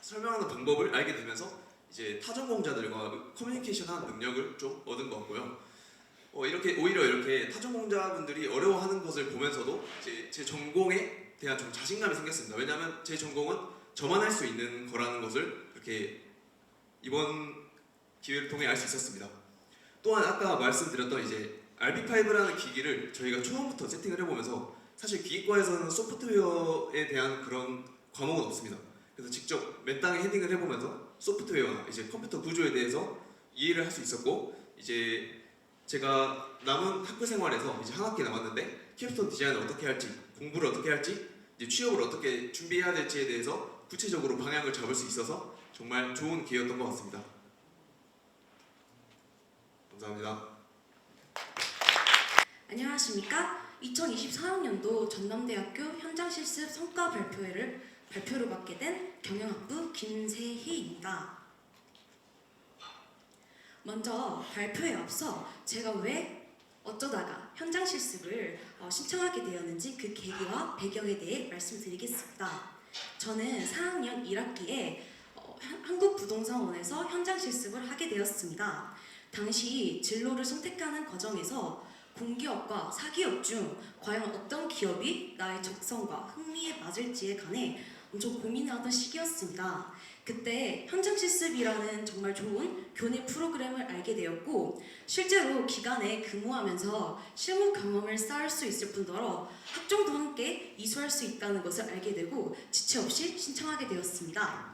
설명하는 방법을 알게 되면서 이제 타전공자들과 커뮤니케이션하는 능력을 좀 얻은 것 같고요. 오히려 이렇게 타전공자분들이 어려워하는 것을 보면서도 이제 제 전공에 대한 좀 자신감이 생겼습니다. 왜냐하면 제 전공은 저만 할 수 있는 거라는 것을 이렇게 이번 기회를 통해 알 수 있었습니다. 또한 아까 말씀드렸던 이제 RP5라는 기기를 저희가 처음부터 세팅을 해보면서 사실 기계과에서는 소프트웨어에 대한 그런 과목은 없습니다. 그래서 직접 맨땅에 헤딩을 해보면서 소프트웨어나 이제 컴퓨터 구조에 대해서 이해를 할 수 있었고 이제 제가 남은 학교 생활에서 이제 한 학기 남았는데 캡스톤 디자인을 어떻게 할지 공부를 어떻게 할지 이제 취업을 어떻게 준비해야 될지에 대해서 구체적으로 방향을 잡을 수 있어서 정말 좋은 기회였던 것 같습니다. 감사합니다. 안녕하십니까? 2024학년도 전남대학교 현장실습 성과 발표를 맡게 된 경영학부 김세희입니다. 먼저 발표에 앞서 제가 왜 어쩌다가 현장실습을 신청하게 되었는지 그 계기와 배경에 대해 말씀드리겠습니다. 저는 4학년 1학기에 한국부동산원에서 현장실습을 하게 되었습니다. 당시 진로를 선택하는 과정에서 공기업과 사기업 중 과연 어떤 기업이 나의 적성과 흥미에 맞을지에 관해 엄청 고민하던 시기였습니다. 그때 현장실습이라는 정말 좋은 교내 프로그램을 알게 되었고 실제로 기간에 근무하면서 실무 경험을 쌓을 수 있을 뿐더러 학종도 함께 이수할 수 있다는 것을 알게 되고 지체 없이 신청하게 되었습니다.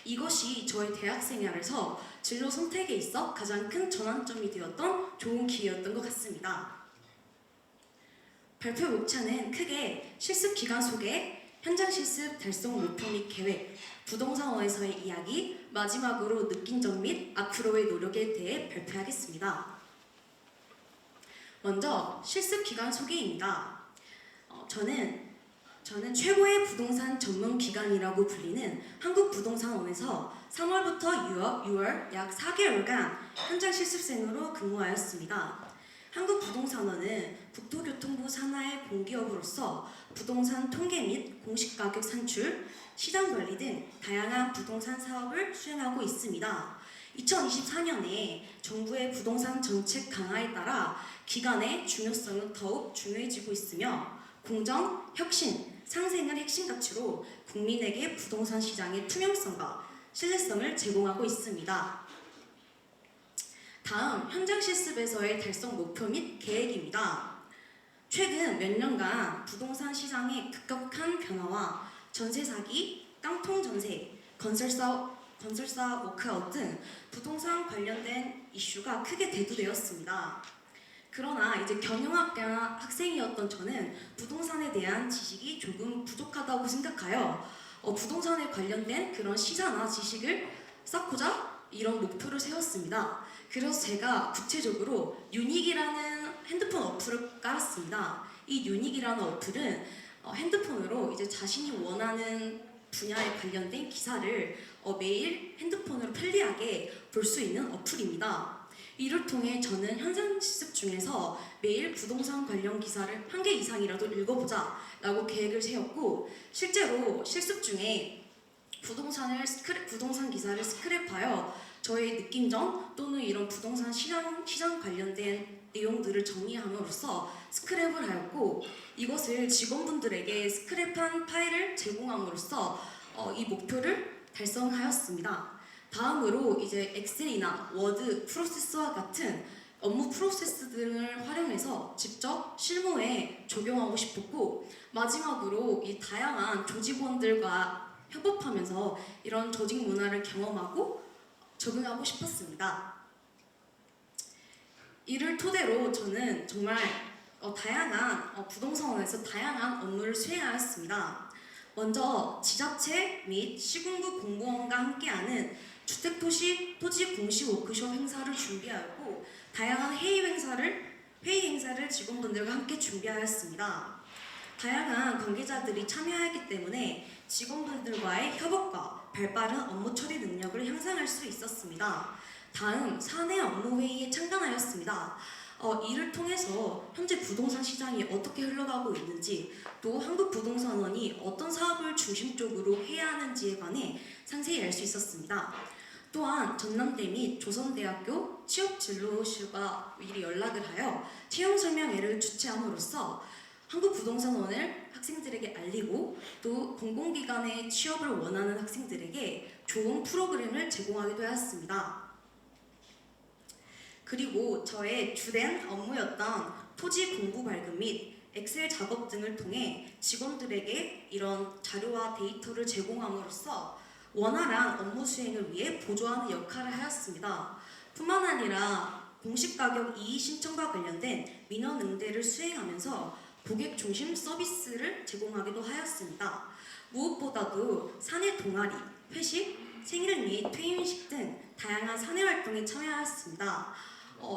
이것이 저의 대학 생활에서 진로 선택에 있어 가장 큰 전환점이 되었던 좋은 기회였던 것 같습니다. 발표 목차는 크게 실습 기간 소개, 현장 실습 달성 목표 및 계획, 부동산원에서의 이야기, 마지막으로 느낀 점 및 앞으로의 노력에 대해 발표하겠습니다. 먼저 실습 기간 소개입니다. 저는 최고의 부동산 전문 기관이라고 불리는 한국부동산원에서 3월부터 6월 약 4개월간 현장 실습생으로 근무하였습니다. 한국부동산원은 국토교통부 산하의 공기업으로서 부동산 통계 및 공시가격 산출, 시장 관리 등 다양한 부동산 사업을 수행하고 있습니다. 2024년에 정부의 부동산 정책 강화에 따라 기관의 중요성은 더욱 중요해지고 있으며 공정, 혁신, 상생을 핵심 가치로 국민에게 부동산 시장의 투명성과 신뢰성을 제공하고 있습니다. 다음 현장 실습에서의 달성 목표 및 계획입니다. 최근 몇 년간 부동산 시장의 급격한 변화와 전세 사기, 깡통 전세, 건설사 워크아웃 등 부동산 관련된 이슈가 크게 대두되었습니다. 그러나 이제 경영학과 학생이었던 저는 부동산에 대한 지식이 조금 부족하다고 생각하여 부동산에 관련된 그런 시사나 지식을 쌓고자 이런 목표를 세웠습니다. 그래서 제가 구체적으로 유닉이라는 핸드폰 어플을 깔았습니다. 이 유닉이라는 어플은 핸드폰으로 이제 자신이 원하는 분야에 관련된 기사를 매일 핸드폰으로 편리하게 볼 수 있는 어플입니다. 이를 통해 저는 현장 실습 중에서 매일 부동산 관련 기사를 1개 이상이라도 읽어보자 라고 계획을 세웠고 실제로 실습 중에 부동산 기사를 스크랩하여 저의 느낀점 또는 이런 부동산 시장 관련된 내용들을 정리함으로써 스크랩을 하였고 이것을 직원분들에게 스크랩한 파일을 제공함으로써 이 목표를 달성하였습니다. 다음으로 이제 엑셀이나 워드, 프로세스와 같은 업무 프로세스 등을 활용해서 직접 실무에 적용하고 싶었고 마지막으로 이 다양한 조직원들과 협업하면서 이런 조직 문화를 경험하고 적응하고 싶었습니다. 이를 토대로 저는 정말 다양한 부동산원에서 다양한 업무를 수행하였습니다. 먼저 지자체 및 시군구 공무원과 함께하는 주택도시 토지 공시 워크숍 행사를 준비하였고 다양한 회의 행사를 직원분들과 함께 준비하였습니다. 다양한 관계자들이 참여하기 때문에 직원분들과의 협업과 발빠른 업무 처리 능력을 향상할 수 있었습니다. 다음 사내 업무 회의에 참관하였습니다. 이를 통해서 현재 부동산 시장이 어떻게 흘러가고 있는지 또 한국부동산원이 어떤 사업을 중심적으로 해야 하는지에 관해 상세히 알 수 있었습니다. 또한 전남대 및 조선대학교 취업진로실과 미리 연락을 하여 채용설명회를 주최함으로써 한국부동산원을 학생들에게 알리고 또 공공기관에 취업을 원하는 학생들에게 좋은 프로그램을 제공하기도 하였습니다. 그리고 저의 주된 업무였던 토지 공부 발급 및 엑셀 작업 등을 통해 직원들에게 이런 자료와 데이터를 제공함으로써 원활한 업무 수행을 위해 보조하는 역할을 하였습니다. 뿐만 아니라 공시가격 이의 신청과 관련된 민원 응대를 수행하면서 고객 중심 서비스를 제공하기도 하였습니다. 무엇보다도 사내 동아리, 회식, 생일 및 퇴임식 등 다양한 사내 활동에 참여하였습니다.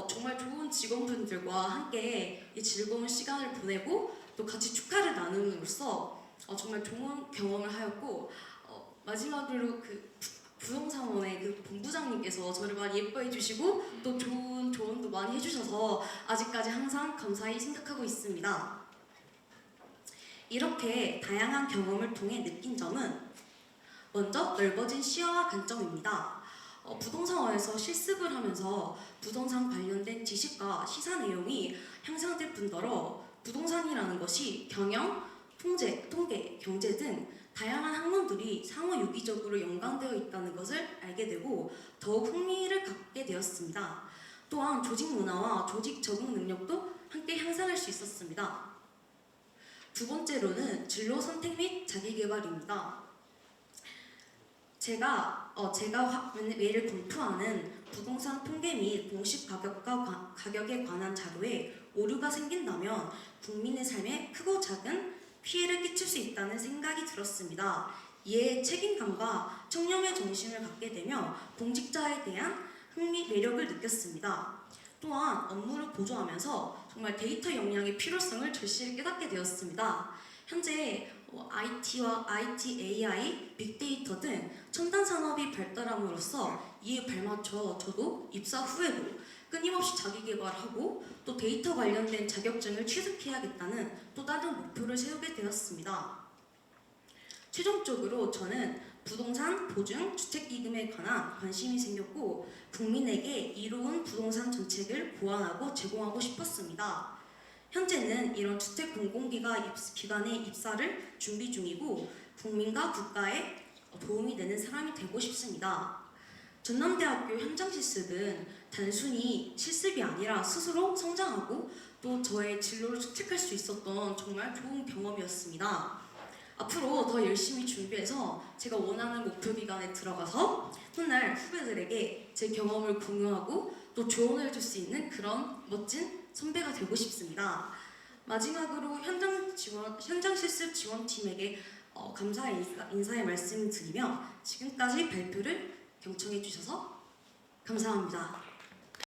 정말 좋은 직원분들과 함께 이 즐거운 시간을 보내고 또 같이 축하를 나눔으로써 정말 좋은 경험을 하였고 마지막으로 그 부동산원의 그 본부장님께서 저를 많이 예뻐해 주시고 또 좋은 조언도 많이 해주셔서 아직까지 항상 감사히 생각하고 있습니다. 이렇게 다양한 경험을 통해 느낀 점은 먼저 넓어진 시야와 관점입니다. 부동산원에서 실습을 하면서 부동산 관련된 지식과 시사 내용이 향상될 뿐더러 부동산이라는 것이 경영, 통계, 경제 등 다양한 학문들이 상호 유기적으로 연관되어 있다는 것을 알게 되고 더욱 흥미를 갖게 되었습니다. 또한 조직 문화와 조직 적응 능력도 함께 향상할 수 있었습니다. 두 번째로는 진로 선택 및 자기 개발입니다. 제가 매일 검토하는 부동산 통계 및 공시 가격에 관한 자료에 오류가 생긴다면 국민의 삶에 크고 작은 피해를 끼칠 수 있다는 생각이 들었습니다. 이에 책임감과 청렴의 정신을 갖게 되며 공직자에 대한 매력을 느꼈습니다. 또한 업무를 보조하면서 정말 데이터 역량의 필요성을 절실히 깨닫게 되었습니다. 현재 IT, AI, 빅데이터 등 첨단 산업이 발달함으로써 이에 발맞춰 저도 입사 후에도 끊임없이 자기 개발하고 또 데이터 관련된 자격증을 취득해야겠다는 또 다른 목표를 세우게 되었습니다. 최종적으로 저는 부동산, 보증, 주택기금에 관한 관심이 생겼고 국민에게 이로운 부동산 정책을 고안하고 제공하고 싶었습니다. 현재는 이런 주택공공기관의 입사를 준비 중이고 국민과 국가에 도움이 되는 사람이 되고 싶습니다. 전남대학교 현장실습은 단순히 실습이 아니라 스스로 성장하고 또 저의 진로를 채택할 수 있었던 정말 좋은 경험이었습니다. 앞으로 더 열심히 준비해서 제가 원하는 목표 기간에 들어가서 훗날 후배들에게 제 경험을 공유하고 또 조언을 줄 수 있는 그런 멋진 선배가 되고 싶습니다. 마지막으로 현장 실습 지원팀에게 감사의 인사의 말씀을 드리며 지금까지 발표를 경청해 주셔서 감사합니다.